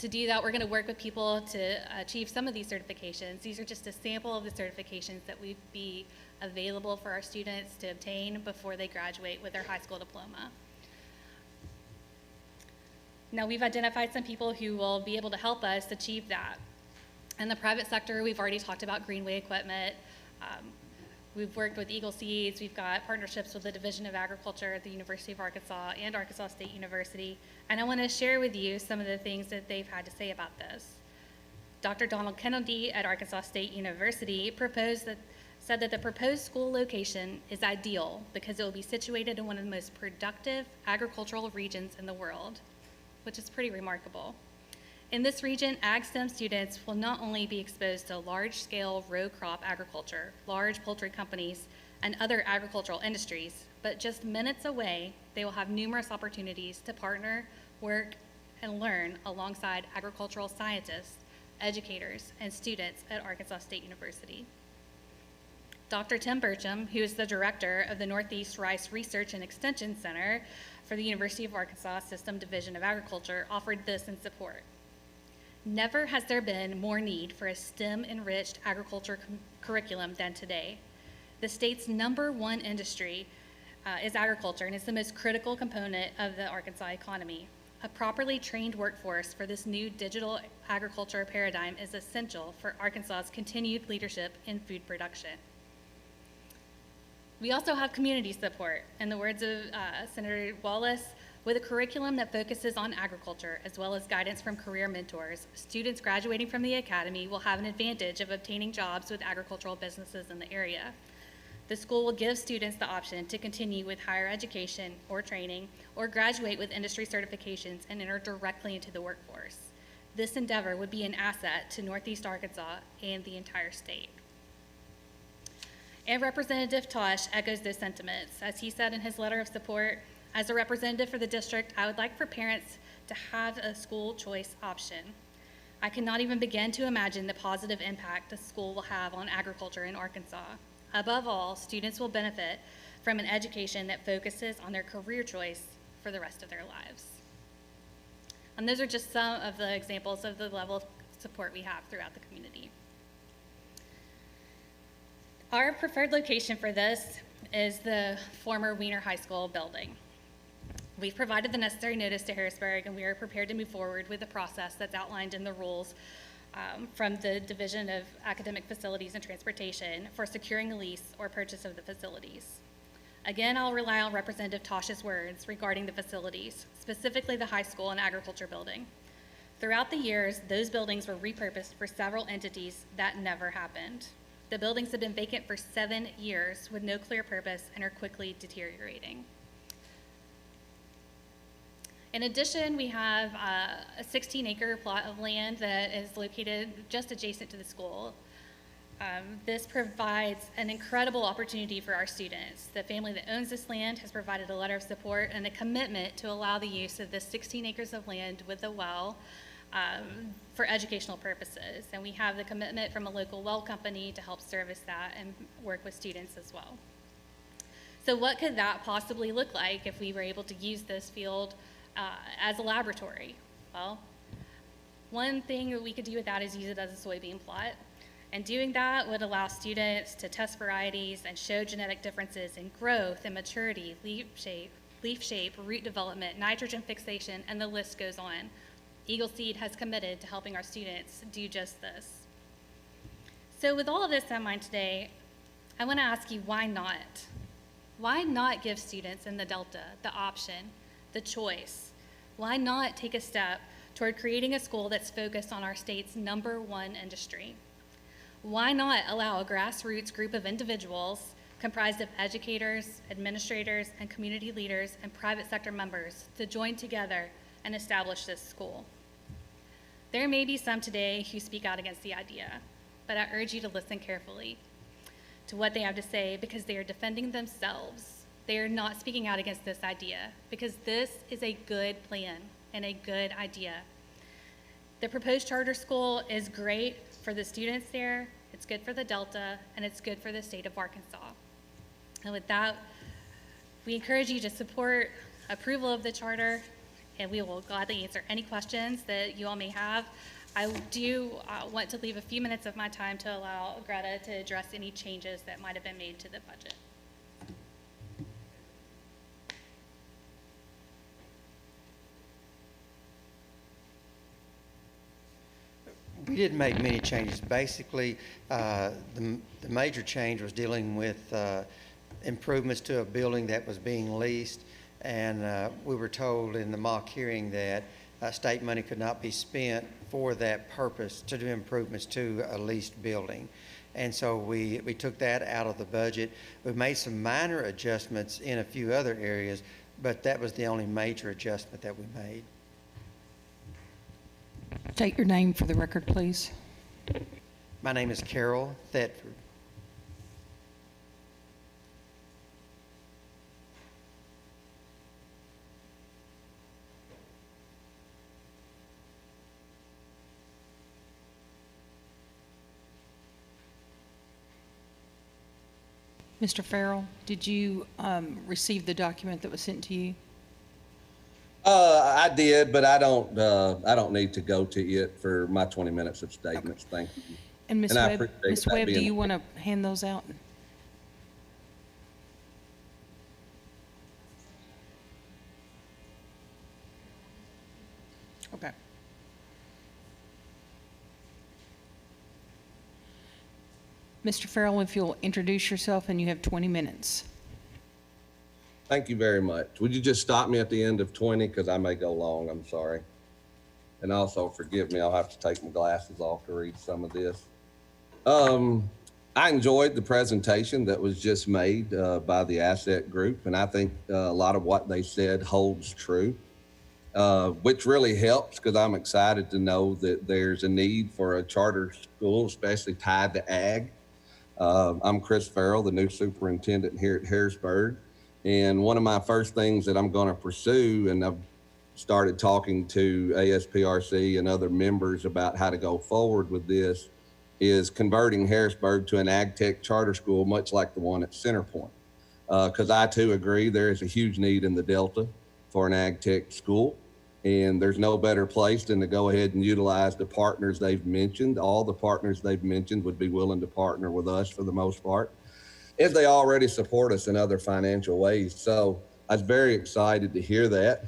To do that, we're going to work with people to achieve some of these certifications. These are just a sample of the certifications that would be available for our students to obtain before they graduate with their high school diploma. Now, we've identified some people who will be able to help us achieve that. In the private sector, we've already talked about Greenway equipment. We've worked with Eagle Seeds. We've got partnerships with the Division of Agriculture at the University of Arkansas and Arkansas State University. And I want to share with you some of the things that they've had to say about this. Dr. Donald Kennedy at Arkansas State University said that the proposed school location is ideal because it will be situated in one of the most productive agricultural regions in the world, which is pretty remarkable. In this region, Ag STEM students will not only be exposed to large-scale row crop agriculture, large poultry companies, and other agricultural industries, but just minutes away, they will have numerous opportunities to partner, work, and learn alongside agricultural scientists, educators, and students at Arkansas State University. Dr. Tim Burcham, who is the director of the Northeast Rice Research and Extension Center for the University of Arkansas System Division of Agriculture, offered this in support. Never has there been more need for a STEM-enriched agriculture curriculum than today. The state's #1 industry is agriculture, and it's the most critical component of the Arkansas economy. A properly trained workforce for this new digital agriculture paradigm is essential for Arkansas's continued leadership in food production. We also have community support. In the words of Senator Wallace, with a curriculum that focuses on agriculture, as well as guidance from career mentors, students graduating from the academy will have an advantage of obtaining jobs with agricultural businesses in the area. The school will give students the option to continue with higher education or training, or graduate with industry certifications and enter directly into the workforce. This endeavor would be an asset to Northeast Arkansas and the entire state. And Representative Tosh echoes those sentiments. As he said in his letter of support, as a representative for the district, I would like for parents to have a school choice option. I cannot even begin to imagine the positive impact a school will have on agriculture in Arkansas. Above all, students will benefit from an education that focuses on their career choice for the rest of their lives. And those are just some of the examples of the level of support we have throughout the community. Our preferred location for this is the former Wiener High School building. We've provided the necessary notice to Harrisburg, and we are prepared to move forward with the process that's outlined in the rules from the Division of Academic Facilities and Transportation for securing a lease or purchase of the facilities. Again, I'll rely on Representative Tosh's words regarding the facilities, specifically the high school and agriculture building. Throughout the years, those buildings were repurposed for several entities that never happened. The buildings have been vacant for 7 years with no clear purpose and are quickly deteriorating. In addition, we have a 16-acre plot of land that is located just adjacent to the school. This provides an incredible opportunity for our students. The family that owns this land has provided a letter of support and a commitment to allow the use of this 16 acres of land with a well for educational purposes. And we have the commitment from a local well company to help service that and work with students as well. So what could that possibly look like if we were able to use this field as a laboratory? Well, one thing that we could do with that is use it as a soybean plot. And doing that would allow students to test varieties and show genetic differences in growth and maturity, leaf shape, root development, nitrogen fixation, and the list goes on. Eagle Seed has committed to helping our students do just this. So with all of this in mind today, I want to ask you, why not? Why not give students in the Delta the option, the choice? Why not take a step toward creating a school that's focused on our state's #1 industry? Why not allow a grassroots group of individuals comprised of educators, administrators, and community leaders and private sector members to join together and establish this school? There may be some today who speak out against the idea, but I urge you to listen carefully to what they have to say, because they are defending themselves. They are not speaking out against this idea, because this is a good plan and a good idea. The proposed charter school is great for the students there, it's good for the Delta, and it's good for the state of Arkansas. And with that, we encourage you to support approval of the charter, and we will gladly answer any questions that you all may have. I do want to leave a few minutes of my time to allow Greta to address any changes that might have been made to the budget. We didn't make many changes. Basically, the major change was dealing with improvements to a building that was being leased, and we were told in the mock hearing that state money could not be spent for that purpose to do improvements to a leased building. And so we took that out of the budget. We made some minor adjustments in a few other areas, but that was the only major adjustment that we made. State your name for the record, please. My name is Carol Thetford. Mr. Farrell, did you receive the document that was sent to you? I did, but I don't need to go to it for my 20 minutes of statements. Thank you. And Ms. And I Webb, appreciate Ms. that Webb, do being- you want to hand those out? Okay. Mr. Farrell, if you'll introduce yourself, and you have 20 minutes. Thank you very much. Would you just stop me at the end of 20, because I may go long, I'm sorry. And also forgive me, I'll have to take my glasses off to read some of this. I enjoyed the presentation that was just made by the asset group, and I think a lot of what they said holds true, which really helps, because I'm excited to know that there's a need for a charter school, especially tied to ag. I'm Chris Farrell, the new superintendent here at Harrisburg. And one of my first things that I'm going to pursue, and I've started talking to ASPRC and other members about how to go forward with this, is converting Harrisburg to an ag tech charter school, much like the one at Centerpoint. Because I too agree there is a huge need in the Delta for an ag tech school. And there's no better place than to go ahead and utilize the partners they've mentioned. All the partners they've mentioned would be willing to partner with us for the most part, if they already support us in other financial ways. So I was very excited to hear that.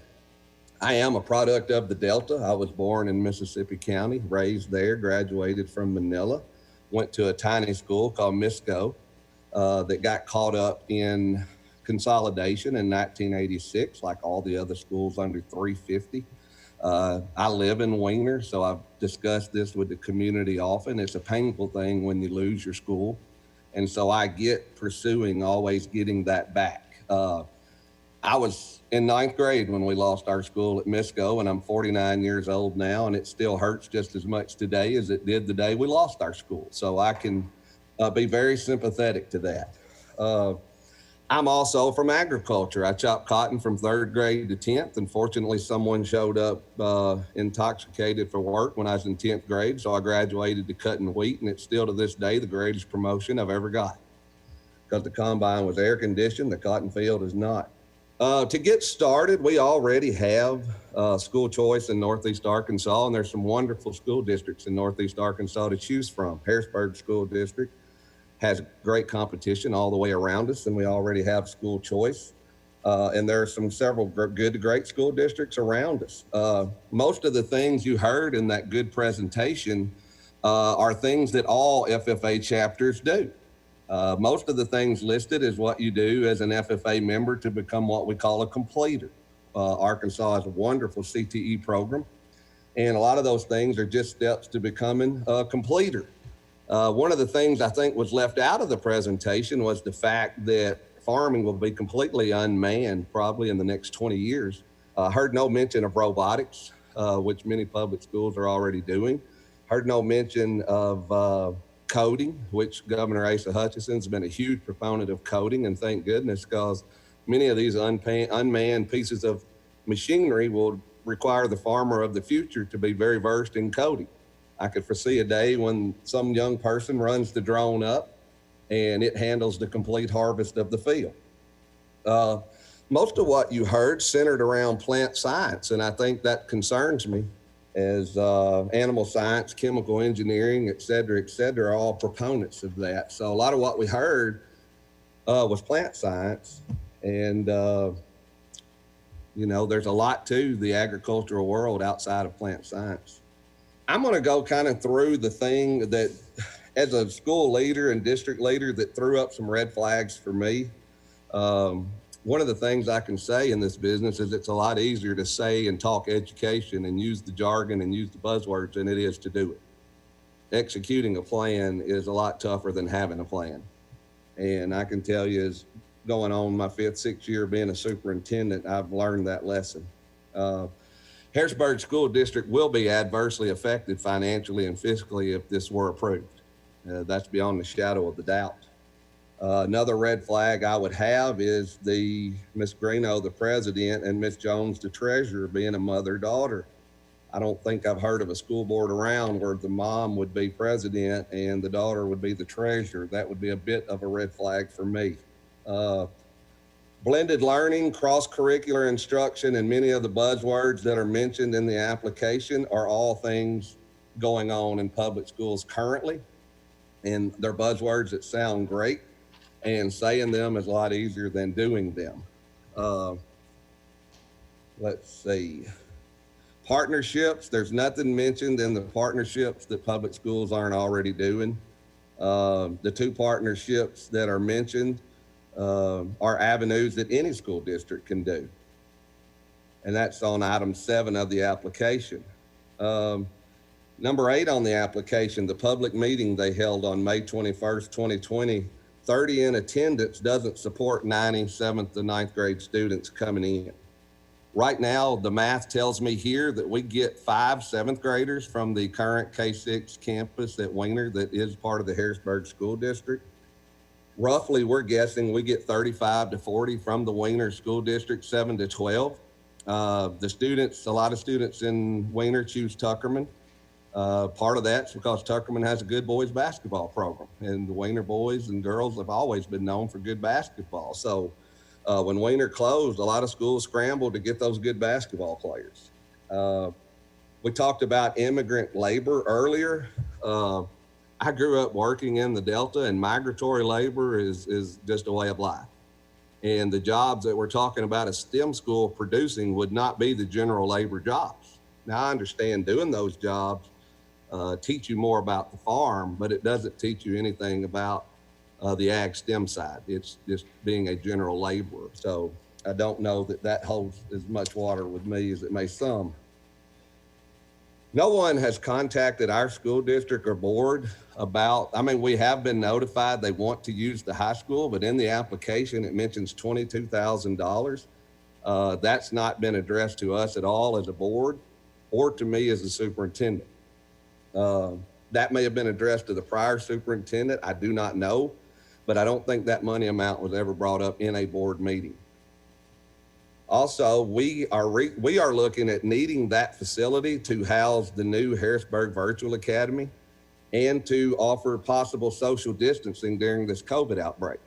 I am a product of the Delta. I was born in Mississippi County, raised there, graduated from Manila, went to a tiny school called MISCO that got caught up in consolidation in 1986, like all the other schools under 350. I live in Wiener, so I've discussed this with the community often. It's a painful thing when you lose your school. And so I get pursuing always getting that back. I was in 9th grade when we lost our school at Misco, and I'm 49 years old now, and it still hurts just as much today as it did the day we lost our school. So I can be very sympathetic to that. I'm also from agriculture. I chopped cotton from 3rd grade to 10th, and fortunately someone showed up intoxicated for work when I was in 10th grade, so I graduated to cutting wheat, and it's still to this day the greatest promotion I've ever got. Because the combine was air conditioned, the cotton field is not. To get started, we already have school choice in Northeast Arkansas, and there's some wonderful school districts in Northeast Arkansas to choose from. Harrisburg School District has great competition all the way around us, and we already have school choice. And there are several good to great school districts around us. Most of the things you heard in that good presentation are things that all FFA chapters do. Most of the things listed is what you do as an FFA member to become what we call a completer. Arkansas has a wonderful CTE program, and a lot of those things are just steps to becoming a completer. One of the things I think was left out of the presentation was the fact that farming will be completely unmanned probably in the next 20 years. I heard no mention of robotics, which many public schools are already doing. Heard no mention of coding, which Governor Asa Hutchinson's been a huge proponent of coding, and thank goodness, because many of these unmanned pieces of machinery will require the farmer of the future to be very versed in coding. I could foresee a day when some young person runs the drone up and it handles the complete harvest of the field. Most of what you heard centered around plant science, and I think that concerns me, as animal science, chemical engineering, et cetera, are all proponents of that. So a lot of what we heard was plant science, and you know, there's a lot to the agricultural world outside of plant science. I'm going to go kind of through the thing that, as a school leader and district leader, that threw up some red flags for me. One of the things I can say in this business is it's a lot easier to say and talk education and use the jargon and use the buzzwords than it is to do it. Executing a plan is a lot tougher than having a plan. And I can tell you, as going on my 5th, 6th year being a superintendent, I've learned that lesson. Harrisburg School District will be adversely affected financially and fiscally if this were approved. That's beyond the shadow of the doubt. Another red flag I would have is Ms. Greeno, the president, and Ms. Jones, the treasurer, being a mother-daughter. I don't think I've heard of a school board around where the mom would be president and the daughter would be the treasurer. That would be a bit of a red flag for me. Blended learning, cross-curricular instruction, and many of the buzzwords that are mentioned in the application are all things going on in public schools currently. And they're buzzwords that sound great, and saying them is a lot easier than doing them. Let's see. Partnerships, there's nothing mentioned in the partnerships that public schools aren't already doing. The 2 partnerships that are mentioned are avenues that any school district can do. And that's on item 7 of the application. Number 8 on the application, the public meeting they held on May 21st, 2020, 30 in attendance doesn't support 90 7th to 9th grade students coming in. Right now, the math tells me here that we get 5 7th graders from the current K-6 campus at Wiener that is part of the Harrisburg School District. Roughly, we're guessing we get 35 to 40 from the Wiener School District, 7 to 12. The students, a lot of students in Wiener choose Tuckerman. Part of that's because Tuckerman has a good boys basketball program, and the Wiener boys and girls have always been known for good basketball. So when Wiener closed, a lot of schools scrambled to get those good basketball players. We talked about immigrant labor earlier. I grew up working in the Delta, and migratory labor is just a way of life. And the jobs that we're talking about a STEM school producing would not be the general labor jobs. Now, I understand doing those jobs teach you more about the farm, but it doesn't teach you anything about the ag STEM side. It's just being a general laborer. So I don't know that that holds as much water with me as it may some. No one has contacted our school district or board about, I mean, we have been notified they want to use the high school, but in the application, it mentions $22,000. That's not been addressed to us at all as a board or to me as a superintendent. That may have been addressed to the prior superintendent. I do not know, but I don't think that money amount was ever brought up in a board meeting. Also, we are looking at needing that facility to house the new Harrisburg Virtual Academy and to offer possible social distancing during this COVID outbreak.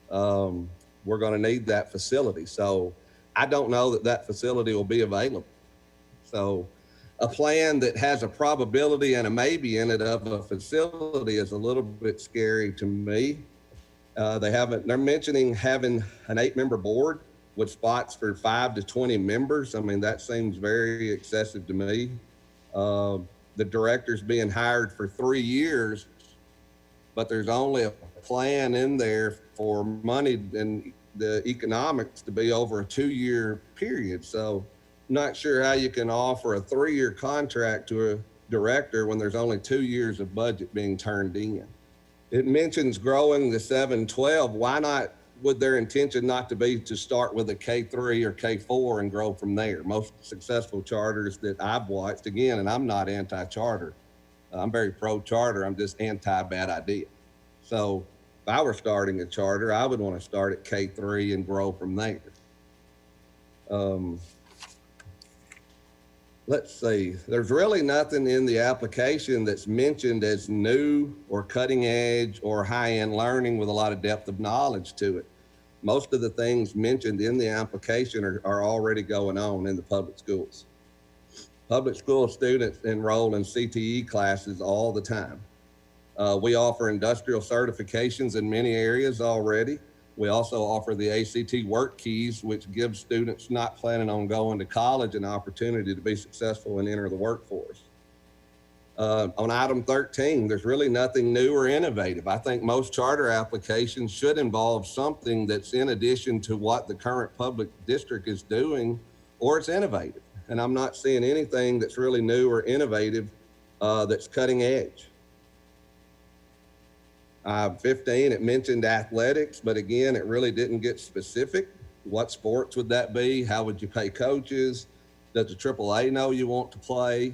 We're going to need that facility. So I don't know that that facility will be available. So a plan that has a probability and a maybe in it of a facility is a little bit scary to me. They're mentioning having an 8-member board with spots for 5 to 20 members. I mean, that seems very excessive to me. The director's being hired for 3 years, but there's only a plan in there for money and the economics to be over a 2-year period. So I'm not sure how you can offer a 3-year contract to a director when there's only 2 years of budget being turned in. It mentions growing the 7-12. Why not? Would their intention not to be to start with a K3 or K4 and grow from there? Most successful charters that I've watched, again, and I'm not anti-charter. I'm very pro-charter. I'm just anti-bad idea. So if I were starting a charter, I would want to start at K3 and grow from there. Let's see, there's really nothing in the application that's mentioned as new or cutting edge or high-end learning with a lot of depth of knowledge to it. Most of the things mentioned in the application are already going on in the public schools. Public school students enroll in CTE classes all the time. We offer industrial certifications in many areas already. We also offer the ACT work keys, which gives students not planning on going to college an opportunity to be successful and enter the workforce. On item 13, there's really nothing new or innovative. I think most charter applications should involve something that's in addition to what the current public district is doing, or it's innovative. And I'm not seeing anything that's really new or innovative that's cutting edge. 15, it mentioned athletics, but again, it really didn't get specific. What sports would that be? How would you pay coaches? Does the AAA know you want to play?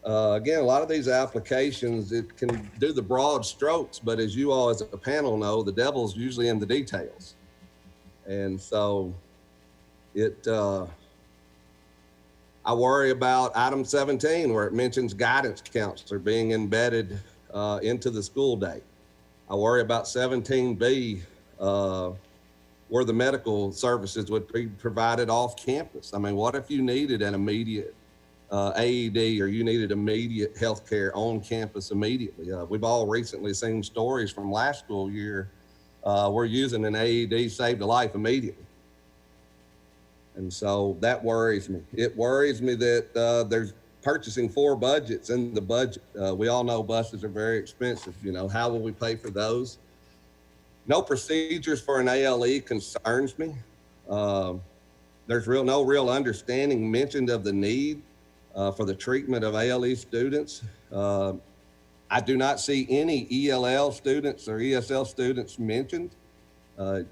Again, a lot of these applications, it can do the broad strokes, but as you all as a panel know, the devil's usually in the details. And so I worry about item 17, where it mentions guidance counselor being embedded into the school day. I worry about 17B, where the medical services would be provided off campus. I mean, what if you needed an immediate AED or you needed immediate health care on campus immediately? We've all recently seen stories from last school year where using an AED saved a life immediately. And so that worries me. It worries me that there's purchasing 4 budgets in the budget. We all know buses are very expensive. You know, how will we pay for those? No procedures for an ALE concerns me. There's no real understanding mentioned of the need for the treatment of ALE students. I do not see any ELL students or ESL students mentioned.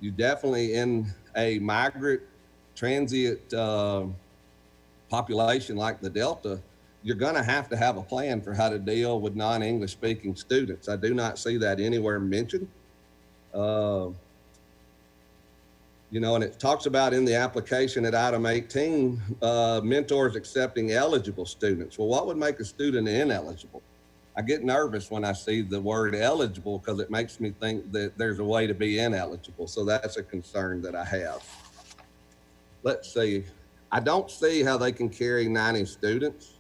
You definitely in a migrant transient population like the Delta, you're going to have a plan for how to deal with non-English speaking students. I do not see that anywhere mentioned. You know, and it talks about in the application at item 18, mentors accepting eligible students. Well, what would make a student ineligible? I get nervous when I see the word eligible because it makes me think that there's a way to be ineligible. So that's a concern that I have. Let's see. I don't see how they can carry 90 students.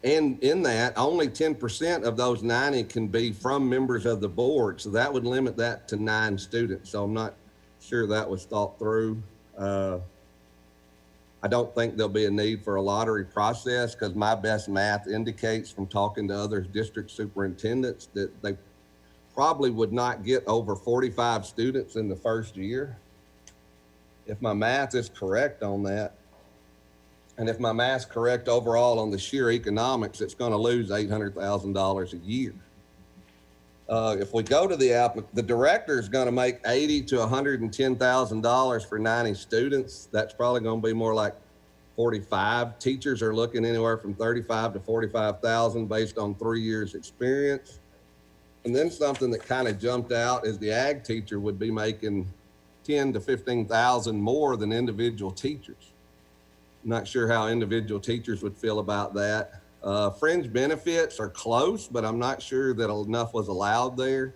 And in that, only 10% of those 90 can be from members of the board. So that would limit that to 9 students. So I'm not sure that was thought through. I I don't think there'll be a need for a lottery process because my best math indicates from talking to other district superintendents that they probably would not get over 45 students in the first year. If my math is correct on that, and if my math's correct overall on the sheer economics, it's going to lose $800,000 a year. If we go to the director is going to make $80,000 to $110,000 for 90 students. That's probably going to be more like 45. Teachers are looking anywhere from 35 to 45,000 based on 3 years experience. And then something that kind of jumped out is the ag teacher would be making 10 to 15,000 more than individual teachers. I'm not sure how individual teachers would feel about that. Fringe benefits are close, but I'm not sure that enough was allowed there.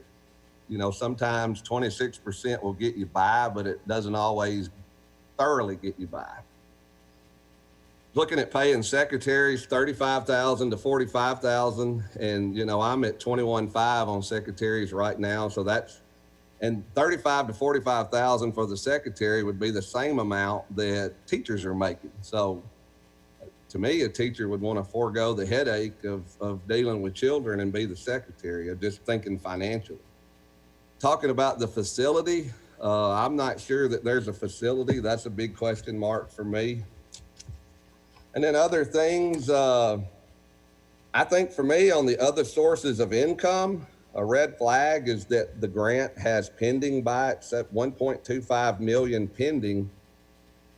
You know, sometimes 26% will get you by, but it doesn't always thoroughly get you by. Looking at paying secretaries, $35,000 to $45,000, and you know I'm at $21,500 on secretaries right now, so that's and $35,000 to $45,000 for the secretary would be the same amount that teachers are making. So to me, a teacher would want to forego the headache of dealing with children and be the secretary. I'm just thinking financially. Talking about the facility, I'm not sure that there's a facility. That's a big question mark for me. And then other things, I think for me on the other sources of income, a red flag is that the grant has pending by itself, 1.25 million pending,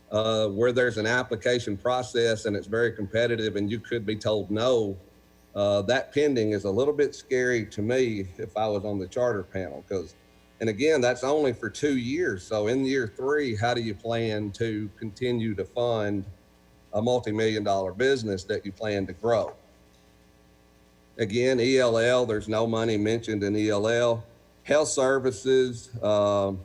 where there's an application process and it's very competitive and you could be told no. That pending is a little bit scary to me if I was on the charter panel, because, and again, that's only for 2 years. So in year 3, how do you plan to continue to fund a multi-million-dollar business that you plan to grow? Again, ELL, there's no money mentioned in ELL. Health services, roughly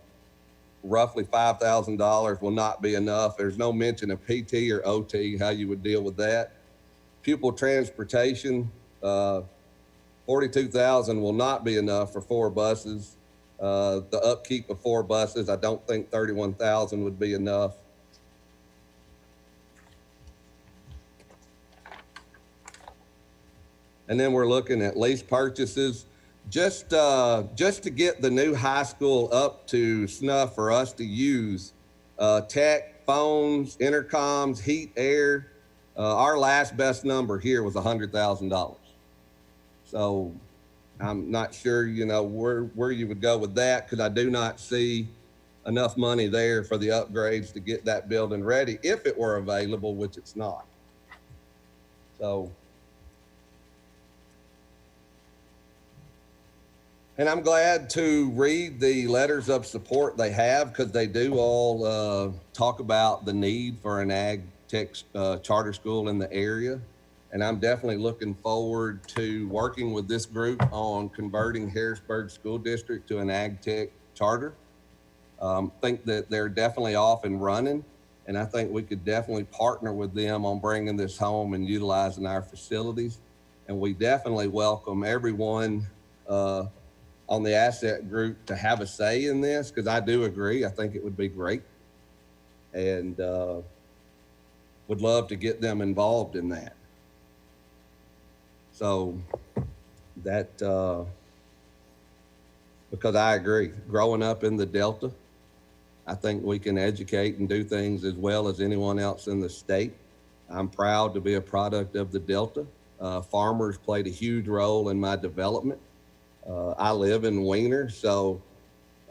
$5,000 will not be enough. There's no mention of PT or OT, how you would deal with that. Pupil transportation, $42,000 will not be enough for 4 buses. The upkeep of 4 buses, I don't think $31,000 would be enough. And then we're looking at lease purchases. Just to get the new high school up to snuff for us to use, tech, phones, intercoms, heat, air, our last best number here was $100,000. So I'm not sure, you know, where you would go with that, because I do not see enough money there for the upgrades to get that building ready if it were available, which it's not. So. And I'm glad to read the letters of support they have, because they do all talk about the need for an ag tech charter school in the area. And I'm definitely looking forward to working with this group on converting Harrisburg School District to an ag tech charter. Think that they're definitely off and running. And I think we could definitely partner with them on bringing this home and utilizing our facilities. And we definitely welcome everyone on the asset group to have a say in this, because I do agree. I think it would be great, and would love to get them involved in that. So that, because I agree, growing up in the Delta, I think we can educate and do things as well as anyone else in the state. I'm proud to be a product of the Delta. Farmers played a huge role in my development. I live in Wiener, so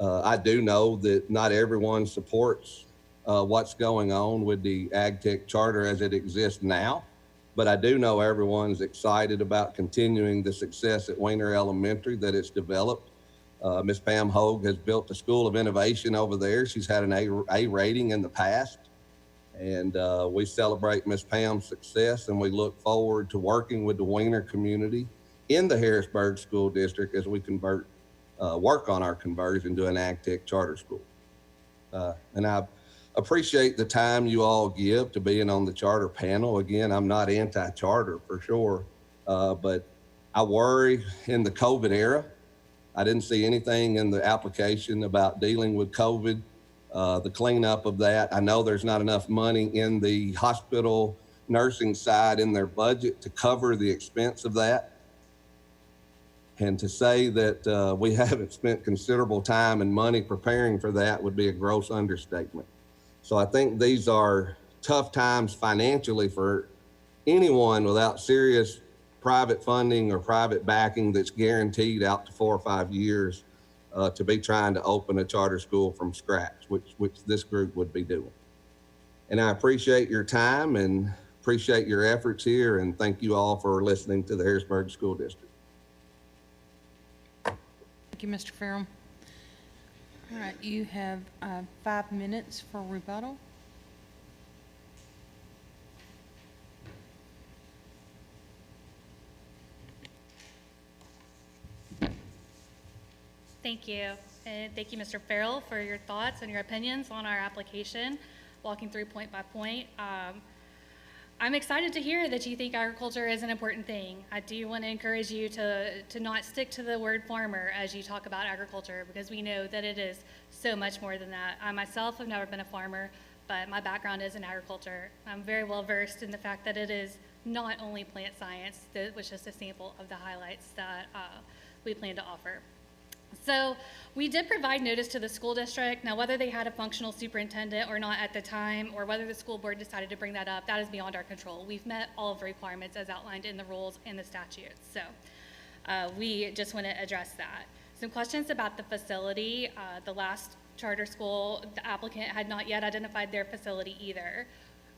I do know that not everyone supports what's going on with the Ag Tech Charter as it exists now, but I do know everyone's excited about continuing the success at Wiener Elementary that it's developed. Ms. Pam Hogue has built a school of innovation over there. She's had an A rating in the past, and we celebrate Ms. Pam's success, and we look forward to working with the Wiener community in the Harrisburg School District as we work on our conversion to an Ag Tech charter school. And I appreciate the time you all give to being on the charter panel. Again, I'm not anti-charter for sure, but I worry in the COVID era. I didn't see anything in the application about dealing with COVID. the cleanup of that. I know there's not enough money in the hospital nursing side in their budget to cover the expense of that. And to say that we haven't spent considerable time and money preparing for that would be a gross understatement. So I think these are tough times financially for anyone without serious private funding or private backing that's guaranteed out to 4 or 5 years to be trying to open a charter school from scratch, which this group would be doing. And I appreciate your time and appreciate your efforts here, and thank you all for listening to the Harrisburg School District. Thank you, Mr. Farrell. All right, you have 5 minutes for rebuttal. Thank you. And thank you, Mr. Farrell, for your thoughts and your opinions on our application, walking through point by point. I'm excited to hear that you think agriculture is an important thing. I do want to encourage you to not stick to the word farmer as you talk about agriculture, because we know that it is so much more than that. I myself have never been a farmer, but my background is in agriculture. I'm very well versed in the fact that it is not only plant science, that was just a sample of the highlights that we plan to offer. So we did provide notice to the school district. Now, whether they had a functional superintendent or not at the time, or whether the school board decided to bring that up, that is beyond our control. We've met all of the requirements as outlined in the rules and the statutes. So we just want to address that. Some questions about the facility. The last charter school, the applicant had not yet identified their facility either.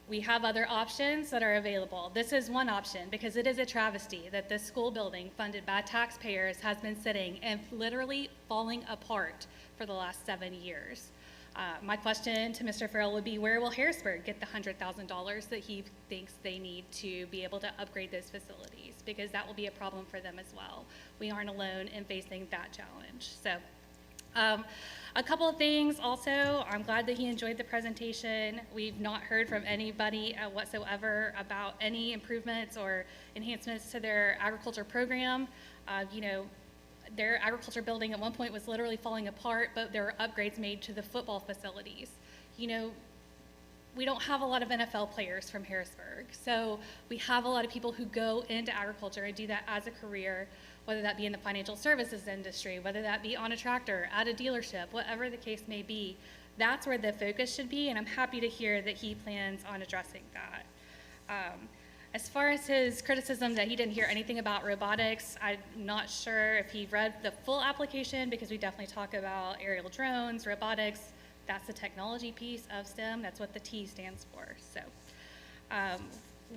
We have other options that are available. This is one option because it is a travesty that this school building funded by taxpayers has been sitting and literally falling apart for the last 7 years. My question to Mr. Farrell would be, where will Harrisburg get the $100,000 that he thinks they need to be able to upgrade those facilities? Because that will be a problem for them as well. We aren't alone in facing that challenge. So. A couple of things also, I'm glad that he enjoyed the presentation. We've not heard from anybody whatsoever about any improvements or enhancements to their agriculture program. You know, their agriculture building at one point was literally falling apart, but there were upgrades made to the football facilities. You know, we don't have a lot of NFL players from Harrisburg, so we have a lot of people who go into agriculture and do that as a career, whether that be in the financial services industry, whether that be on a tractor, at a dealership, whatever the case may be. That's where the focus should be, and I'm happy to hear that he plans on addressing that. As far as his criticism that he didn't hear anything about robotics, I'm not sure if he read the full application, because we definitely talk about aerial drones, robotics. That's the technology piece of STEM. That's what the T stands for. So.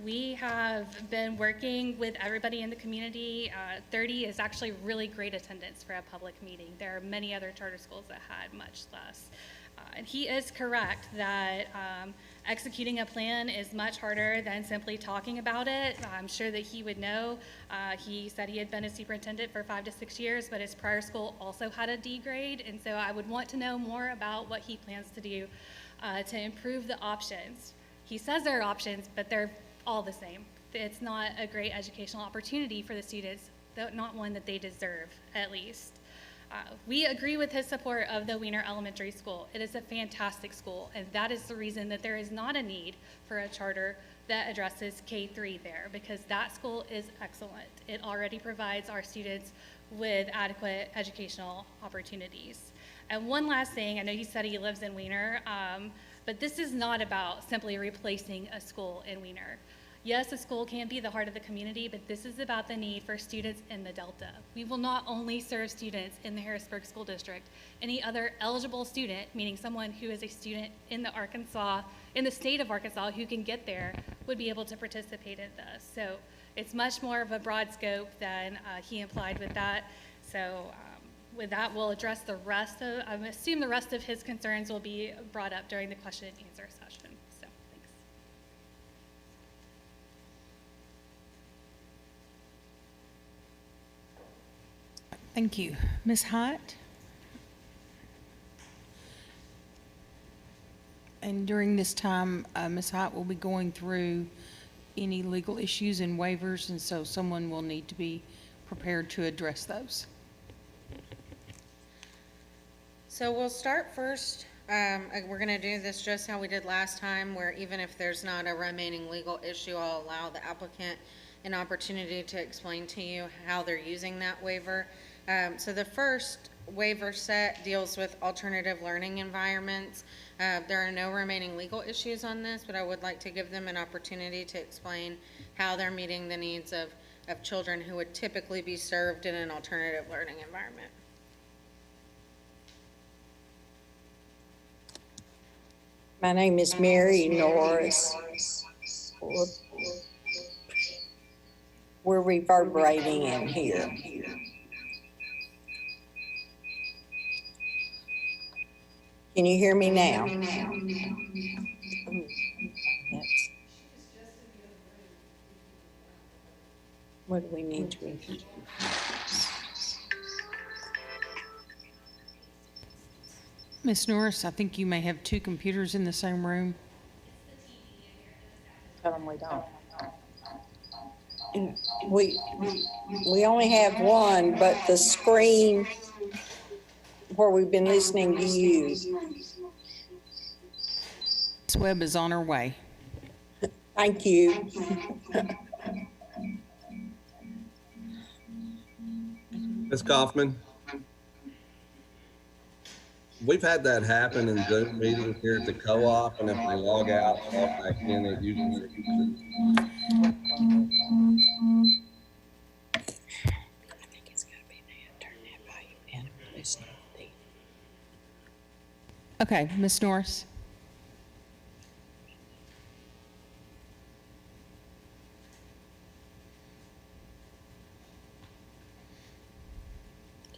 We have been working with everybody in the community. 30 is actually really great attendance for a public meeting. There are many other charter schools that had much less. And he is correct that executing a plan is much harder than simply talking about it. I'm sure that he would know. He said he had been a superintendent for 5 to 6 years, but his prior school also had a D grade. And so I would want to know more about what he plans to do to improve the options. He says there are options, but they're all the same. It's not a great educational opportunity for the students, not one that they deserve, at least. We agree with his support of the Weiner Elementary School. It is a fantastic school, and that is the reason that there is not a need for a charter that addresses K-3 there, because that school is excellent. It already provides our students with adequate educational opportunities. And one last thing, I know he said he lives in Weiner, but this is not about simply replacing a school in Weiner. Yes, a school can be the heart of the community, but this is about the need for students in the Delta. We will not only serve students in the Harrisburg School District. Any other eligible student, meaning someone who is a student in the state of Arkansas who can get there, would be able to participate in this. So it's much more of a broad scope than he implied with that. So with that, we'll address the rest of, I assume the rest of his concerns will be brought up during the question and answer session. So thanks. Thank you. Ms. Hyatt? And during this time, Ms. Hyatt will be going through any legal issues and waivers, and so someone will need to be prepared to address those. So we'll start first We're gonna do this just how we did last time, where even if there's not a remaining legal issue, I'll allow the applicant an opportunity to explain to you how they're using that waiver. So the first waiver set deals with alternative learning environments. There are no remaining legal issues on this, but I would like to give them an opportunity to explain how they're meeting the needs of children who would typically be served in an alternative learning environment. My name is Mary Norris. We're reverberating in here. Can you hear me now? What do we need to repeat? Ms. Norris, I think you may have two computers in the same room. Tell them we don't. We only have one, but the screen where we've been listening to you. Ms. Webb is on her way. Thank you. Ms. Kaufman? We've had that happen in Zoom meetings here at the co-op, and if they log out, log back in, it usually. I think it's gotta be that. Turn that volume down and listen to the. Okay, Ms. Norris.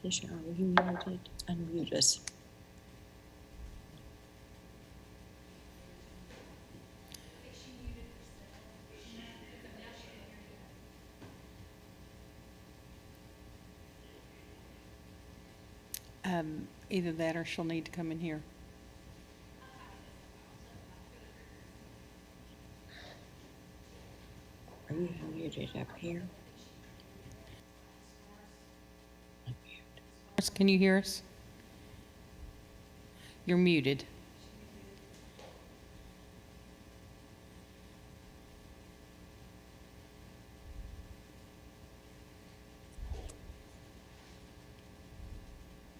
Tisha, are you muted? Unmute us. Either that or she'll need to come in here. Are you muted up here? Can you hear us? You're muted.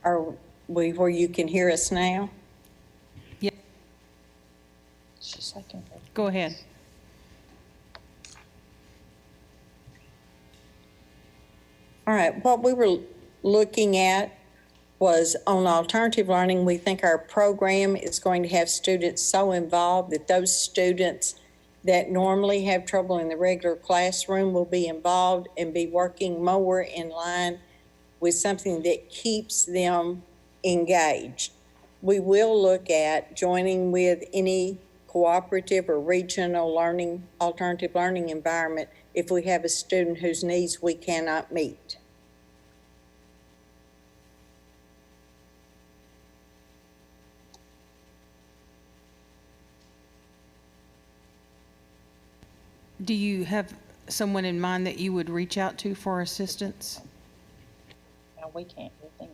Are we where you can hear us now? Yeah, Just a second. go ahead. All right, what we were looking at was on alternative learning, we think our program is going to have students so involved that those students that normally have trouble in the regular classroom will be involved and be working more in line with something that keeps them engaged. We will look at joining with any cooperative or regional learning, alternative learning environment if we have a student whose needs we cannot meet. Do you have someone in mind that you would reach out to for assistance? No, we can't do that.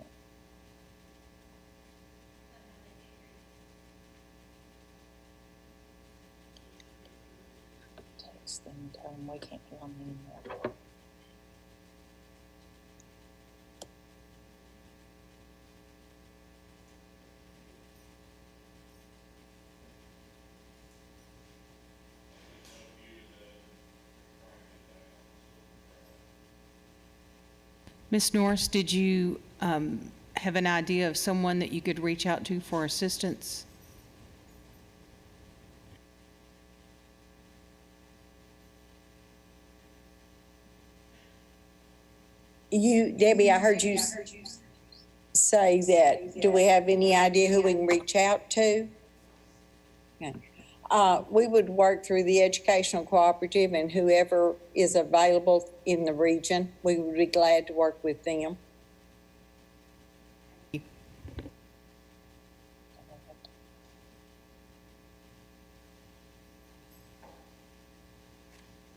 Text them and tell them we can't hear them anymore. Ms. Norris, did you have an idea of someone that you could reach out to for assistance? Debbie, I heard you say that, do we have any idea who we can reach out to? Okay. We would work through the educational cooperative and whoever is available in the region, we would be glad to work with them.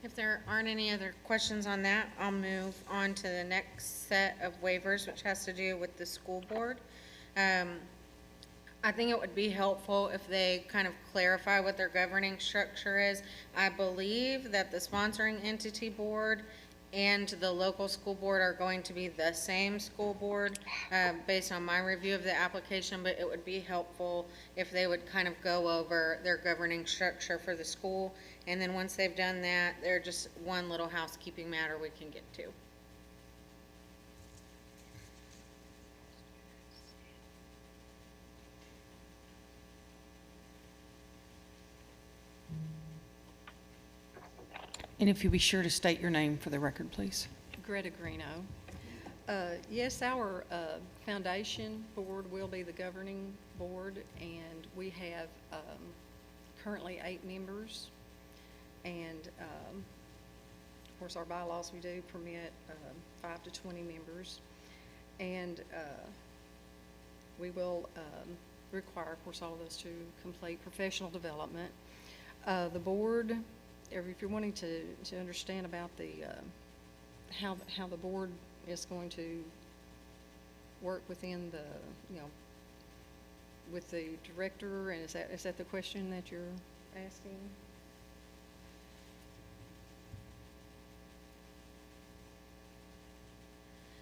If there aren't any other questions on that, I'll move on to the next set of waivers, which has to do with the school board. I think it would be helpful if they kind of clarify what their governing structure is. I believe that the sponsoring entity board and the local school board are going to be the same school board, based on my review of the application, but it would be helpful if they would kind of go over their governing structure for the school. And then once they've done that, they're just one little housekeeping matter we can get to. And if you'll be sure to state your name for the record, please. Greta Greeno. Yes, our foundation board will be the governing board, and we have currently 8 members. And of course, our bylaws, we do permit 5 to 20 members. And we will require, of course, all of us to complete professional development. The board, if you're wanting to understand about the how the board is going to work within the, with the director, and is that the question that you're asking?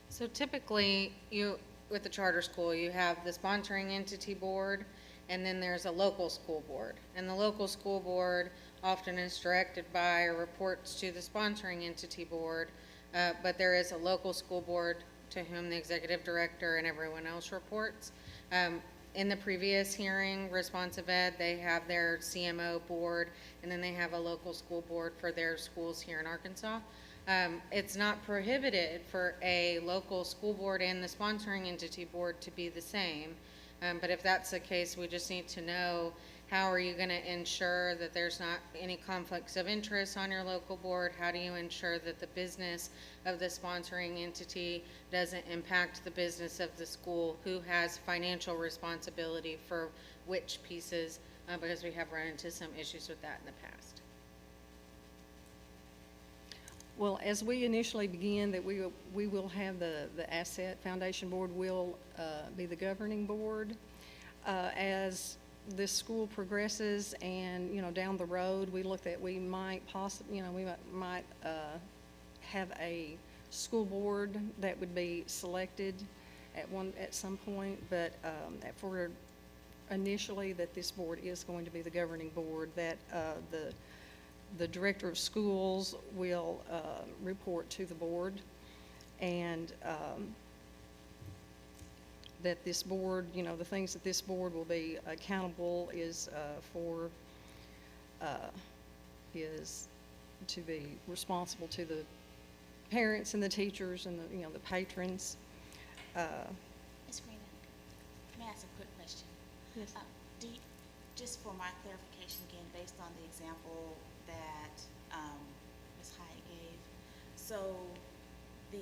So typically, with the charter school, you have the sponsoring entity board, and then there's a local school board. And the local school board often is directed by or reports to the sponsoring entity board, but there is a local school board to whom the executive director and everyone else reports. In the previous hearing, Responsive Ed, they have their CMO board, and then they have a local school board for their schools here in Arkansas. It's not prohibited for a local school board and the sponsoring entity board to be the same. But if that's the case, we just need to know, how are you going to ensure that there's not any conflicts of interest on your local board? How do you ensure that the business of the sponsoring entity doesn't impact the business of the school? Who has financial responsibility for which pieces? Because we have run into some issues with that in the past. Well, as we initially begin, that we will have the Asset Foundation Board will be the governing board. As this school progresses and, down the road, we looked at, we might possibly, we might have a school board that would be selected at some point, but for initially that this board is going to be the governing board, that the director of schools will report to the board, and that this board, the things that this board will be accountable is is to be responsible to the parents and the teachers and the patrons. Ms. Green, may I ask a quick question? Yes. Just for my clarification again, based on the example that Ms. Hyatt gave, so the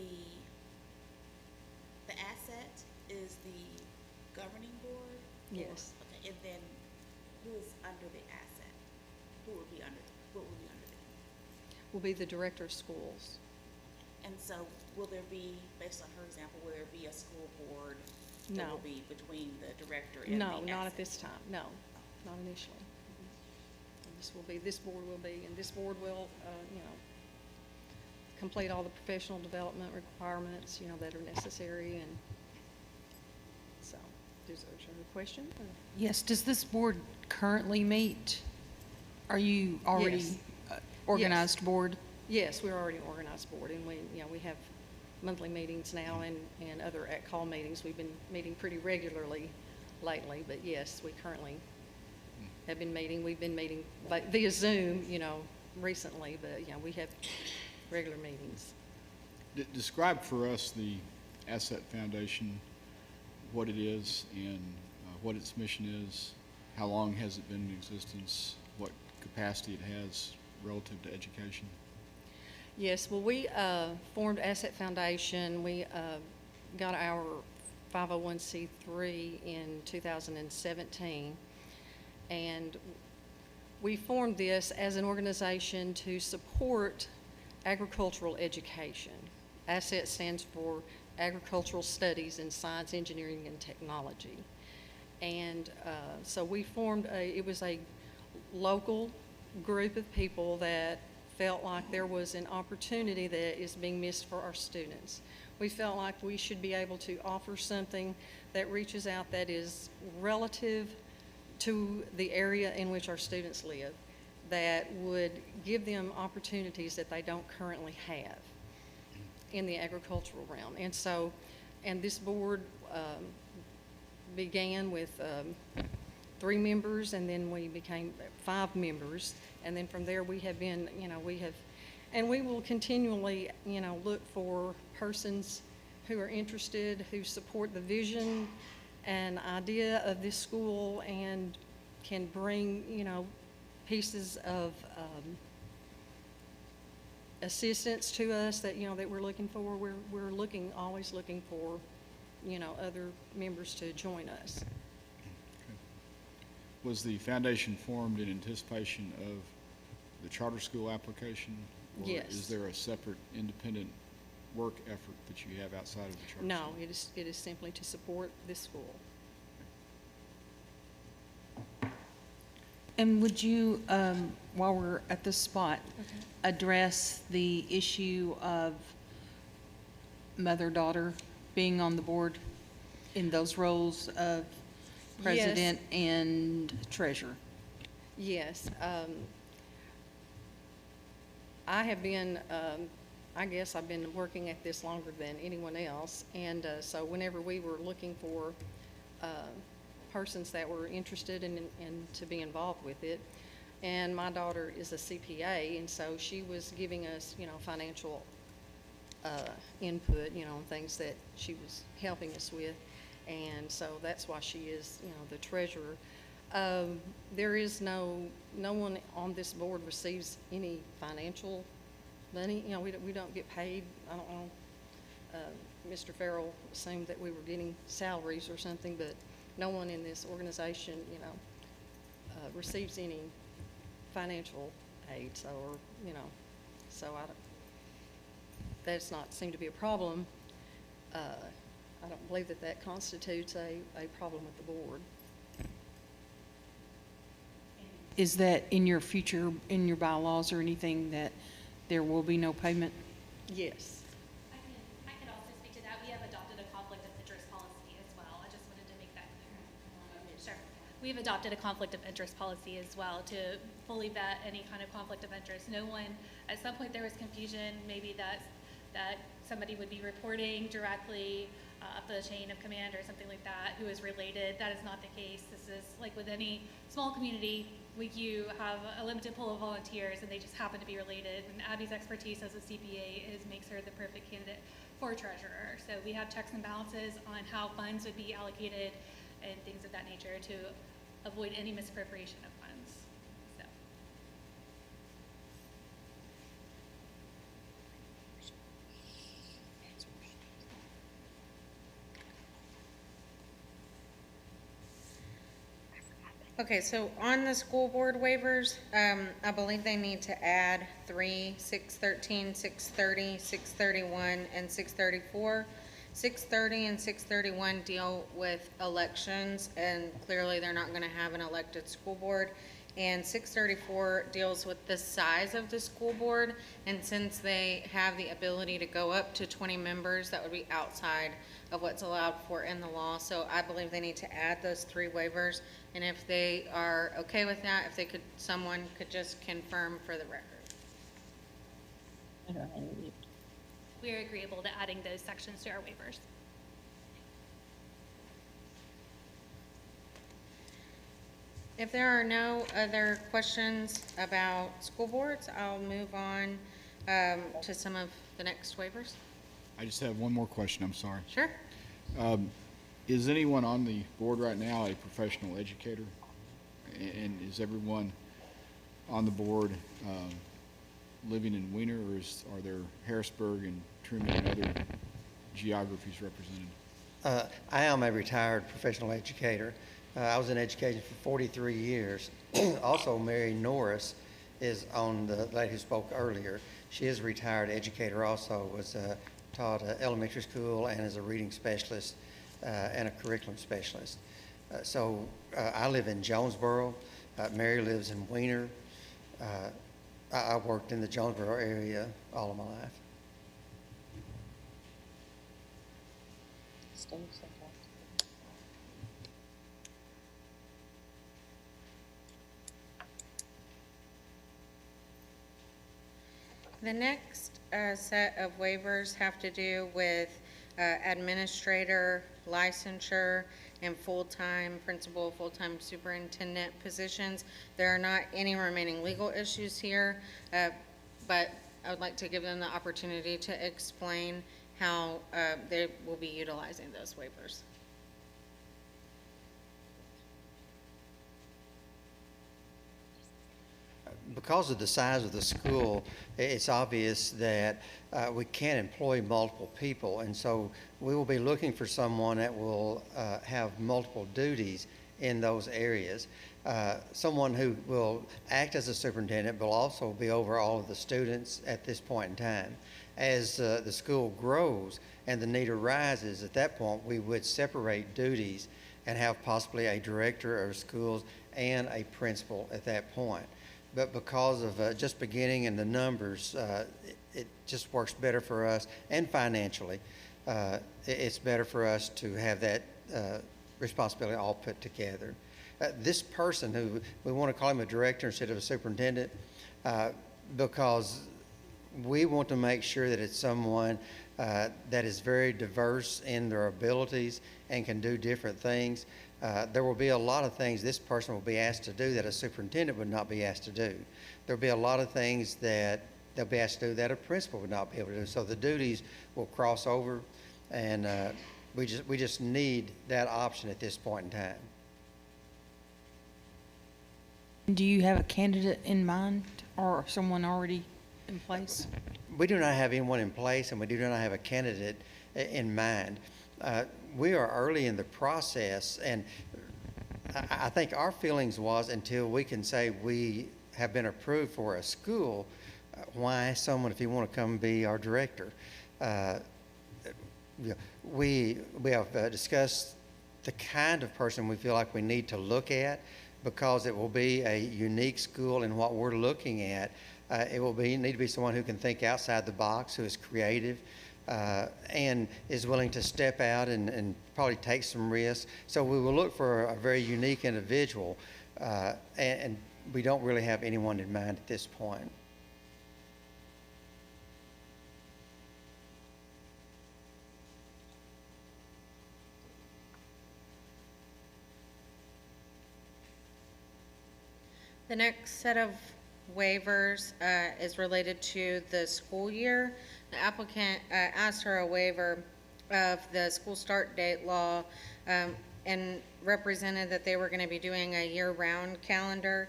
asset is the governing board? Yes. Okay, and then who is under the asset? What would be under them? Will be the director of schools. And so will there be, based on her example, will there be a school board that No. will be between the director and the No, asset? not at this time, no, not initially. This board will be, and this board will, complete all the professional development requirements, that are necessary, and so, is there a question? Or- Yes, does this board currently meet? Are you already Yes. organized board? Yes, we're already an organized board, and we have monthly meetings now and other at-call meetings. We've been meeting pretty regularly lately, but yes, we currently have been meeting. We've been meeting via Zoom, recently, but, we have regular meetings. Describe for us the Asset Foundation, what it is and what its mission is. How long has it been in existence? What capacity it has relative to education? Yes, well, we formed Asset Foundation. We got our 501c3 in 2017, and we formed this as an organization to support agricultural education. ASSET stands for Agricultural Studies in Science, Engineering, and Technology. And so we formed it was a local group of people that felt like there was an opportunity that is being missed for our students. We felt like we should be able to offer something that reaches out that is relative to the area in which our students live, that would give them opportunities that they don't currently have in the agricultural realm. And so, and this board began with 3 members, and then we became 5 members. And then from there, we have been, and we will continually, look for persons who are interested, who support the vision and idea of this school and can bring, pieces of assistance to us that, that we're looking for. We're always looking for, other members to join us. Was the foundation formed in anticipation of the charter school application? Yes. Or is there a separate independent work effort that you have outside of the charter No, school? it is simply to support this school. And would you, while we're at this spot, address the issue of mother-daughter being on the board in those roles of president and treasurer? Yes. I have been, I guess I've been working at this longer than anyone else. And so whenever we were looking for persons that were interested in to be involved with it, and my daughter is a CPA, and so she was giving us, financial input, on things that she was helping us with. And so that's why she is, the treasurer. There is no one on this board receives any financial money. We don't get paid. I don't know. Mr. Farrell assumed that we were getting salaries or something, but no one in this organization, receives any financial aid. So, so that's not seem to be a problem. I don't believe that constitutes a problem with the board. Is that in your bylaws or anything that there will be no payment? Yes. I can also speak to that. We have adopted a conflict of interest policy as well. I just wanted to make that clear. Sure. We have adopted a conflict of interest policy as well to fully vet any kind of conflict of interest. No one, at some point there was confusion, maybe that somebody would be reporting directly up the chain of command or something like that who is related. That is not the case. This is like with any small community, you have a limited pool of volunteers and they just happen to be related. And Abby's expertise as a CPA makes her the perfect candidate for treasurer. So we have checks and balances on how funds would be allocated and things of that nature to avoid any misappropriation of funds. So. Okay, so on the school board waivers, I believe they need to add 3, 613, 630, 631, and 634. 630 and 631 deal with elections, and clearly they're not going to have an elected school board. And 634 deals with the size of the school board, and since they have the ability to go up to 20 members, that would be outside of what's allowed for in the law. So I believe they need to add those 3 waivers, and if they are okay with that, if they could, someone could just confirm for the record. We are agreeable to adding those sections to our waivers. If there are no other questions about school boards, I'll move on to some of the next waivers. I just have one more question, I'm sorry. Sure. Is anyone on the board right now a professional educator? And is everyone on the board living in Wiener, or are there Harrisburg and Truman and other geographies represented? I am a retired professional educator. I was in education for 43 years. Also, Mary Norris is on the lady who spoke earlier. She is a retired educator also, was taught elementary school and is a reading specialist and a curriculum specialist. I live in Jonesboro. Mary lives in Wiener. I worked in the Jonesboro area all of my life. The next set of waivers have to do with administrator, licensure, and full-time principal, full-time superintendent positions. There are not any remaining legal issues here, but I would like to give them the opportunity to explain how they will be utilizing those waivers. Because of the size of the school, it's obvious that we can't employ multiple people, and so we will be looking for someone that will have multiple duties in those areas. Someone who will act as a superintendent but will also be over all of the students at this point in time. As the school grows and the need arises, at that point we would separate duties and have possibly a director of schools and a principal at that point. But because of just beginning in the numbers, it just works better for us, and financially, it's better for us to have that responsibility all put together. This person, who we want to call him a director instead of a superintendent, because we want to make sure that it's someone that is very diverse in their abilities and can do different things. There will be a lot of things this person will be asked to do that a superintendent would not be asked to do. There will be a lot of things that they'll be asked to do that a principal would not be able to do. So the duties will cross over, and we just need that option at this point in time. Do you have a candidate in mind or someone already in place? We do not have anyone in place, and we do not have a candidate in mind. We are early in the process, and I think our feelings was, until we can say we have been approved for a school, why ask someone if you want to come be our director? We have discussed the kind of person we feel like we need to look at, because it will be a unique school in what we're looking at. It will need to be someone who can think outside the box, who is creative, and is willing to step out and probably take some risks. So we will look for a very unique individual, and we don't really have anyone in mind at this point. The next set of waivers is related to the school year. The applicant asked for a waiver of the school start date law and represented that they were going to be doing a year-round calendar.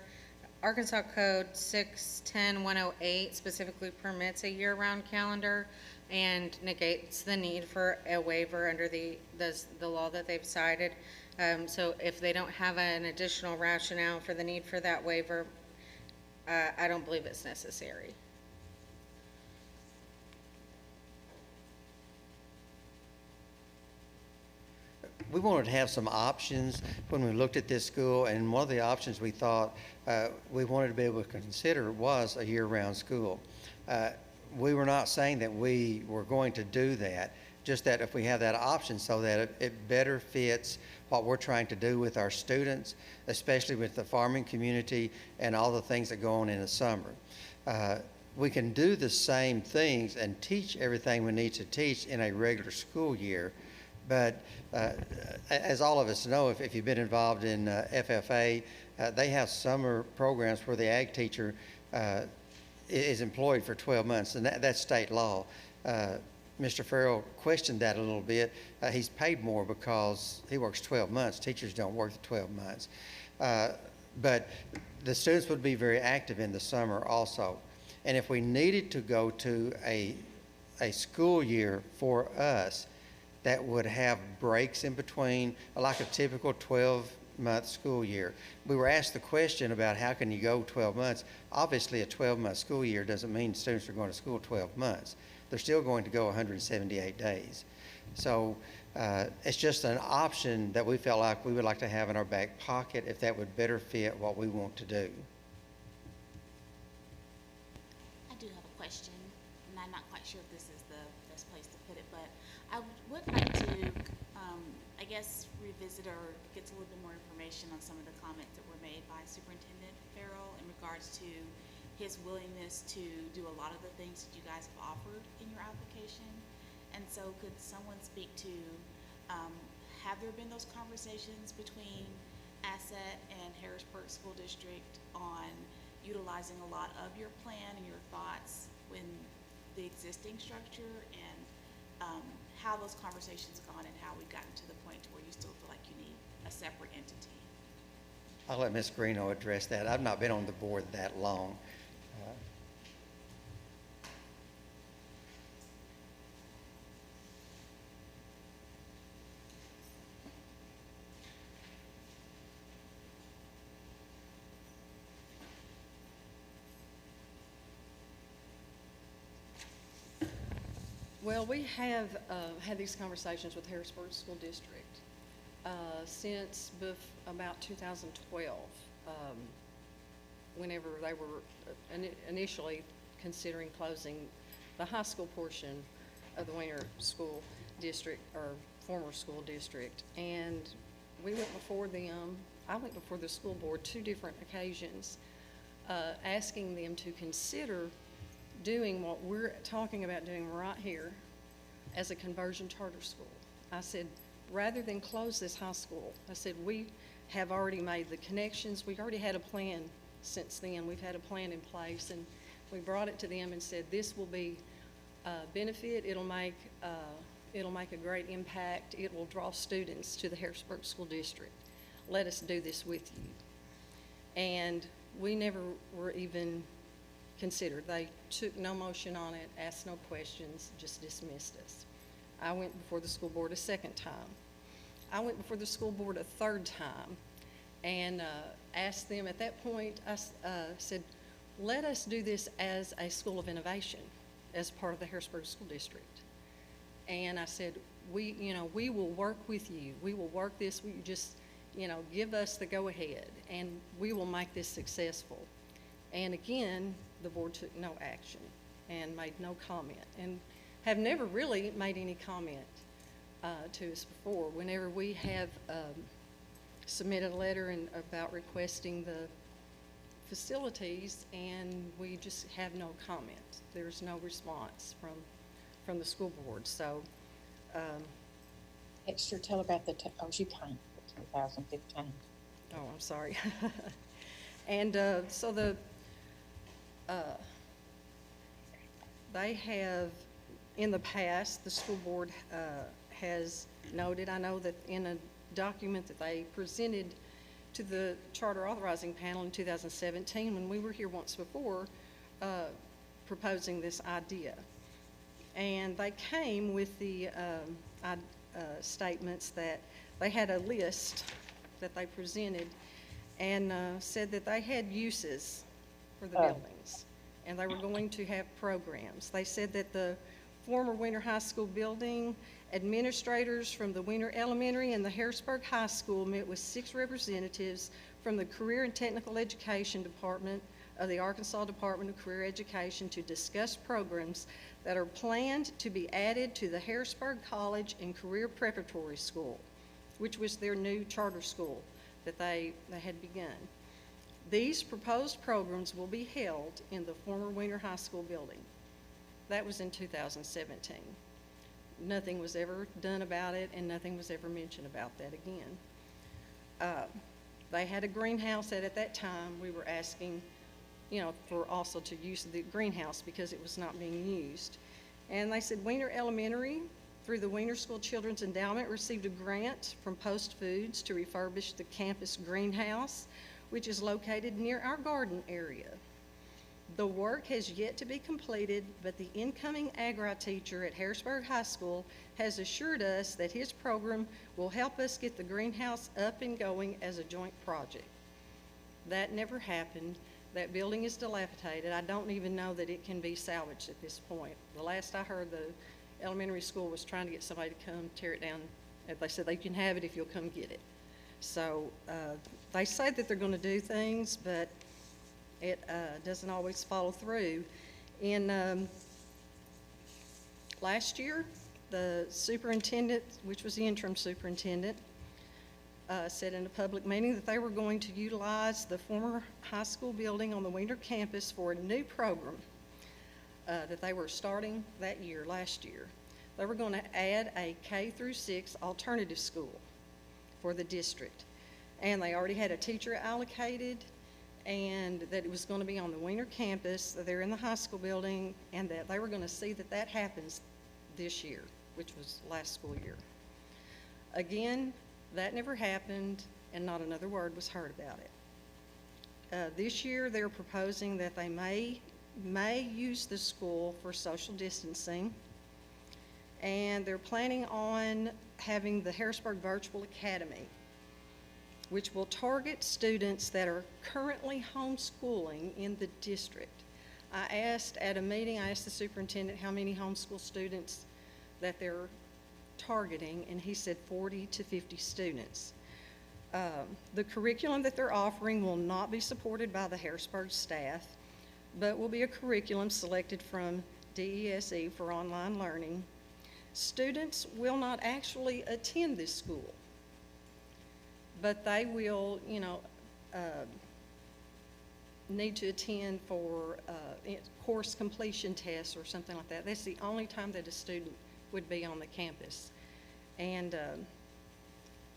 Arkansas Code 610-108 specifically permits a year-round calendar and negates the need for a waiver under the law that they've cited. So if they don't have an additional rationale for the need for that waiver, I don't believe it's necessary. We wanted to have some options when we looked at this school, and one of the options we thought we wanted to be able to consider was a year-round school. We were not saying that we were going to do that, just that if we have that option, so that it better fits what we're trying to do with our students, especially with the farming community and all the things that go on in the summer. We can do the same things and teach everything we need to teach in a regular school year, but as all of us know, if you've been involved in FFA, they have summer programs where the ag teacher is employed for 12 months, and that's state law. Mr. Farrell questioned that a little bit. He's paid more because he works 12 months. Teachers don't work the 12 months. But the students would be very active in the summer also. And if we needed to go to a school year for us that would have breaks in between, like a typical 12-month school year. We were asked the question about how can you go 12 months. Obviously, a 12-month school year doesn't mean students are going to school 12 months. They're still going to go 178 days. So it's just an option that we felt like we would like to have in our back pocket if that would better fit what we want to do. I do have a question, and I'm not quite sure if this is the best place to put it, but I would like to, I guess, revisit or get a little bit more information on some of the comments that were made by Superintendent Farrell in regards to his willingness to do a lot of the things that you guys have offered in your application. And so could someone speak to, have there been those conversations between Asset and Harrisburg School District on utilizing a lot of your plan and your thoughts in the existing structure, and how those conversations gone and how we've gotten to the point to where you still feel like you need a separate entity? I'll let Ms. Greeno address that. I've not been on the board that long. Well, we have had these conversations with Harrisburg School District since about 2012, whenever they were initially considering closing the high school portion of the Wiener School District, or former school district. And we went before them, I went before the school board 2 different occasions, asking them to consider doing what we're talking about doing right here as a conversion charter school. I said, rather than close this high school, I said, we have already made the connections. We've already had a plan since then. We've had a plan in place, and we brought it to them and said, this will be a benefit. It'll make a great impact. It will draw students to the Harrisburg School District. Let us do this with you. And we never were even considered. They took no motion on it, asked no questions, just dismissed us. I went before the school board a second time. I went before the school board a third time and asked them at that point, I said, let us do this as a school of innovation, as part of the Harrisburg School District. And I said, we will work with you. We will work this. We just, give us the go-ahead, and we will make this successful. And again, the board took no action and made no comment, and have never really made any comment to us before. Whenever we have submitted a letter about requesting the facilities, and we just have no comment. There's no response from the school board. So, Extra, tell about the, you kind, 2015. oh, I'm sorry. And so they have, in the past, the school board has noted, I know that in a document that they presented to the Charter Authorizing Panel in 2017, when we were here once before, proposing this idea. And they came with the statements that they had a list that they presented, and said that they had uses for the buildings, and they were going to have programs. They said that the former Wiener High School building administrators from the Wiener Elementary and the Harrisburg High School met with 6 representatives from the Career and Technical Education Department of the Arkansas Department of Career Education to discuss programs that are planned to be added to the Harrisburg College and Career Preparatory School, which was their new charter school that they had begun. These proposed programs will be held in the former Wiener High School building. That was in 2017. Nothing was ever done about it, and nothing was ever mentioned about that again. They had a greenhouse that at that time we were asking, for also to use the greenhouse because it was not being used. And they said Wiener Elementary, through the Wiener School Children's Endowment, received a grant from Post Foods to refurbish the campus greenhouse, which is located near our garden area. The work has yet to be completed, but the incoming agri teacher at Harrisburg High School has assured us that his program will help us get the greenhouse up and going as a joint project. That never happened. That building is dilapidated. I don't even know that it can be salvaged at this point. The last I heard, the elementary school was trying to get somebody to come tear it down. And they said they can have it if you'll come get it. So they say that they're going to do things, but it doesn't always follow through. In last year, the superintendent, which was the interim superintendent, said in a public meeting that they were going to utilize the former high school building on the Wiener campus for a new program that they were starting that year, last year. They were going to add a K-6 alternative school for the district. And they already had a teacher allocated, and that it was going to be on the Wiener campus. They're in the high school building, and that they were going to see that that happens this year, which was last school year. Again, that never happened, and not another word was heard about it. This year, they're proposing that they may use the school for social distancing, and they're planning on having the Harrisburg Virtual Academy, which will target students that are currently homeschooling in the district. I asked at a meeting, I asked the superintendent how many homeschool students that they're targeting, and he said 40 to 50 students. The curriculum that they're offering will not be supported by the Harrisburg staff, but will be a curriculum selected from DESE for online learning. Students will not actually attend this school, but they will, need to attend for course completion tests or something like that. That's the only time that a student would be on the campus. And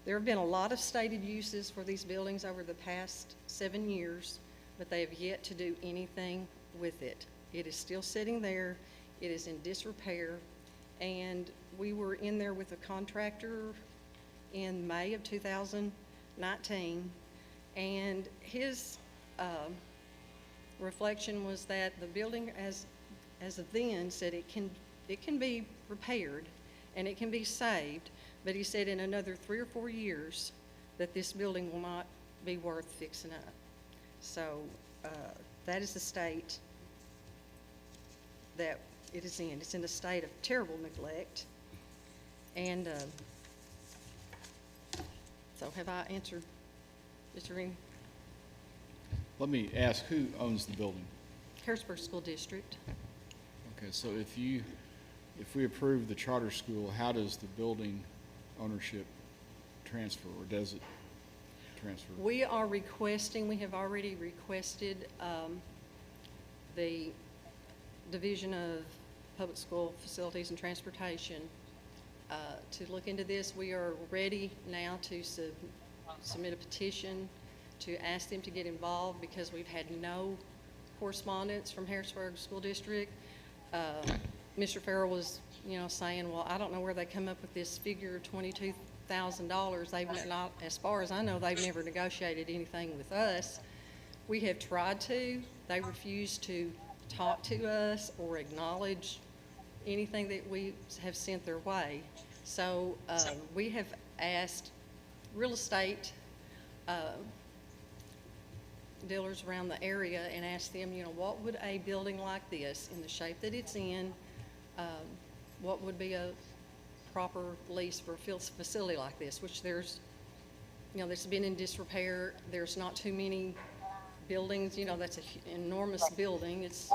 there have been a lot of stated uses for these buildings over the past 7 years, but they have yet to do anything with it. It is still sitting there. It is in disrepair. And we were in there with a contractor in May of 2019, and his reflection was that the building as of then said it can be repaired and it can be saved, but he said in another 3 or 4 years that this building will not be worth fixing up. So that is the state that it is in. It's in a state of terrible neglect. And so have I answered, Mr. Ring? Let me ask, who owns the building? Harrisburg School District. Okay, so if we approve the charter school, how does the building ownership transfer, or does it transfer? We have already requested the Division of Public School Facilities and Transportation to look into this. We are ready now to submit a petition to ask them to get involved, because we've had no correspondence from Harrisburg School District. Mr. Farrell was, saying, well, I don't know where they come up with this figure of $22,000. They've not, as far as I know, they've never negotiated anything with us. We have tried to. They refuse to talk to us or acknowledge anything that we have sent their way. So we have asked real estate dealers around the area and asked them, what would a building like this, in the shape that it's in, what would be a proper lease for a facility like this, which there's, that's been in disrepair. There's not too many buildings, that's an enormous building. It's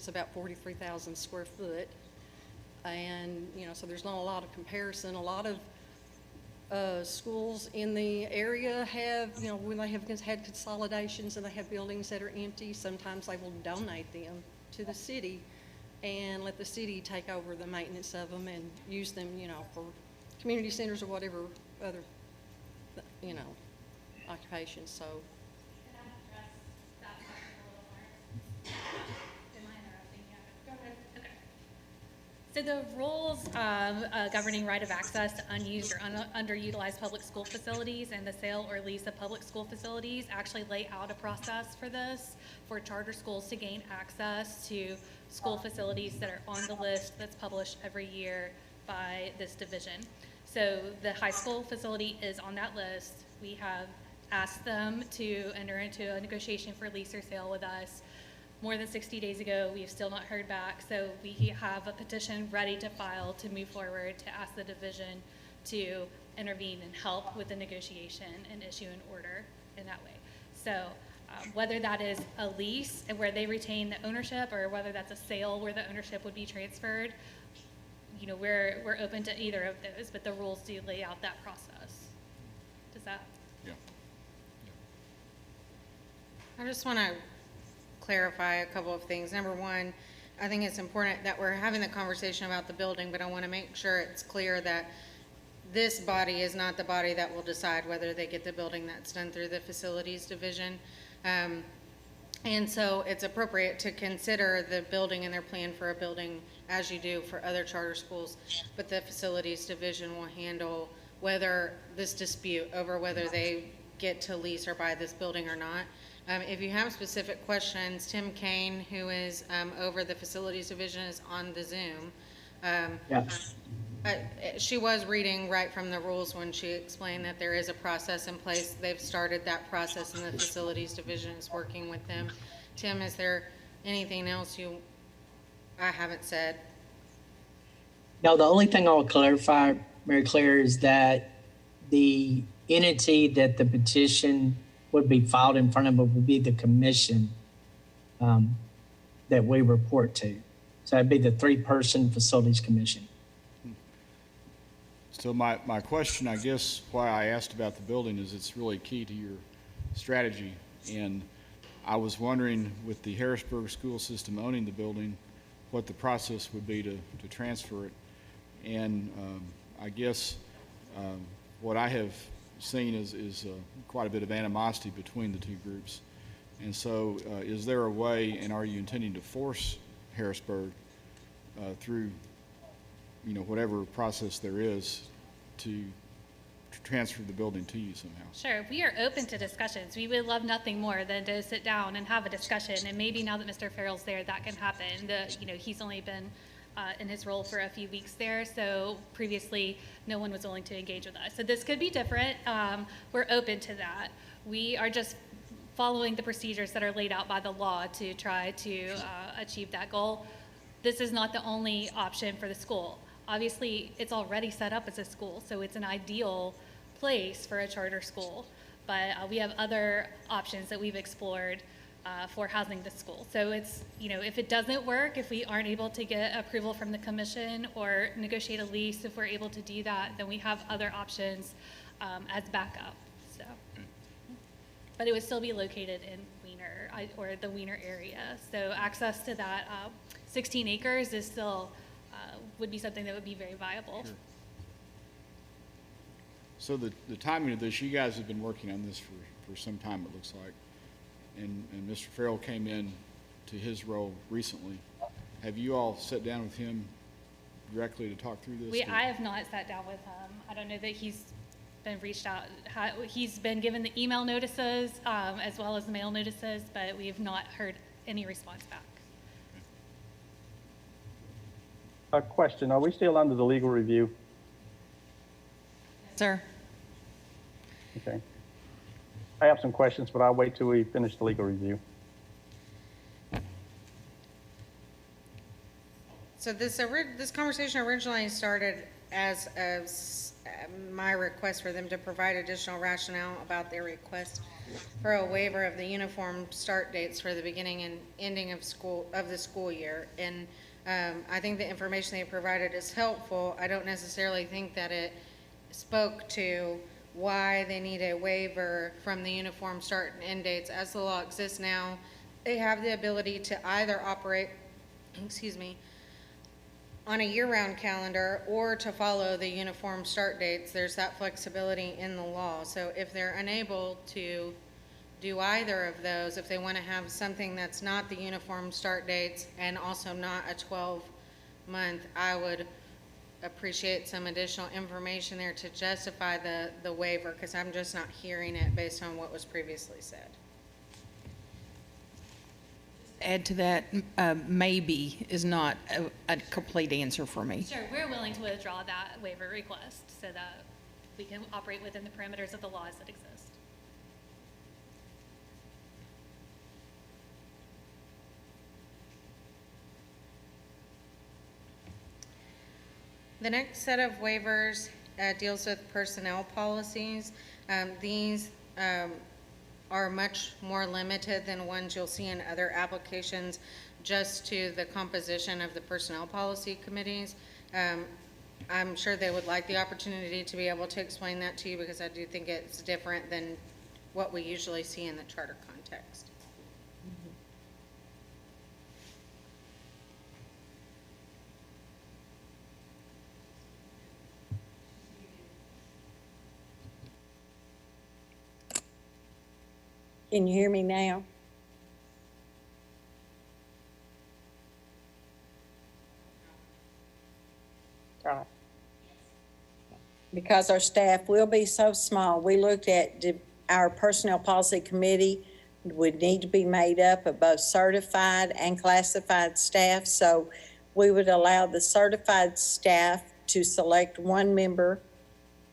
about 43,000 square foot. And, so there's not a lot of comparison. A lot of schools in the area have, when they have had consolidations and they have buildings that are empty, sometimes they will donate them to the city and let the city take over the maintenance of them and use them, for community centers or whatever other, occupations. So. So the rules governing right of access to unused or underutilized public school facilities and the sale or lease of public school facilities actually lay out a process for this, for charter schools to gain access to school facilities that are on the list that's published every year by this division. So the high school facility is on that list. We have asked them to enter into a negotiation for lease or sale with us. more than 60 days ago. We have still not heard back. So we have a petition ready to file to move forward to ask the division to intervene and help with the negotiation and issue an order in that way. So whether that is a lease and where they retain the ownership, or whether that's a sale where the ownership would be transferred, you know, we're open to either of those, but the rules do lay out that process. Does that? Yeah. I just want to clarify a couple of things. Number one, I think it's important that we're having the conversation about the building, but I want to make sure it's clear that this body is not the body that will decide whether they get the building. That's done through the facilities division. And so it's appropriate to consider the building and their plan for a building as you do for other charter schools, but the facilities division will handle whether this dispute over whether they get to lease or buy this building or not. If you have specific questions, Tim Kane, who is over the facilities division, is on the Zoom. Yes. She was reading right from the rules when she explained that there is a process in place. They've started that process and the facilities division is working with them. Tim, is there anything else I haven't said? No, the only thing I'll clarify, Mary Claire, is that the entity that the petition would be filed in front of would be the commission that we report to. So that'd be the 3-person facilities commission. So my question, I guess, why I asked about the building is it's really key to your strategy. And I was wondering, with the Harrisburg school system owning the building, what the process would be to transfer it. And I guess what I have seen is quite a bit of animosity between the two groups. And so is there a way, and are you intending to force Harrisburg through, you know, whatever process there is to transfer the building to you somehow? Sure, we are open to discussions. We would love nothing more than to sit down and have a discussion, and maybe now that Mr. Farrell's there, that can happen. You know, he's only been in his role for a few weeks there, so previously no one was willing to engage with us. So this could be different. We're open to that. We are just following the procedures that are laid out by the law to try to achieve that goal. This is not the only option for the school. Obviously, it's already set up as a school, so it's an ideal place for a charter school. But we have other options that we've explored for housing the school. So it's, you know, if it doesn't work, if we aren't able to get approval from the commission or negotiate a lease, if we're able to do that, then we have other options as backup. So, but it would still be located in Wiener or the Wiener area. So access to that 16 acres is still would be something that would be very viable. Sure. So the timing of this, you guys have been working on this for some time, it looks like. And Mr. Farrell came in to his role recently. Have you all sat down with him directly to talk through this? I have not sat down with him. I don't know that he's been reached out. He's been given the email notices as well as the mail notices, but we have not heard any response back. A question, are we still under the legal review? Sir? Okay. I have some questions, but I'll wait till we finish the legal review. So this conversation originally started as my request for them to provide additional rationale about their request for a waiver of the uniform start dates for the beginning and ending of the school year. And I think the information they provided is helpful. I don't necessarily think that it spoke to why they need a waiver from the uniform start and end dates. As the law exists now, they have the ability to either operate, on a year-round calendar or to follow the uniform start dates. There's that flexibility in the law. So if they're unable to do either of those, if they want to have something that's not the uniform start dates and also not a 12-month, I would appreciate some additional information there to justify the waiver, because I'm just not hearing it based on what was previously said. Add to that, maybe is not a complete answer for me. Sure, we're willing to withdraw that waiver request so that we can operate within the parameters of the laws that exist. The next set of waivers deals with personnel policies. These are much more limited than ones you'll see in other applications, just to the composition of the personnel policy committees. I'm sure they would like the opportunity to be able to explain that to you, because I do think it's different than what we usually see in the charter context. Can you hear me now? Right. Because our staff will be so small, we looked at our personnel policy committee would need to be made up of both certified and classified staff. So we would allow the certified staff to select one member,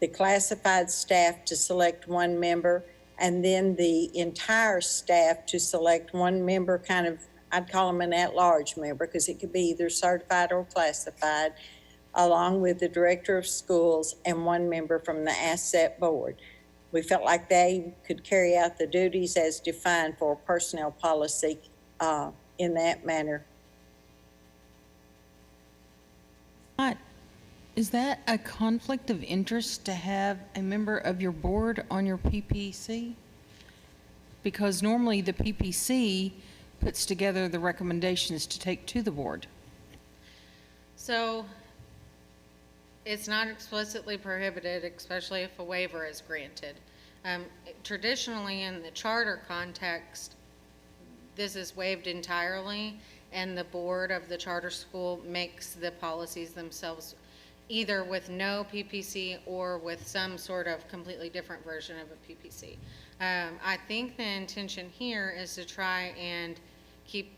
the classified staff to select one member, and then the entire staff to select one member, kind of, I'd call them an at-large member, because it could be either certified or classified, along with the director of schools and one member from the asset board. We felt like they could carry out the duties as defined for personnel policy in that manner. Is that a conflict of interest to have a member of your board on your PPC? Because normally the PPC puts together the recommendations to take to the board. So it's not explicitly prohibited, especially if a waiver is granted. Traditionally, in the charter context, this is waived entirely, and the board of the charter school makes the policies themselves, either with no PPC or with some sort of completely different version of a PPC. I think the intention here is to try and keep,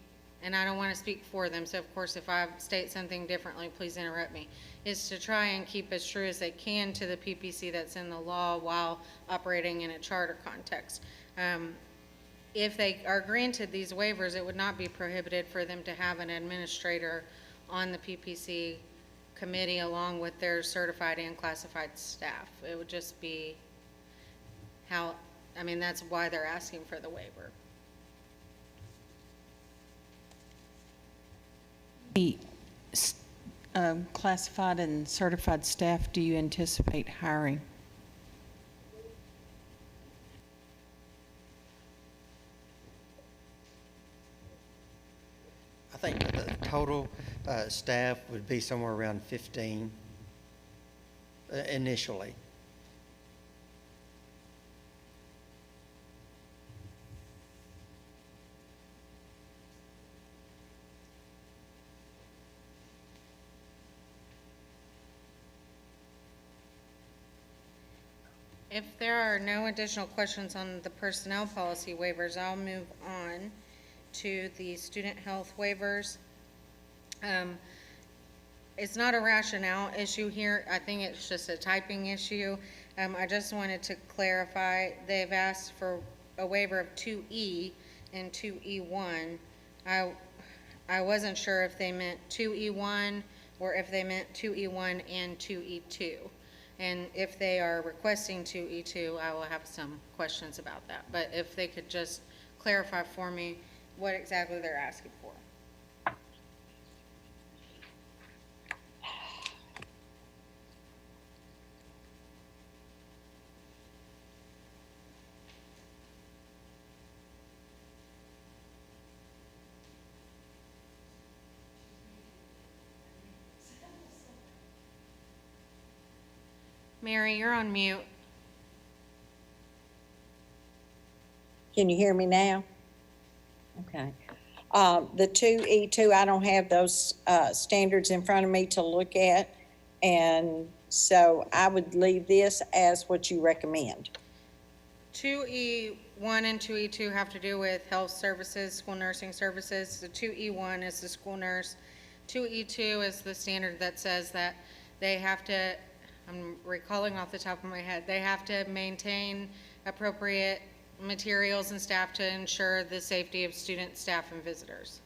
and I don't want to speak for them, so of course if I state something differently, please interrupt me, is to try and keep as true as they can to the PPC that's in the law while operating in a charter context. If they are granted these waivers, it would not be prohibited for them to have an administrator on the PPC committee along with their certified and classified staff. It would just be how, I mean, that's why they're asking for the waiver. The classified and certified staff do you anticipate hiring? I think the total staff would be somewhere around 15 initially. If there are no additional questions on the personnel policy waivers, I'll move on to the student health waivers. It's not a rationale issue here. I think it's just a typing issue. I just wanted to clarify, they've asked for a waiver of 2E and 2E1. I wasn't sure if they meant 2E1 or if they meant 2E1 and 2E2. And if they are requesting 2E2, I will have some questions about that. But if they could just clarify for me what exactly they're asking for. Mary, you're on mute. Can you hear me now? Okay. The 2E2, I don't have those standards in front of me to look at, and so I would leave this as what you recommend. 2E1 and 2E2 have to do with health services, school nursing services. The 2E1 is the school nurse. 2E2 is the standard that says that they have to, I'm recalling off the top of my head, they have to maintain appropriate materials and staff to ensure the safety of students, staff, and visitors.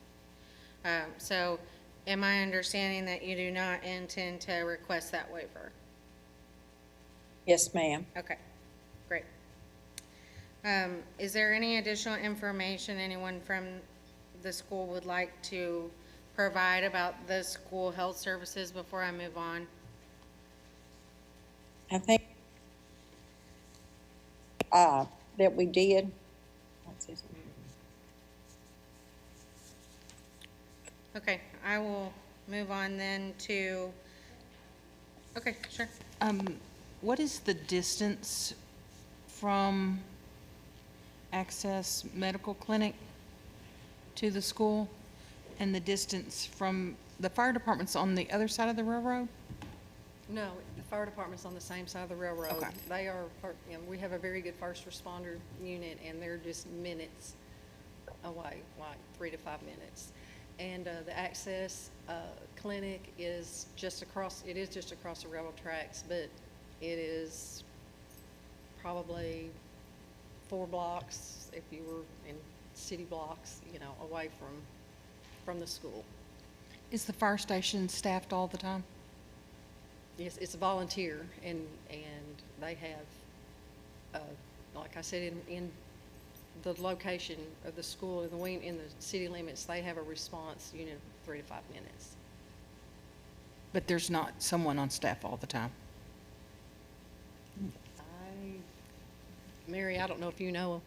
So am I understanding that you do not intend to request that waiver? Yes, ma'am. Okay, great. Is there any additional information anyone from the school would like to provide about the school health services before I move on? I think that we did. Okay, I will move on then to, okay, sure. What is the distance from Access Medical Clinic to the school? And the distance from, the fire department's on the other side of the railroad? No, the fire department's on the same side of the railroad. Okay. They are, we have a very good first responder unit, and they're just minutes away, like 3 to 5 minutes. And the Access Clinic is just across, it is just across the railroad tracks, but it is probably 4 blocks, if you were in city blocks, away from the school. Is the fire station staffed all the time? Yes, it's a volunteer, and they have, like I said, in the location of the school, in the city limits, they have a response unit of 3 to 5 minutes. But there's not someone on staff all the time? Mary, I don't know if you know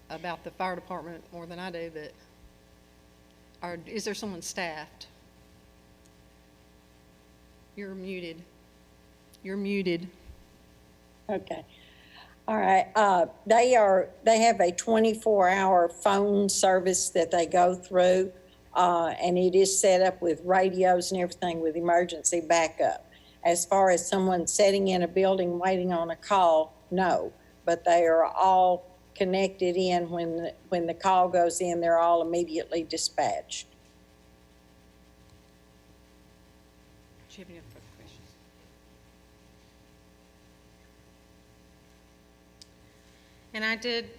about the fire department more than I do, but is there someone staffed? You're muted. You're muted. Okay. All right. They have a 24-hour phone service that they go through, and it is set up with radios and everything with emergency backup. As far as someone sitting in a building waiting on a call, no. But they are all connected in. When the call goes in, they're all immediately dispatched. Do you have any further questions? And I did,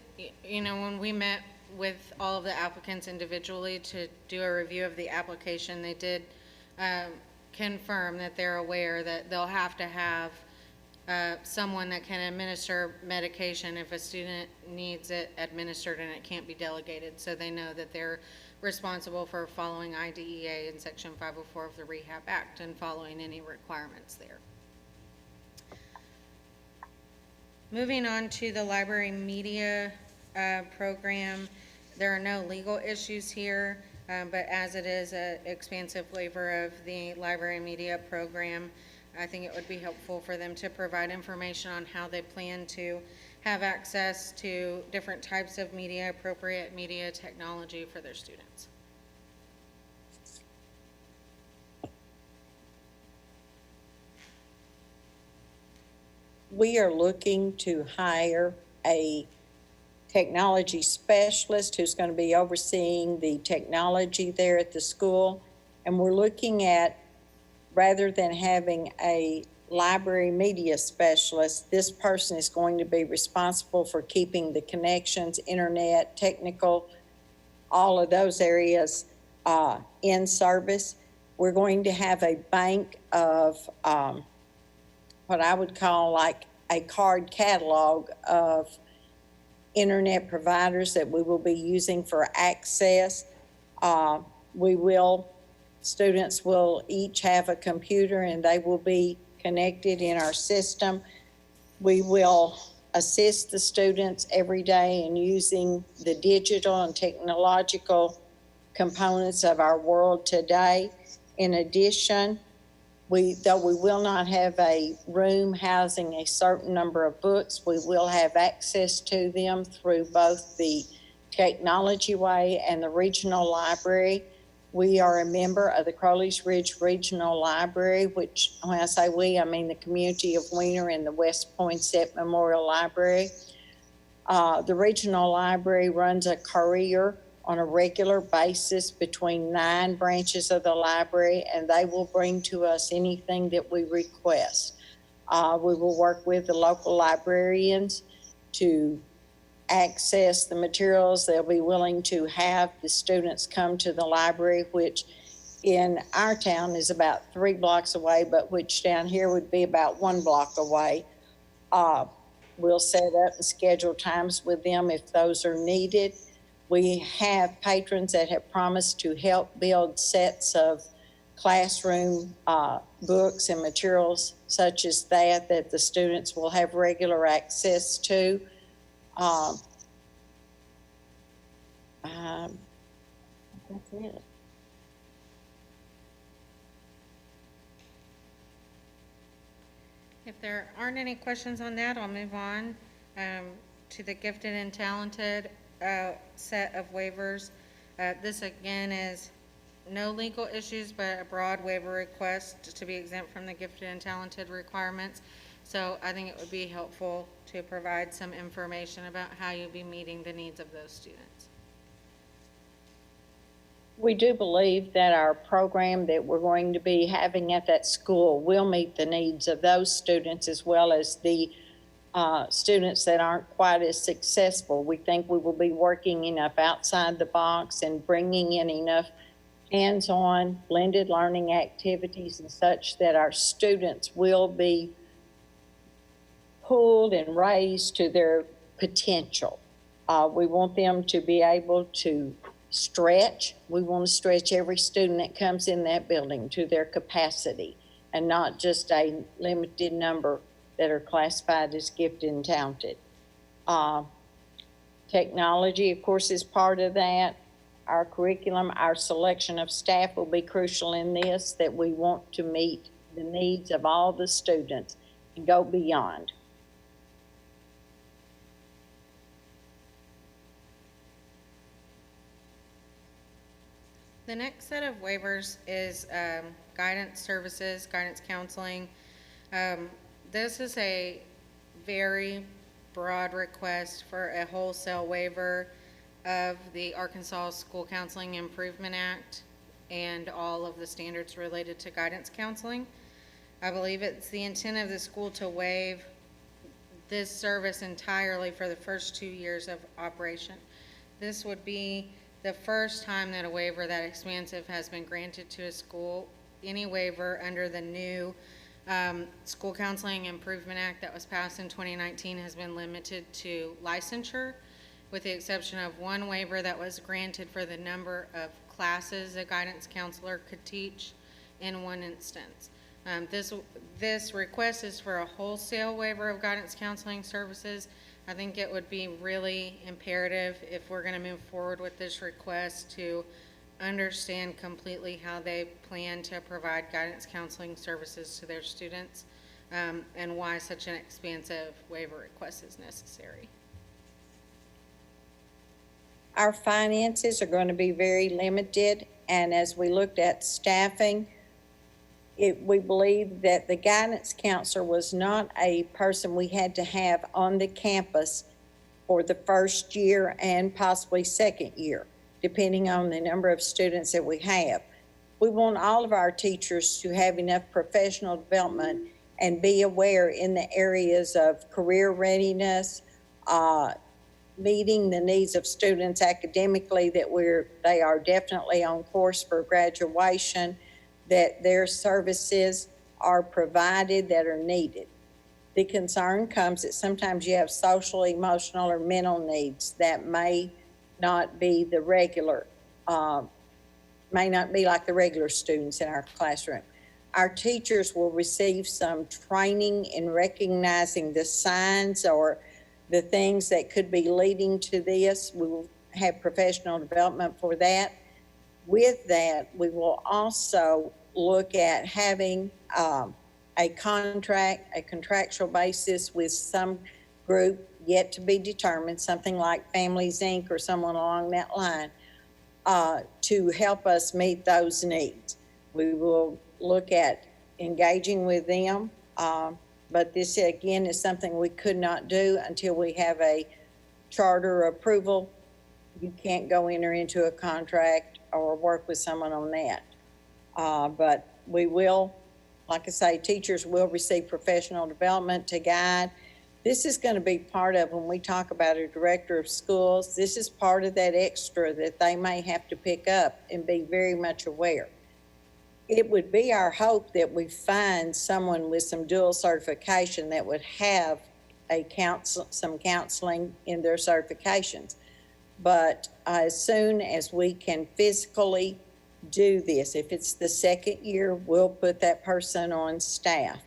when we met with all of the applicants individually to do a review of the application, they did confirm that they're aware that they'll have to have someone that can administer medication if a student needs it administered and it can't be delegated. So they know that they're responsible for following IDEA and Section 504 of the Rehab Act and following any requirements there. Moving on to the library media program, there are no legal issues here, but as it is an expansive waiver of the library media program, I think it would be helpful for them to provide information on how they plan to have access to different types of media, appropriate media technology for their students. We are looking to hire a technology specialist who's going to be overseeing the technology there at the school. And we're looking at, rather than having a library media specialist, this person is going to be responsible for keeping the connections, internet, technical, all of those areas in service. We're going to have a bank of what I would call like a card catalog of internet providers that we will be using for access. Students will each have a computer and they will be connected in our system. We will assist the students every day in using the digital and technological components of our world today. In addition, though we will not have a room housing a certain number of books, we will have access to them through both the Technology Way and the Regional Library. We are a member of the Crowley's Ridge Regional Library, which, when I say we, I mean the community of Weiner and the West Poinsett Memorial Library. The Regional Library runs a courier on a regular basis between 9 branches of the library, and they will bring to us anything that we request. We will work with the local librarians to access the materials. They'll be willing to have the students come to the library, which in our town is about 3 blocks away, but which down here would be about 1 block away. We'll set up and schedule times with them if those are needed. We have patrons that have promised to help build sets of classroom books and materials such as that the students will have regular access to. That's it. If there aren't any questions on that, I'll move on to the gifted and talented set of waivers. This again is no legal issues, but a broad waiver request to be exempt from the gifted and talented requirements. So I think it would be helpful to provide some information about how you'll be meeting the needs of those students. We do believe that our program that we're going to be having at that school will meet the needs of those students as well as the students that aren't quite as successful. We think we will be working enough outside the box and bringing in enough hands-on blended learning activities and such that our students will be pulled and raised to their potential. We want them to be able to stretch. We want to stretch every student that comes in that building to their capacity and not just a limited number that are classified as gifted and talented. Technology, of course, is part of that. Our curriculum, our selection of staff will be crucial in this, that we want to meet the needs of all the students and go beyond. The next set of waivers is guidance services, guidance counseling. This is a very broad request for a wholesale waiver of the Arkansas School Counseling Improvement Act and all of the standards related to guidance counseling. I believe it's the intent of the school to waive this service entirely for the first 2 years of operation. This would be the first time that a waiver that expansive has been granted to a school. Any waiver under the new School Counseling Improvement Act that was passed in 2019 has been limited to licensure, with the exception of one waiver that was granted for the number of classes a guidance counselor could teach in one instance. This request is for a wholesale waiver of guidance counseling services. I think it would be really imperative if we're going to move forward with this request to understand completely how they plan to provide guidance counseling services to their students and why such an expansive waiver request is necessary. Our finances are going to be very limited, and as we looked at staffing, we believe that the guidance counselor was not a person we had to have on the campus for the first year and possibly second year, depending on the number of students that we have. We want all of our teachers to have enough professional development and be aware in the areas of career readiness, meeting the needs of students academically, that they are definitely on course for graduation, that their services are provided that are needed. The concern comes that sometimes you have social, emotional, or mental needs that may not be the regular, may not be like the regular students in our classroom. Our teachers will receive some training in recognizing the signs or the things that could be leading to this. We will have professional development for that. With that, we will also look at having a contractual basis with some group yet to be determined, something like Families Inc. or someone along that line, to help us meet those needs. We will look at engaging with them, but this again is something we could not do until we have a charter approval. You can't go enter into a contract or work with someone on that. But we will, like I say, teachers will receive professional development to guide. This is going to be part of, when we talk about a director of schools, this is part of that extra that they may have to pick up and be very much aware. it would be our hope that we find someone with some dual certification that would have some counseling in their certifications. But as soon as we can physically do this, if it's the second year, we'll put that person on staff.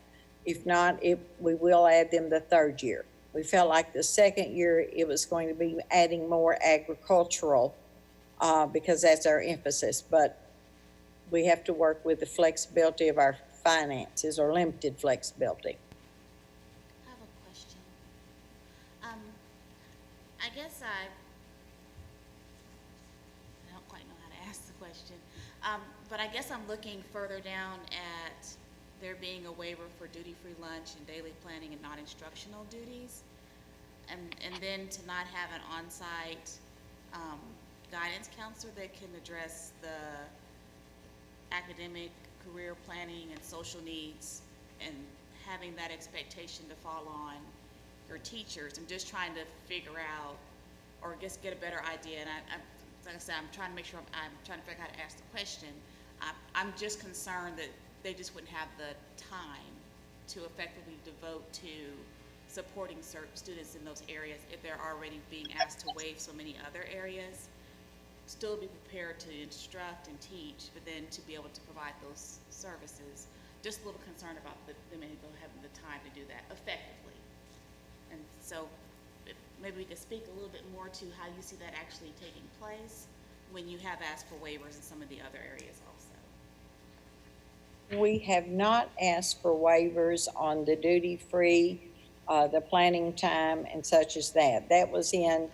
If not, we will add them the third year. We felt like the second year it was going to be adding more agricultural because that's our emphasis. But we have to work with the flexibility of our finances or limited flexibility. I have a question. I guess I don't quite know how to ask the question, but I guess I'm looking further down at there being a waiver for duty-free lunch and daily planning and non-instructional duties, and then to not have an on-site guidance counselor that can address the academic, career planning, and social needs, and having that expectation to fall on your teachers. I'm just trying to figure out, or just get a better idea, and like I said, I'm trying to make sure I'm trying to figure out how to ask the question. I'm just concerned that they just wouldn't have the time to effectively devote to supporting certain students in those areas if they're already being asked to waive so many other areas. Still be prepared to instruct and teach, but then to be able to provide those services. Just a little concerned about them having the time to do that effectively. And so maybe we could speak a little bit more to how you see that actually taking place when you have asked for waivers in some of the other areas also. We have not asked for waivers on the duty-free, the planning time and such as that. That was in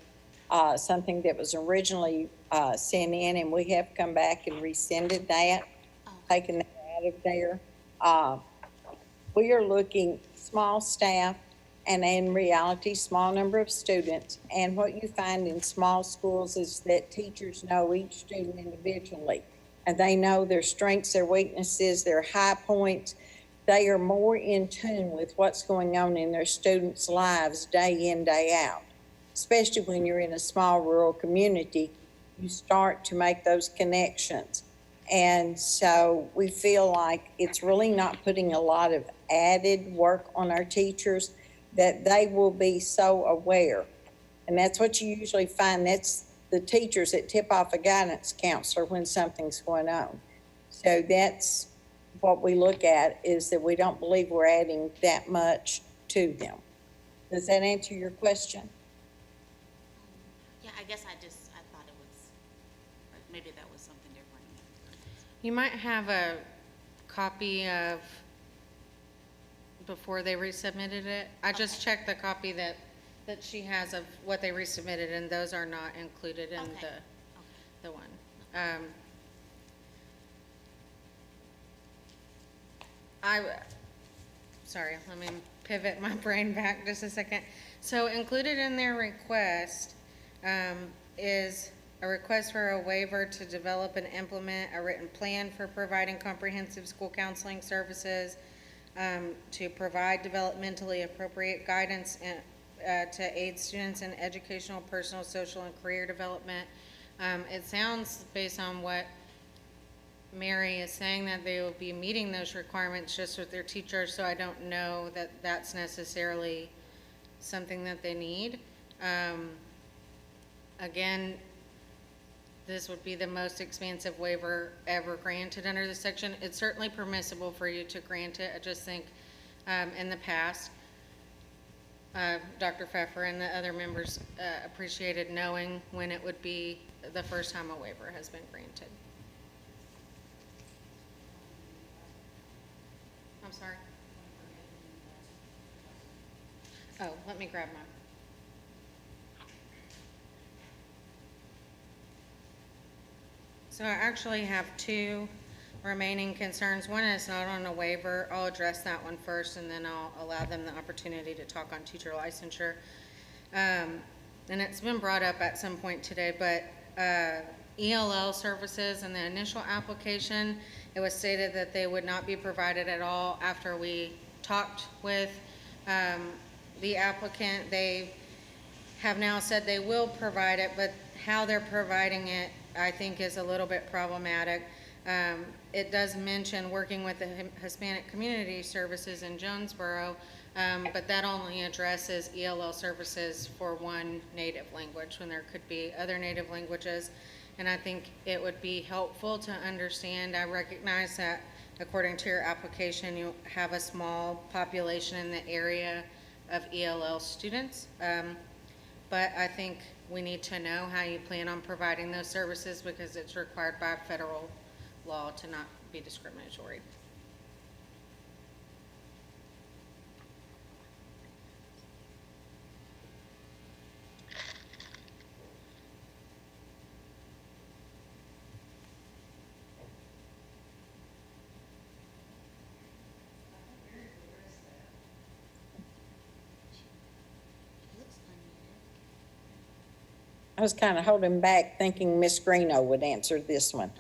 something that was originally sent in, and we have come back and rescinded that, taken that out of there. We are looking small staff and in reality, small number of students. And what you find in small schools is that teachers know each student individually, and they know their strengths, their weaknesses, their high points. They are more in tune with what's going on in their students' lives day in, day out. Especially when you're in a small rural community, you start to make those connections. And so we feel like it's really not putting a lot of added work on our teachers, that they will be so aware. And that's what you usually find. That's the teachers that tip off a guidance counselor when something's going on. So that's what we look at, is that we don't believe we're adding that much to them. Does that answer your question? Yeah, I guess I thought it was, maybe that was something different. You might have a copy of before they resubmitted it. I just checked the copy that she has of what they resubmitted, and those are not included in the one. Sorry, let me pivot my brain back just a second. So included in their request is a request for a waiver to develop and implement a written plan for providing comprehensive school counseling services, to provide developmentally appropriate guidance to aid students in educational, personal, social, and career development. It sounds, based on what Mary is saying, that they will be meeting those requirements just with their teachers, so I don't know that that's necessarily something that they need. Again, this would be the most expansive waiver ever granted under this section. It's certainly permissible for you to grant it. I just think in the past, Dr. Pfeffer and the other members appreciated knowing when it would be the first time a waiver has been granted. I'm sorry. Oh, let me grab mine. So I actually have two remaining concerns. One is not on a waiver. I'll address that one first, and then I'll allow them the opportunity to talk on teacher licensure. And it's been brought up at some point today, but ELL services in the initial application, it was stated that they would not be provided at all. After we talked with the applicant, they have now said they will provide it, but how they're providing it, I think, is a little bit problematic. It does mention working with the Hispanic Community Services in Jonesboro, but that only addresses ELL services for one native language when there could be other native languages. And I think it would be helpful to understand, I recognize that according to your application, you have a small population in the area of ELL students. But I think we need to know how you plan on providing those services because it's required by federal law to not be discriminatory. I was kind of holding back thinking Miss Greeno would answer this one.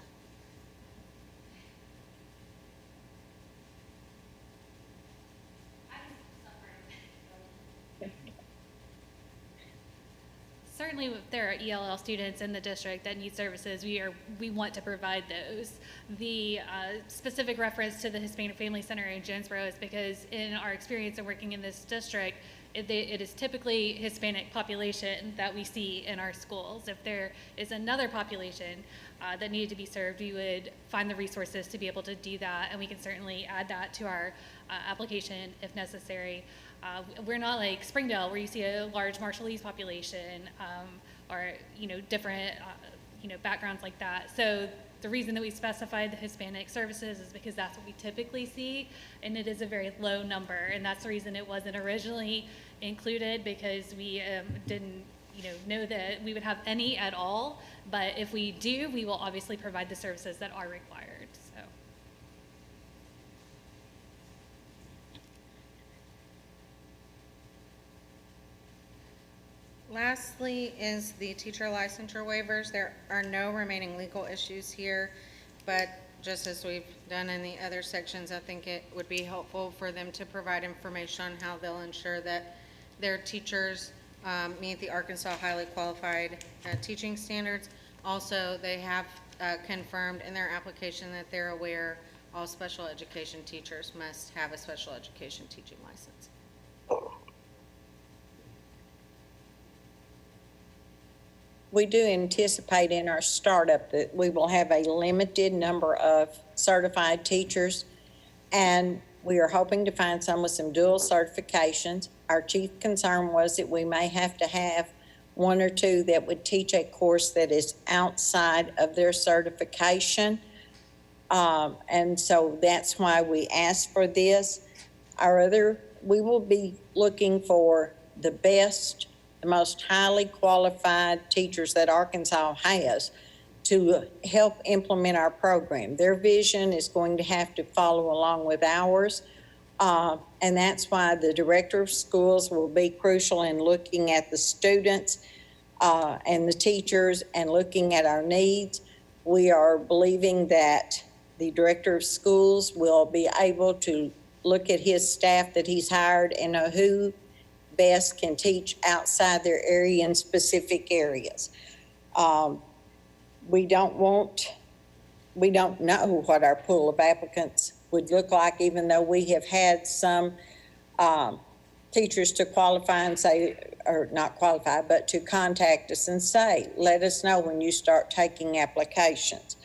Certainly, if there are ELL students in the district that need services, we want to provide those. The specific reference to the Hispanic Family Center in Jonesboro is because in our experience in working in this district, it is typically Hispanic population that we see in our schools. If there is another population that needed to be served, we would find the resources to be able to do that, and we can certainly add that to our application if necessary. We're not like Springdale, where you see a large Marshallese population, or different backgrounds like that. So the reason that we specified the Hispanic services is because that's what we typically see, and it is a very low number, and that's the reason it wasn't originally included, because we didn't know that we would have any at all. But if we do, we will obviously provide the services that are required. So. Lastly is the teacher licensure waivers. There are no remaining legal issues here, but just as we've done in the other sections, I think it would be helpful for them to provide information on how they'll ensure that their teachers meet the Arkansas highly qualified teaching standards. Also, they have confirmed in their application that they're aware all special education teachers must have a special education teaching license. We do anticipate in our startup that we will have a limited number of certified teachers, and we are hoping to find some with some dual certifications. Our chief concern was that we may have to have one or two that would teach a course that is outside of their certification. And so that's why we asked for this. We will be looking for the best, the most highly qualified teachers that Arkansas has to help implement our program. Their vision is going to have to follow along with ours. And that's why the director of schools will be crucial in looking at the students and the teachers and looking at our needs. We are believing that the director of schools will be able to look at his staff that he's hired and know who best can teach outside their area in specific areas. We don't know what our pool of applicants would look like, even though we have had some teachers to qualify and say, or not qualify, but to contact us and say, let us know when you start taking applications.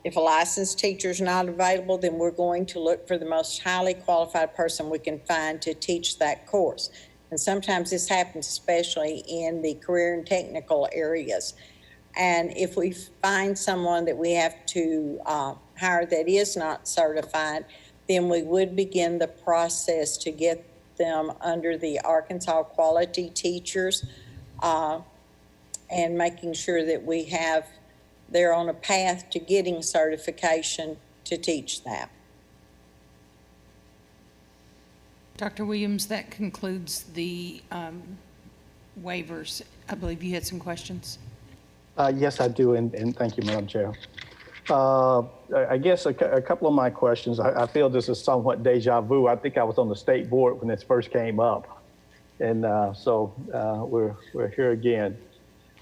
If a licensed teacher is not available, then we're going to look for the most highly qualified person we can find to teach that course. And sometimes this happens especially in the career and technical areas. And if we find someone that we have to hire that is not certified, then we would begin the process to get them under the Arkansas Quality Teachers and making sure that they're on a path to getting certification to teach that. Dr. Williams, that concludes the waivers. I believe you had some questions. Yes, I do, and thank you, Madam Chair. I guess a couple of my questions, I feel this is somewhat deja vu. I think I was on the state board when this first came up. And so we're here again.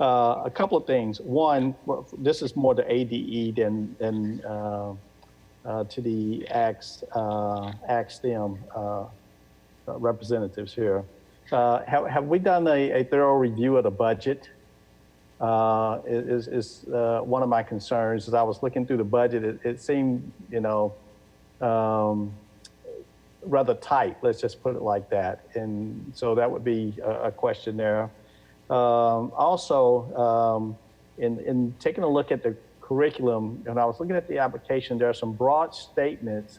A couple of things. One, this is more the ADE than to the AgSTEM representatives here. Have we done a thorough review of the budget? Is one of my concerns. As I was looking through the budget, it seemed, rather tight. Let's just put it like that. And so that would be a question there. Also, in taking a look at the curriculum, and I was looking at the application, there are some broad statements,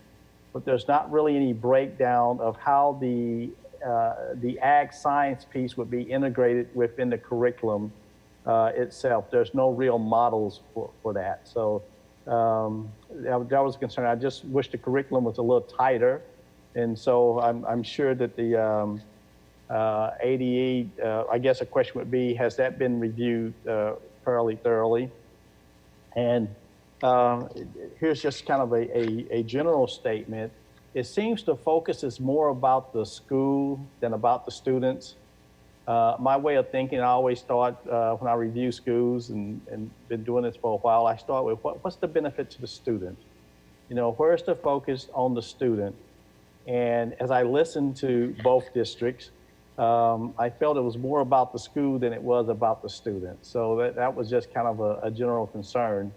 but there's not really any breakdown of how the ag science piece would be integrated within the curriculum itself. There's no real models for that. So that was a concern. I just wish the curriculum was a little tighter. And so I'm sure that the ADE, I guess a question would be, has that been reviewed fairly thoroughly? And here's just kind of a general statement. It seems the focus is more about the school than about the students. My way of thinking, I always thought when I review schools and been doing this for a while, I start with what's the benefit to the student? Where's the focus on the student? And as I listened to both districts, I felt it was more about the school than it was about the student. So that was just kind of a general concern.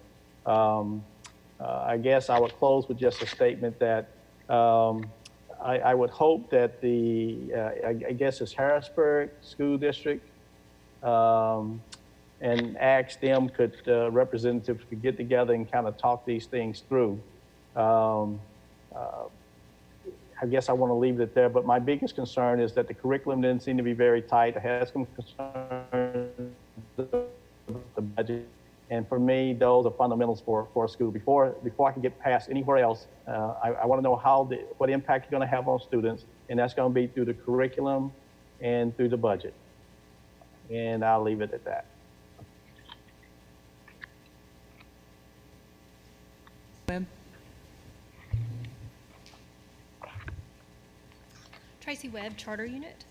I guess I would close with just a statement that I would hope that I guess it's Harrisburg School District and AgSTEM representatives could get together and kind of talk these things through. I guess I want to leave it there, but my biggest concern is that the curriculum didn't seem to be very tight. I had some concerns with the budget. And for me, those are fundamentals for a school. Before I can get past anywhere else, I want to know what impact you're going to have on students, and that's going to be through the curriculum and through the budget. And I'll leave it at that. Webb? Tracy Webb, Charter Unit.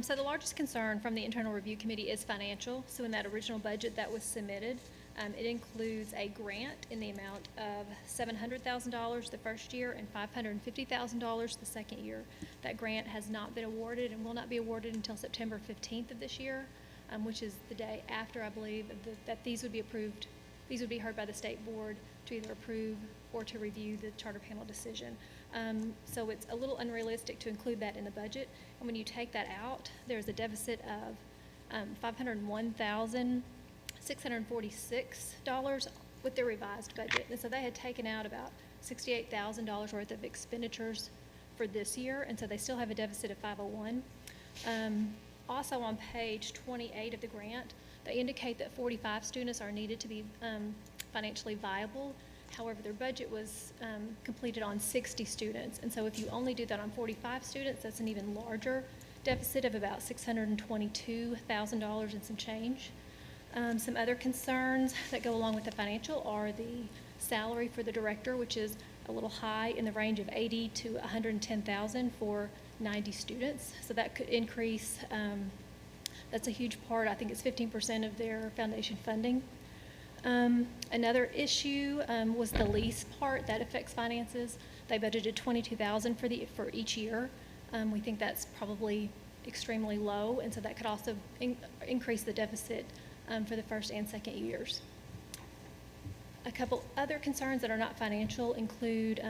So the largest concern from the Internal Review Committee is financial. So in that original budget that was submitted, it includes a grant in the amount of $700,000 the first year and $550,000 the second year. That grant has not been awarded and will not be awarded until September 15th of this year, which is the day after, I believe, that these would be approved. These would be heard by the state board to either approve or to review the charter panel decision. So it's a little unrealistic to include that in the budget. And when you take that out, there's a deficit of $501,646 with their revised budget. And so they had taken out about $68,000 worth of expenditures for this year, and so they still have a deficit of 501. Also on page 28 of the grant, they indicate that 45 students are needed to be financially viable. However, their budget was completed on 60 students. And so if you only do that on 45 students, that's an even larger deficit of about $622,000 and some change. Some other concerns that go along with the financial are the salary for the director, which is a little high in the range of $80,000 to $110,000 for 90 students. So that could increase, that's a huge part. I think it's 15% of their foundation funding. Another issue was the lease part that affects finances. They budgeted $22,000 for each year. We think that's probably extremely low, and so that could also increase the deficit for the first and second years. A couple other concerns that are not financial include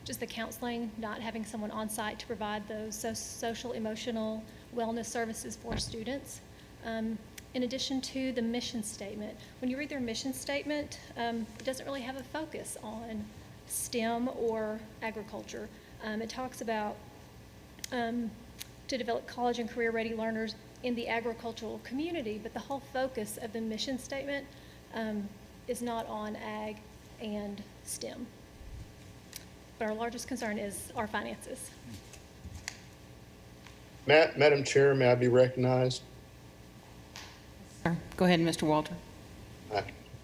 just the counseling, not having someone on site to provide those social, emotional wellness services for students. In addition to the mission statement. When you read their mission statement, it doesn't really have a focus on STEM or agriculture. It talks about to develop college and career-ready learners in the agricultural community, but the whole focus of the mission statement is not on ag and STEM. But our largest concern is our finances. Madam Chair, may I be recognized? Go ahead, Mr. Walter.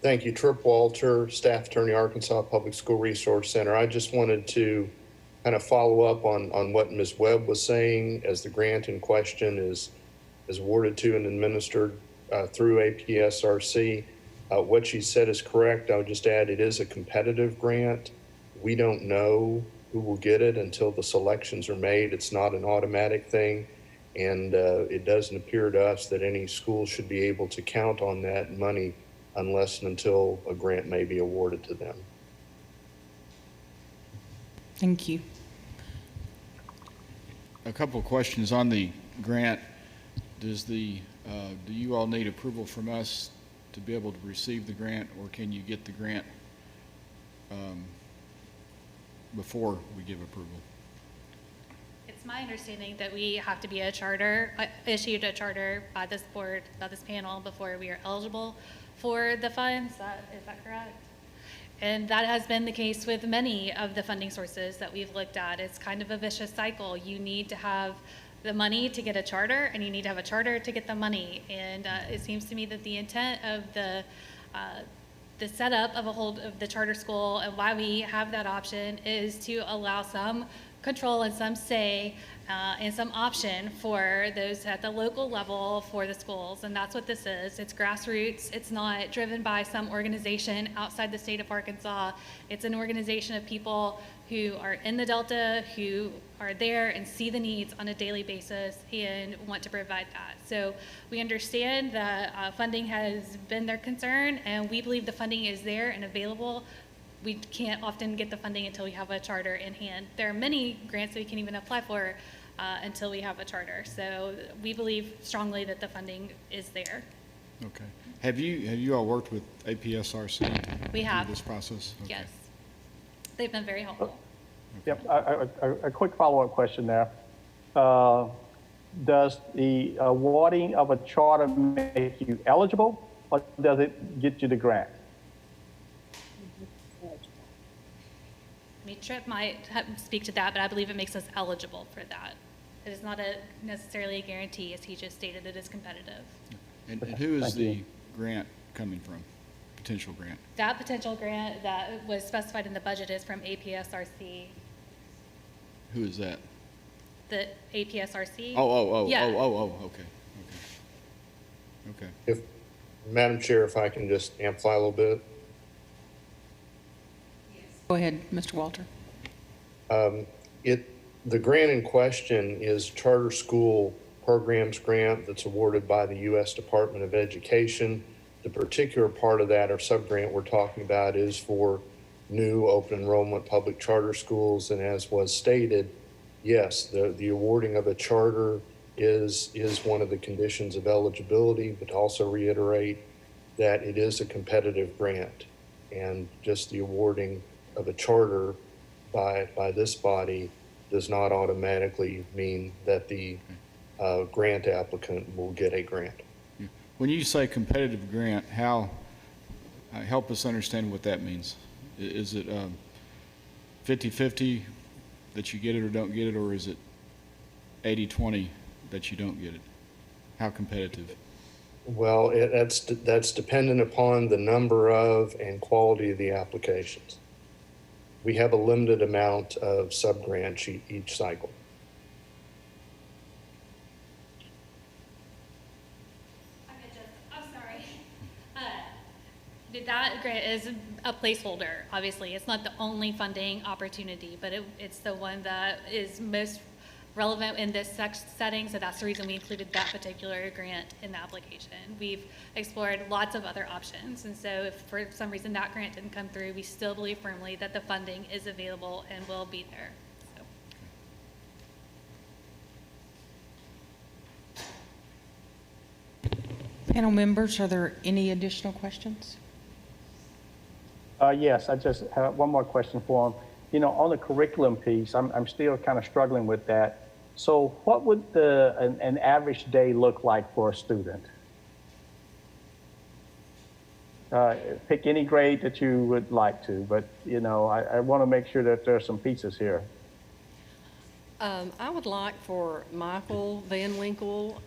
Thank you. Trip Walter, Staff Attorney, Arkansas Public School Resource Center. I just wanted to kind of follow up on what Ms. Webb was saying as the grant in question is awarded to and administered through APSRC. What she said is correct. I would just add it is a competitive grant. We don't know who will get it until the selections are made. It's not an automatic thing. And it doesn't appear to us that any school should be able to count on that money unless and until a grant may be awarded to them. Thank you. A couple of questions on the grant. Do you all need approval from us to be able to receive the grant, or can you get the grant before we give approval? It's my understanding that we have to be issued a charter by this board, by this panel, before we are eligible for the funds. Is that correct? And that has been the case with many of the funding sources that we've looked at. It's kind of a vicious cycle. You need to have the money to get a charter, and you need to have a charter to get the money. And it seems to me that the intent of the setup of the charter school and why we have that option is to allow some control and some say and some option for those at the local level for the schools. And that's what this is. It's grassroots. It's not driven by some organization outside the state of Arkansas. It's an organization of people who are in the Delta, who are there and see the needs on a daily basis and want to provide that. So we understand that funding has been their concern, and we believe the funding is there and available. We can't often get the funding until we have a charter in hand. There are many grants that we can even apply for until we have a charter. So we believe strongly that the funding is there. Okay. Have you all worked with APSRC? We have. Through this process? Okay. Yes. They've been very helpful. Yep, a quick follow-up question there. Does the awarding of a charter make you eligible, or does it get you the grant? I mean, Tripp might speak to that, but I believe it makes us eligible for that. It is not necessarily a guarantee, as he just stated. It is competitive. And who is the grant coming from? Potential grant? That potential grant that was specified in the budget is from APSRC. Who is that? The APSRC? Okay. Okay. If, Madam Chair, if I can just amplify a little bit. Go ahead, Mr. Walter. The grant in question is Charter School Programs Grant that's awarded by the U.S. Department of Education. The particular part of that or subgrant we're talking about is for new open enrollment public charter schools. And as was stated, yes, the awarding of a charter is one of the conditions of eligibility, but to also reiterate that it is a competitive grant. And just the awarding of a charter by this body does not automatically mean that the grant applicant will get a grant. When you say competitive grant, help us understand what that means. Is it 50-50 that you get it or don't get it, or is it 80-20 that you don't get it? How competitive? Well, that's dependent upon the number of and quality of the applications. We have a limited amount of subgrants each cycle. I'm sorry. That grant is a placeholder, obviously. It's not the only funding opportunity, but it's the one that is most relevant in this setting, so that's the reason we included that particular grant in the application. We've explored lots of other options, and so if for some reason that grant didn't come through, we still believe firmly that the funding is available and will be there. Panel members, are there any additional questions? Yes, I just have one more question for him. You know, on the curriculum piece, I'm still kind of struggling with that. So what would an average day look like for a student? Pick any grade that you would like to, but you know, I want to make sure that there are some pieces here. I would like for Michael Van Winkle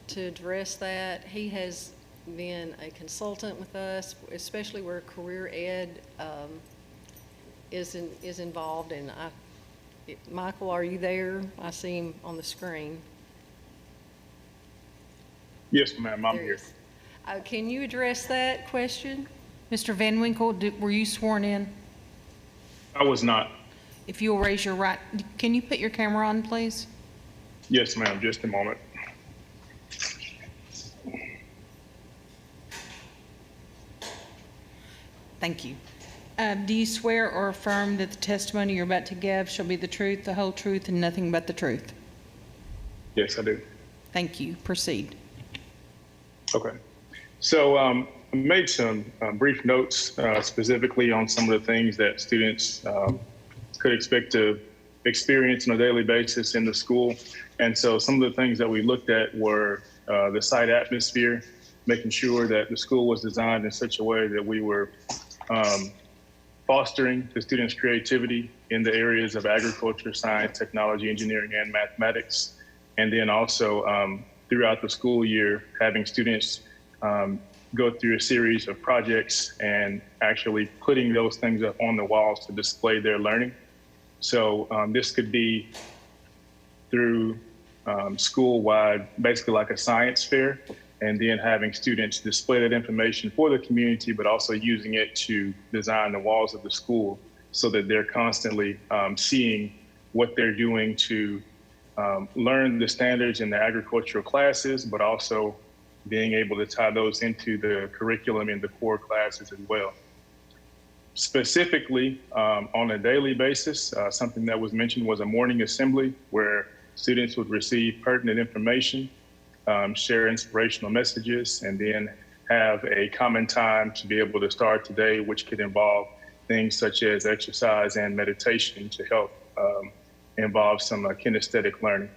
to address that. He has been a consultant with us, especially where career ed is involved. And Michael, are you there? I see him on the screen. Yes, ma'am, I'm here. Can you address that question? Mr. Van Winkle, were you sworn in? I was not. If you'll raise your right, can you put your camera on, please? Yes, ma'am, just a moment. Thank you. Do you swear or affirm that the testimony you're about to give shall be the truth, the whole truth, and nothing but the truth? Yes, I do. Thank you. Proceed. Okay. So I made some brief notes specifically on some of the things that students could expect to experience on a daily basis in the school. And so some of the things that we looked at were the site atmosphere, making sure that the school was designed in such a way that we were fostering the students' creativity in the areas of agriculture, science, technology, engineering, and mathematics. And then also throughout the school year, having students go through a series of projects and actually putting those things up on the walls to display their learning. So this could be through school-wide, basically like a science fair, and then having students display that information for the community, but also using it to design the walls of the school so that they're constantly seeing what they're doing to learn the standards in the agricultural classes, but also being able to tie those into the curriculum in the core classes as well. Specifically, on a daily basis, something that was mentioned was a morning assembly where students would receive pertinent information, share inspirational messages, and then have a common time to be able to start today, which could involve things such as exercise and meditation to help involve some kinesthetic learning.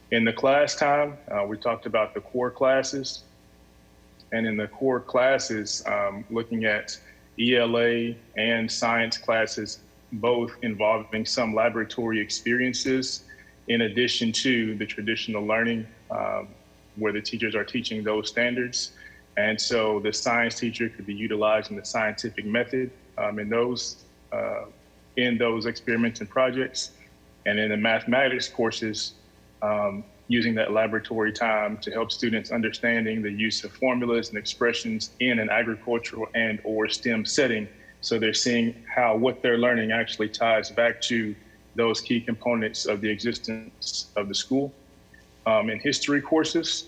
In the class time, we talked about the core classes. And in the core classes, looking at ELA and science classes, both involving some laboratory experiences, in addition to the traditional learning where the teachers are teaching those standards. And so the science teacher could be utilizing the scientific method in those experiments and projects. And in the mathematics courses, using that laboratory time to help students understanding the use of formulas and expressions in an agricultural and or STEM setting. So they're seeing how what they're learning actually ties back to those key components of the existence of the school. In history courses,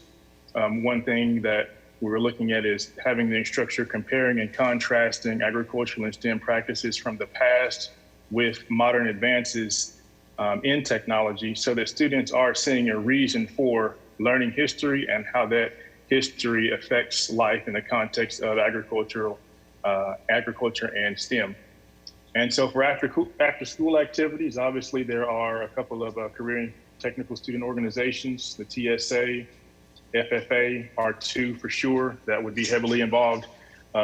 one thing that we were looking at is having the instructor comparing and contrasting agricultural and STEM practices from the past with modern advances in technology so that students are seeing a reason for learning history and how that history affects life in the context of agriculture and STEM. And so for after school activities, obviously there are a couple of career and technical student organizations, the TSA, FFA are two for sure that would be heavily involved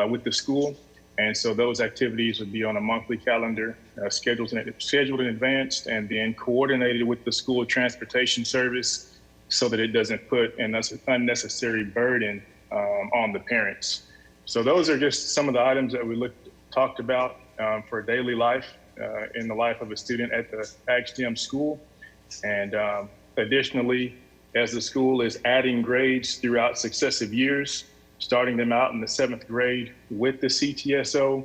with the school. And so those activities would be on a monthly calendar, scheduled in advance, and then coordinated with the school transportation service so that it doesn't put an unnecessary burden on the parents. So those are just some of the items that we talked about for daily life in the life of a student at the AgSTEM school. And additionally, as the school is adding grades throughout successive years, starting them out in the 7th grade with the CTSO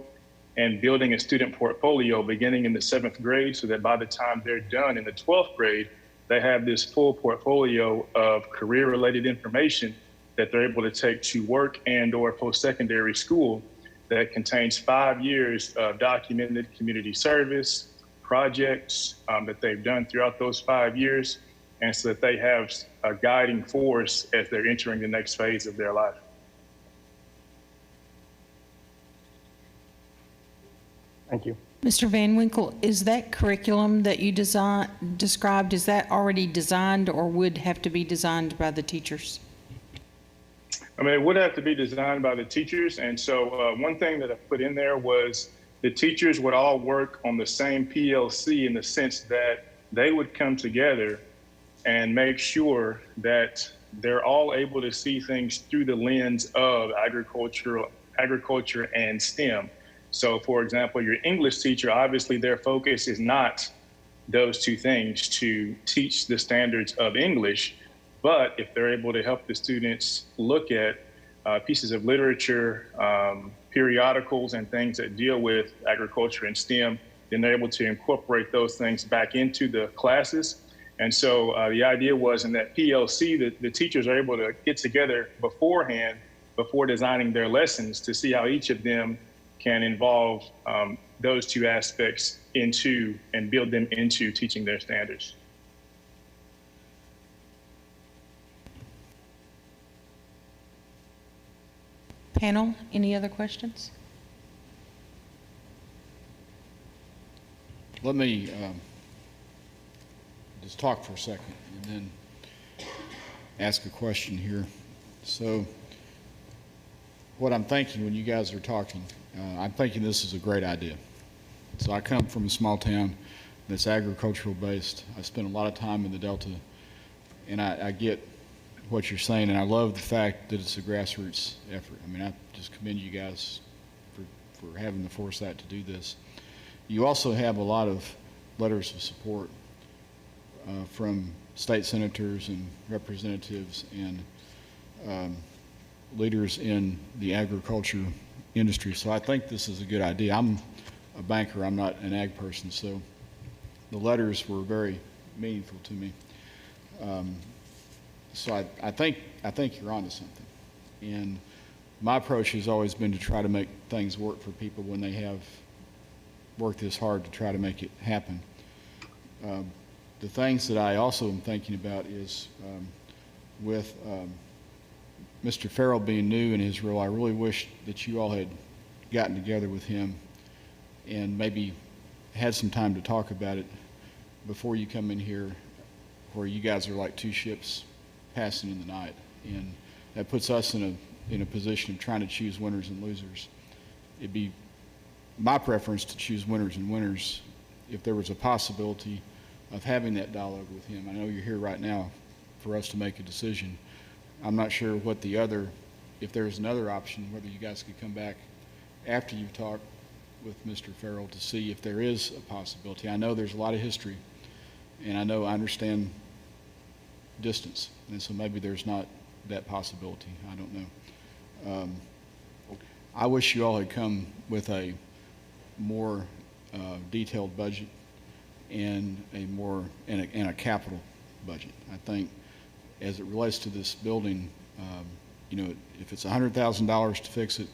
and building a student portfolio beginning in the 7th grade so that by the time they're done in the 12th grade, they have this full portfolio of career-related information that they're able to take to work and or post-secondary school that contains 5 years of documented community service, projects that they've done throughout those 5 years, and so that they have a guiding force as they're entering the next phase of their life. Thank you. Mr. Van Winkle, is that curriculum that you described, is that already designed or would have to be designed by the teachers? I mean, it would have to be designed by the teachers. And so one thing that I put in there was the teachers would all work on the same PLC in the sense that they would come together and make sure that they're all able to see things through the lens of agriculture and STEM. So for example, your English teacher, obviously their focus is not those two things to teach the standards of English, but if they're able to help the students look at pieces of literature, periodicals, and things that deal with agriculture and STEM, then they're able to incorporate those things back into the classes. And so the idea was in that PLC that the teachers are able to get together beforehand, before designing their lessons, to see how each of them can involve those two aspects into and build them into teaching their standards. Panel, any other questions? Let me just talk for a second and then ask a question here. So what I'm thinking when you guys are talking, I'm thinking this is a great idea. So I come from a small town that's agricultural based. I spent a lot of time in the Delta, and I get what you're saying, and I love the fact that it's a grassroots effort. I mean, I just commend you guys for having the foresight to do this. You also have a lot of letters of support from state senators and representatives and leaders in the agriculture industry. So I think this is a good idea. I'm a banker, I'm not an ag person, so the letters were very meaningful to me. So I think you're onto something. And my approach has always been to try to make things work for people when they have worked this hard to try to make it happen. The things that I also am thinking about is with Mr. Farrell being new in his role, I really wish that you all had gotten together with him and maybe had some time to talk about it before you come in here, where you guys are like two ships passing in the night, and that puts us in a position of trying to choose winners and losers. It'd be my preference to choose winners and winners if there was a possibility of having that dialogue with him. I know you're here right now for us to make a decision. I'm not sure what the other, if there's another option, whether you guys could come back after you've talked with Mr. Farrell to see if there is a possibility. I know there's a lot of history, and I understand distance, and so maybe there's not that possibility. I don't know. I wish you all had come with a more detailed budget and a capital budget. I think as it relates to this building, you know, if it's $100,000 to fix it,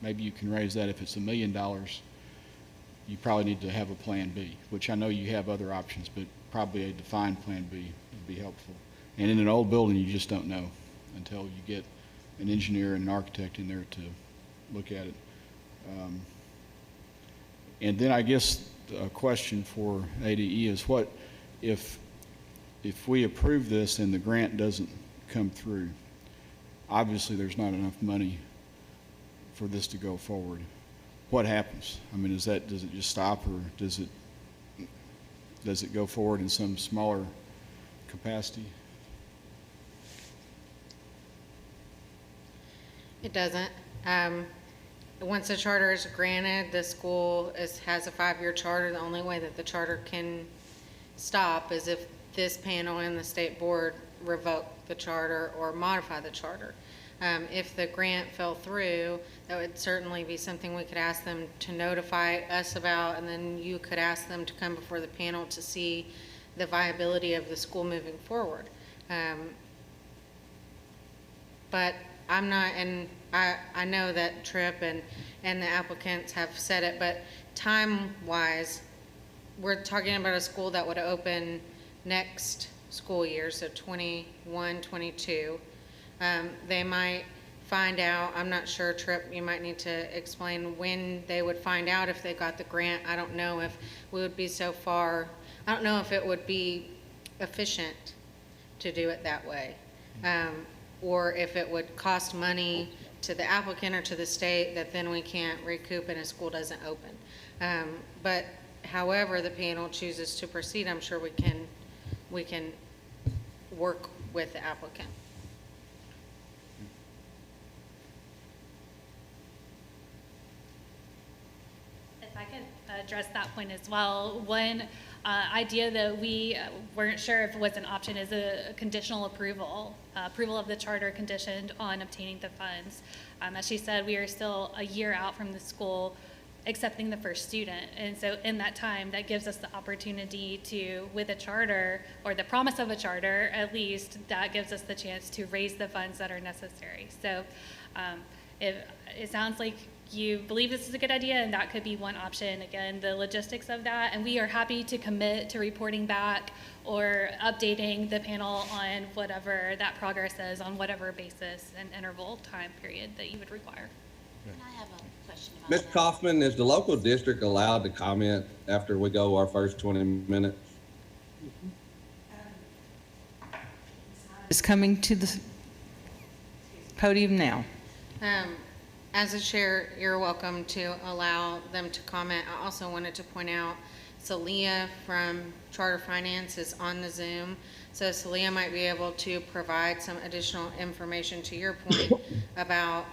maybe you can raise that. If it's $1 million, you probably need to have a plan B, which I know you have other options, but probably a defined plan B would be helpful. And in an old building, you just don't know until you get an engineer and an architect in there to look at it. And then I guess a question for ADE is, what if we approve this and the grant doesn't come through? Obviously, there's not enough money for this to go forward. What happens? I mean, does it just stop, or does it go forward in some smaller capacity? It doesn't. Once a charter is granted, the school has a 5-year charter. The only way that the charter can stop is if this panel and the state board revoke the charter or modify the charter. If the grant fell through, that would certainly be something we could ask them to notify us about, and then you could ask them to come before the panel to see the viability of the school moving forward. But I'm not, and I know that Tripp and the applicants have said it, but time-wise, we're talking about a school that would open next school year, so 21, 22. They might find out, I'm not sure, Tripp, you might need to explain when they would find out if they got the grant. I don't know if we would be so far, I don't know if it would be efficient to do it that way. Or if it would cost money to the applicant or to the state that then we can't recoup and a school doesn't open. But however the panel chooses to proceed, I'm sure we can work with the applicant. If I could address that point as well. One, idea that we weren't sure if it was an option is a conditional approval, approval of the charter conditioned on obtaining the funds. As she said, we are still a year out from the school accepting the first student. And so in that time, that gives us the opportunity to, with a charter, or the promise of a charter at least, that gives us the chance to raise the funds that are necessary. So it sounds like you believe this is a good idea, and that could be one option. Again, the logistics of that, and we are happy to commit to reporting back or updating the panel on whatever that progress is on whatever basis and interval time period that you would require. And I have a question about Ms. that. Kaufman, is the local district allowed to comment after we go our first 20 minutes? Is coming to the podium now. As a chair, you're welcome to allow them to comment. I also wanted to point out, Celia from Charter Finance is on the Zoom. So Celia might be able to provide some additional information to your point about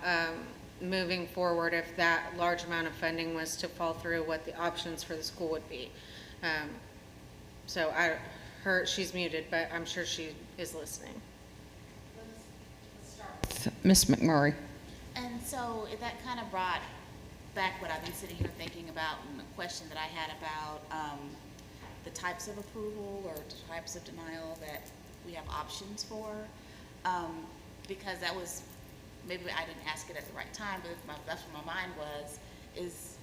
moving forward if that large amount of funding was to fall through, what the options for the school would be. So she's muted, but I'm sure she is listening. Ms. McMurray. And so that kind of brought back what I've been sitting here thinking about, and the question that I had about the types of approval or the types of denial that we have options for. Because that was, maybe I didn't ask it at the right time, but that's what my mind was, is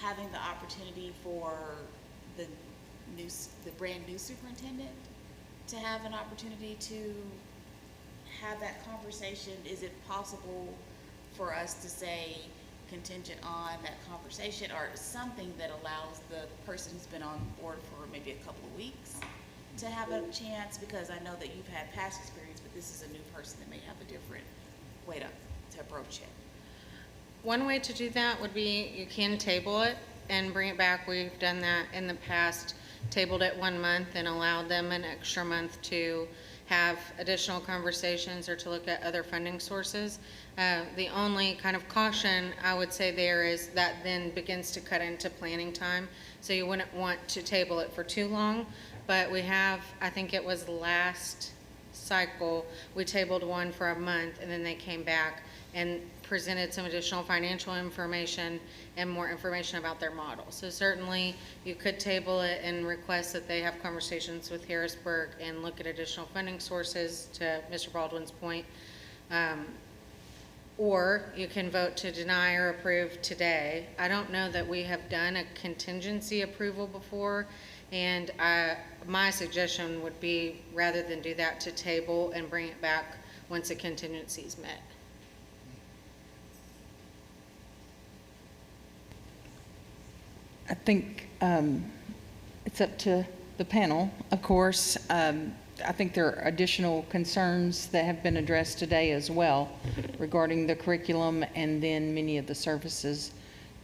having the opportunity for the brand new superintendent to have an opportunity to have that conversation. Is it possible for us to say contingent on that conversation, or something that allows the person who's been on board for maybe a couple of weeks to have a chance? Because I know that you've had past experience, but this is a new person that may have a different way to approach it. One way to do that would be you can table it and bring it back. We've done that in the past, tabled it 1 month and allowed them an extra month to have additional conversations or to look at other funding sources. The only kind of caution I would say there is that then begins to cut into planning time. So you wouldn't want to table it for too long, but we have, I think it was last cycle, we tabled one for a month, and then they came back and presented some additional financial information and more information about their model. So certainly you could table it and request that they have conversations with Harrisburg and look at additional funding sources, to Mr. Baldwin's point. Or you can vote to deny or approve today. I don't know that we have done a contingency approval before, and my suggestion would be, rather than do that, to table and bring it back once a contingency is met. I think it's up to the panel, of course. I think there are additional concerns that have been addressed today as well regarding the curriculum, and then many of the services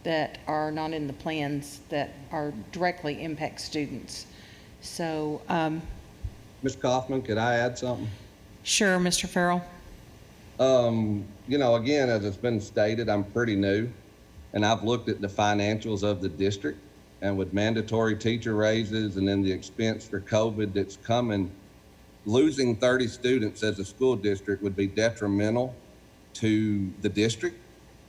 that are not in the plans that are directly impact students. So, Ms. Kaufman, could I add something? sure, Mr. Farrell. You know, again, as it's been stated, I'm pretty new, and I've looked at the financials of the district, and with mandatory teacher raises and then the expense for COVID that's coming, losing 30 students as a school district would be detrimental to the district.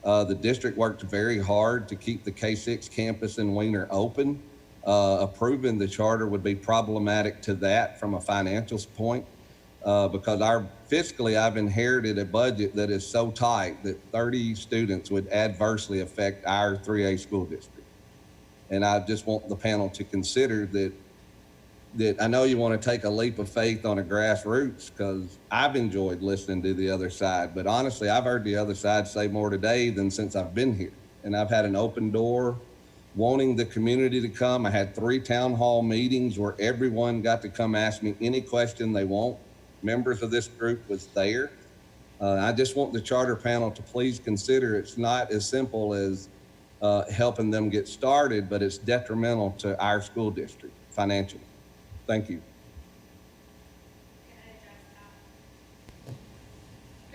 The district worked very hard to keep the K-6 campus in Wiener open. Approving the charter would be problematic to that from a financials point, because fiscally, I've inherited a budget that is so tight that 30 students would adversely affect our 3A school district. And I just want the panel to consider that I know you want to take a leap of faith on a grassroots, because I've enjoyed listening to the other side, but honestly, I've heard the other side say more today than since I've been here. And I've had an open door wanting the community to come. I had 3 town hall meetings where everyone got to come ask me any question they want. Members of this group was there. I just want the charter panel to please consider it's not as simple as helping them get started, but it's detrimental to our school district financially. Thank you.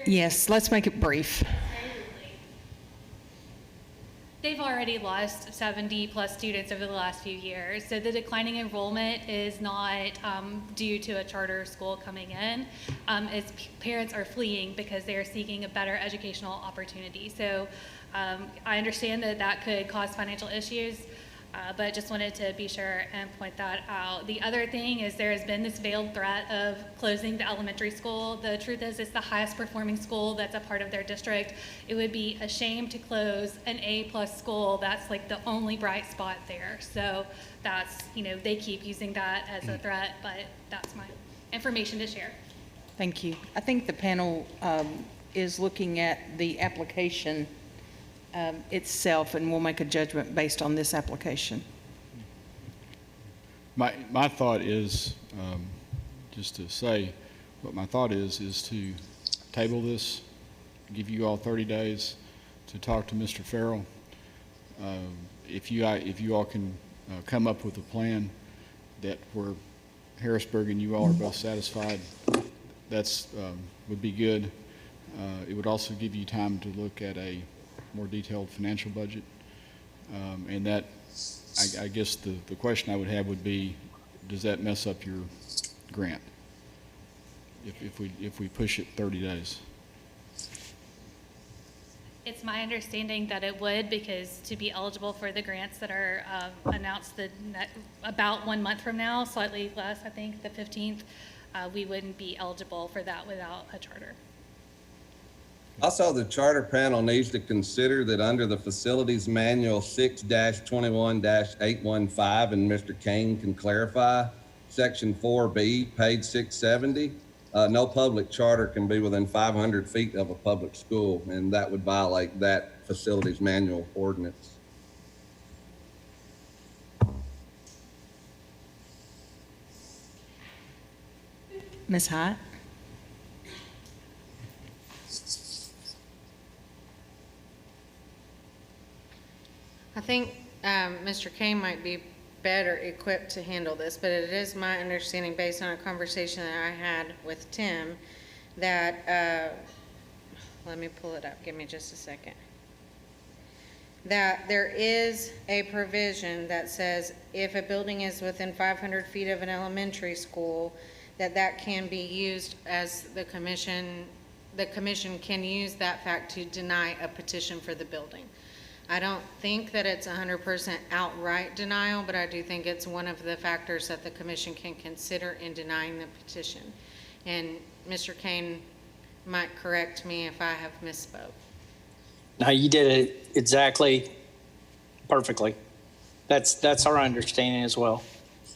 Yes, let's make it brief. They've already lost 70-plus students over the last few years, so the declining enrollment is not due to a charter school coming in. It's parents are fleeing because they are seeking a better educational opportunity. So I understand that that could cause financial issues, but just wanted to be sure and point that out. The other thing is there has been this veiled threat of closing the elementary school. The truth is it's the highest performing school that's a part of their district. It would be a shame to close an A-plus school that's like the only bright spot there. So that's, they keep using that as a threat, but that's my information to share. Thank you. I think the panel is looking at the application itself, and we'll make a judgment based on this application. My thought is, just to say, what my thought is to table this, give you all 30 days to talk to Mr. Farrell. If you all can come up with a plan that where Harrisburg and you all are both satisfied, that's would be good. It would also give you time to look at a more detailed financial budget. And that, I guess the question I would have would be, does that mess up your grant if we push it 30 days? It's my understanding that it would, because to be eligible for the grants that are announced about 1 month from now, slightly less, I think, the 15th, we wouldn't be eligible for that without a charter. Also, the charter panel needs to consider that under the Facilities Manual 6-21-815, and Mr. Kane can clarify, Section 4B, page 670, no public charter can be within 500 feet of a public school, and that would violate that Facilities Manual ordinance. Ms. Hyatt? I think Mr. Kane might be better equipped to handle this, but it is my understanding, based on a conversation that I had with Tim, that, let me pull it up, give me just a second, that there is a provision that says if a building is within 500 feet of an elementary school, that can be used as the commission can use that fact to deny a petition for the building. I don't think that it's 100% outright denial, but I do think it's one of the factors that the commission can consider in denying the petition. And Mr. Kane might correct me if I have misspoke. No, you did it exactly perfectly. That's our understanding as well.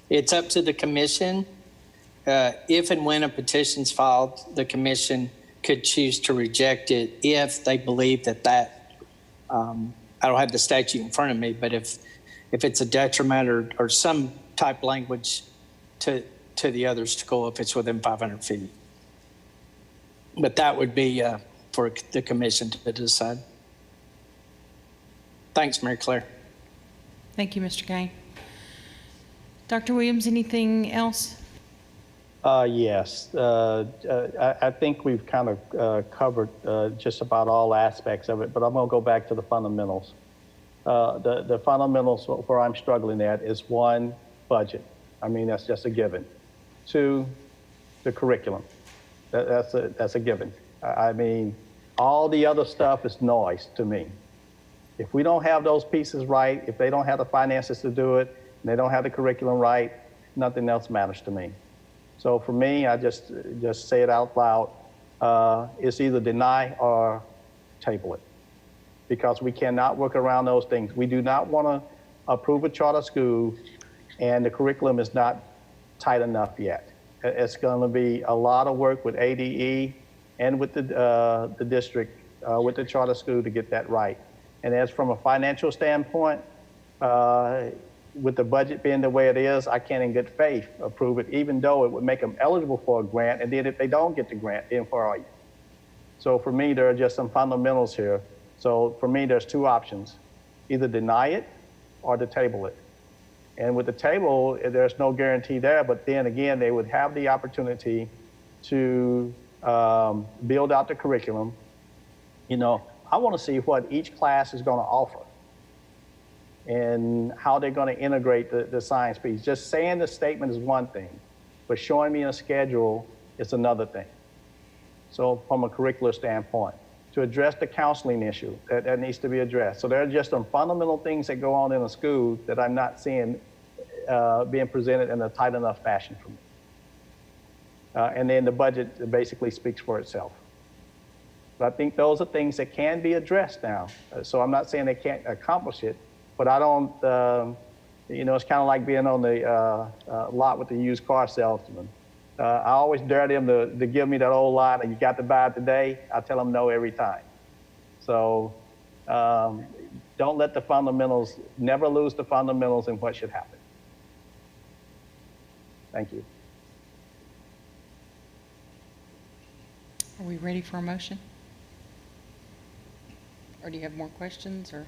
It's up to the commission. If and when a petition's filed, the commission could choose to reject it if they believe that I don't have the statute in front of me, but if it's a detriment or some type language to the other school, if it's within 500 feet. But that would be for the commission to decide. Thanks, Mary Claire. Thank you, Mr. Kane. Dr. Williams, anything else? Yes. I think we've kind of covered just about all aspects of it, but I'm going to go back to the fundamentals. The fundamentals where I'm struggling at is 1, budget. I mean, that's just a given. 2, the curriculum. That's a given. I mean, all the other stuff is noise to me. If we don't have those pieces right, if they don't have the finances to do it, and they don't have the curriculum right, nothing else matters to me. So for me, I just say it out loud. It's either deny or table it, because we cannot work around those things. We do not want to approve a charter school and the curriculum is not tight enough yet. It's going to be a lot of work with ADE and with the district, with the charter school to get that right. And as from a financial standpoint, with the budget being the way it is, I can't in good faith approve it, even though it would make them eligible for a grant. And then if they don't get the grant, then where are you? So for me, there are just some fundamentals here. So for me, there's 2 options, either deny it or to table it. And with the table, there's no guarantee there, but then again, they would have the opportunity to build out the curriculum. You know, I want to see what each class is going to offer. and how they're going to integrate the science piece. Just saying the statement is one thing, but showing me a schedule is another thing. So from a curricular standpoint, to address the counseling issue, that needs to be addressed. So there are just some fundamental things that go on in a school that I'm not seeing being presented in a tight enough fashion for me. And then the budget basically speaks for itself. But I think those are things that can be addressed now. So I'm not saying they can't accomplish it, but I don't, it's kind of like being on the lot with the used car salesman. I always dare them to give me that old line, and you got to buy it today. I tell them no every time. So don't let the fundamentals, never lose the fundamentals in what should happen. Thank you. Are we ready for a motion? Or do you have more questions, or?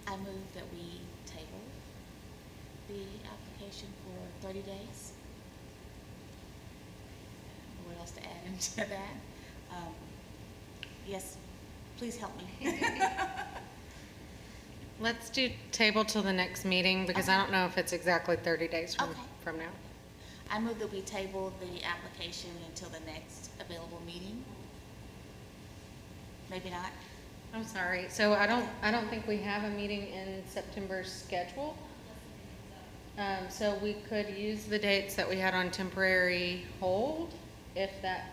I move that we table the application for 30 days. What else to add into that? Yes, please help me. Let's do table till the next meeting, because I don't know if it's exactly 30 days Okay. from now. I move that we table the application until the next available meeting. Maybe not. I'm sorry. So I don't think we have a meeting in September scheduled. So we could use the dates that we had on temporary hold, if that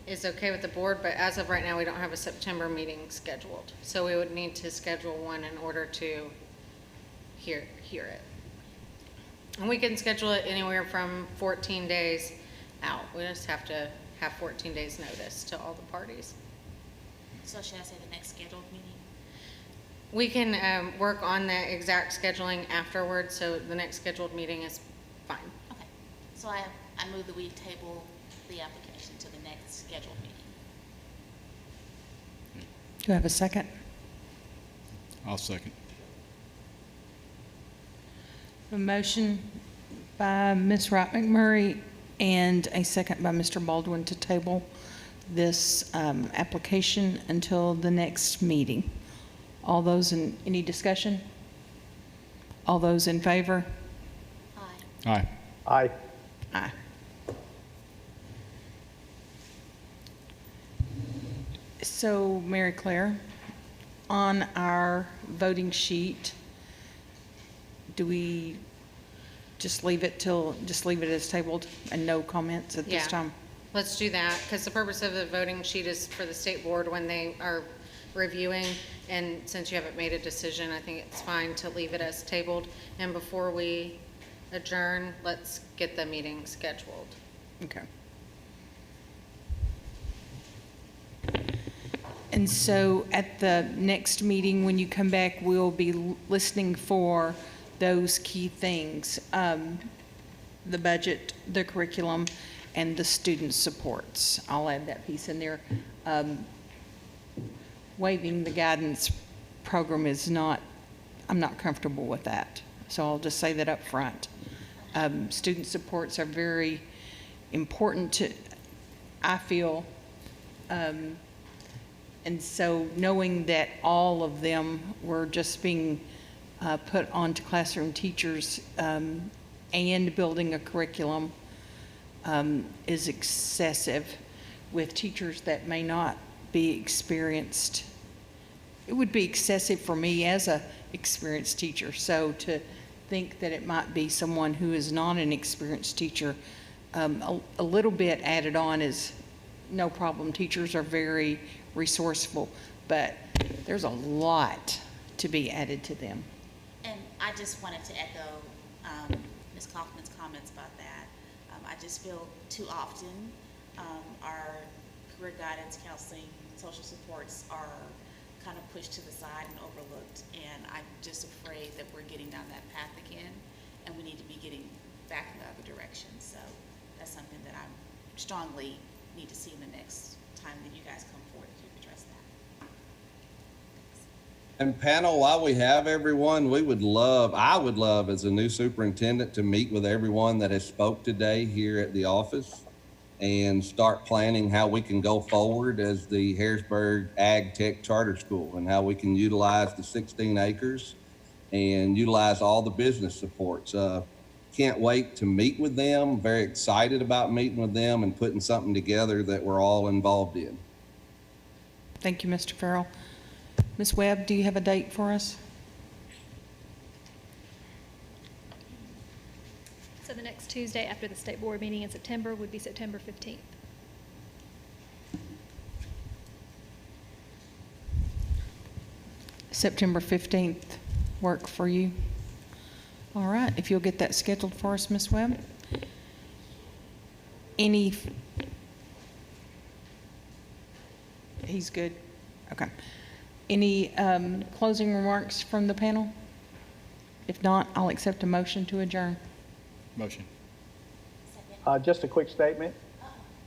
is okay with the board, but as of right now, we don't have a September meeting scheduled. So we would need to schedule one in order to hear it. And we can schedule it anywhere from 14 days out. We just have to have 14 days notice to all the parties. So should I say the next scheduled meeting? We can work on the exact scheduling afterwards, so the next scheduled meeting is fine. Okay. So I move that we table the application to the next scheduled meeting. Do I have a second? I'll second. A motion by Ms. Wright McMurray and a second by Mr. Baldwin to table this application until the next meeting. All those in, any discussion? All those in favor? Aye. Aye. Aye. Aye. So, Mary Claire, on our voting sheet, do we just leave it as tabled and no comments at this Yeah. time? Let's do that, because the purpose of the voting sheet is for the state board when they are reviewing, and since you haven't made a decision, I think it's fine to leave it as tabled. And before we adjourn, let's get the meeting scheduled. Okay. And so at the next meeting, when you come back, we'll be listening for those key things, the budget, the curriculum, and the student supports. I'll add that piece in there. Waiving the guidance program is not, I'm not comfortable with that. So I'll just say that up front. Student supports are very important to, I feel, and so knowing that all of them were just being put onto classroom teachers and building a curriculum is excessive with teachers that may not be experienced. It would be excessive for me as a experienced teacher. So to think that it might be someone who is not an experienced teacher, a little bit added on is no problem. Teachers are very resourceful, but there's a lot to be added to them. And I just wanted to echo Ms. Kaufman's comments about that. I just feel too often our career guidance, counseling, social supports are kind of pushed to the side and overlooked. And I'm just afraid that we're getting down that path again, and we need to be getting back in the other direction. So that's something that I strongly need to see in the next time that you guys come forward to address that. And panel, while we have everyone, I would love as a new superintendent to meet with everyone that has spoke today here at the office and start planning how we can go forward as the Harrisburg Ag Tech Charter School and how we can utilize the 16 acres and utilize all the business supports. Can't wait to meet with them. Very excited about meeting with them and putting something together that we're all involved in. Thank you, Mr. Farrell. Ms. Webb, do you have a date for us? So the next Tuesday after the state board meeting in September would be September 15th. September 15th work for you? All right, if you'll get that scheduled for us, Ms. Webb. He's good? Okay. Any closing remarks from the panel? If not, I'll accept a motion to adjourn. Motion. Just a quick statement.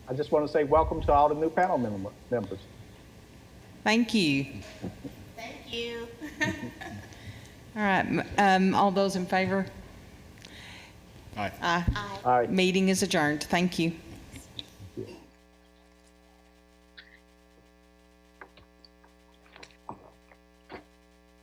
I just want to say welcome to all the new panel members. Thank you. Thank you. All right, all those in favor? Aye. Aye. All right. Meeting is adjourned. Thank you.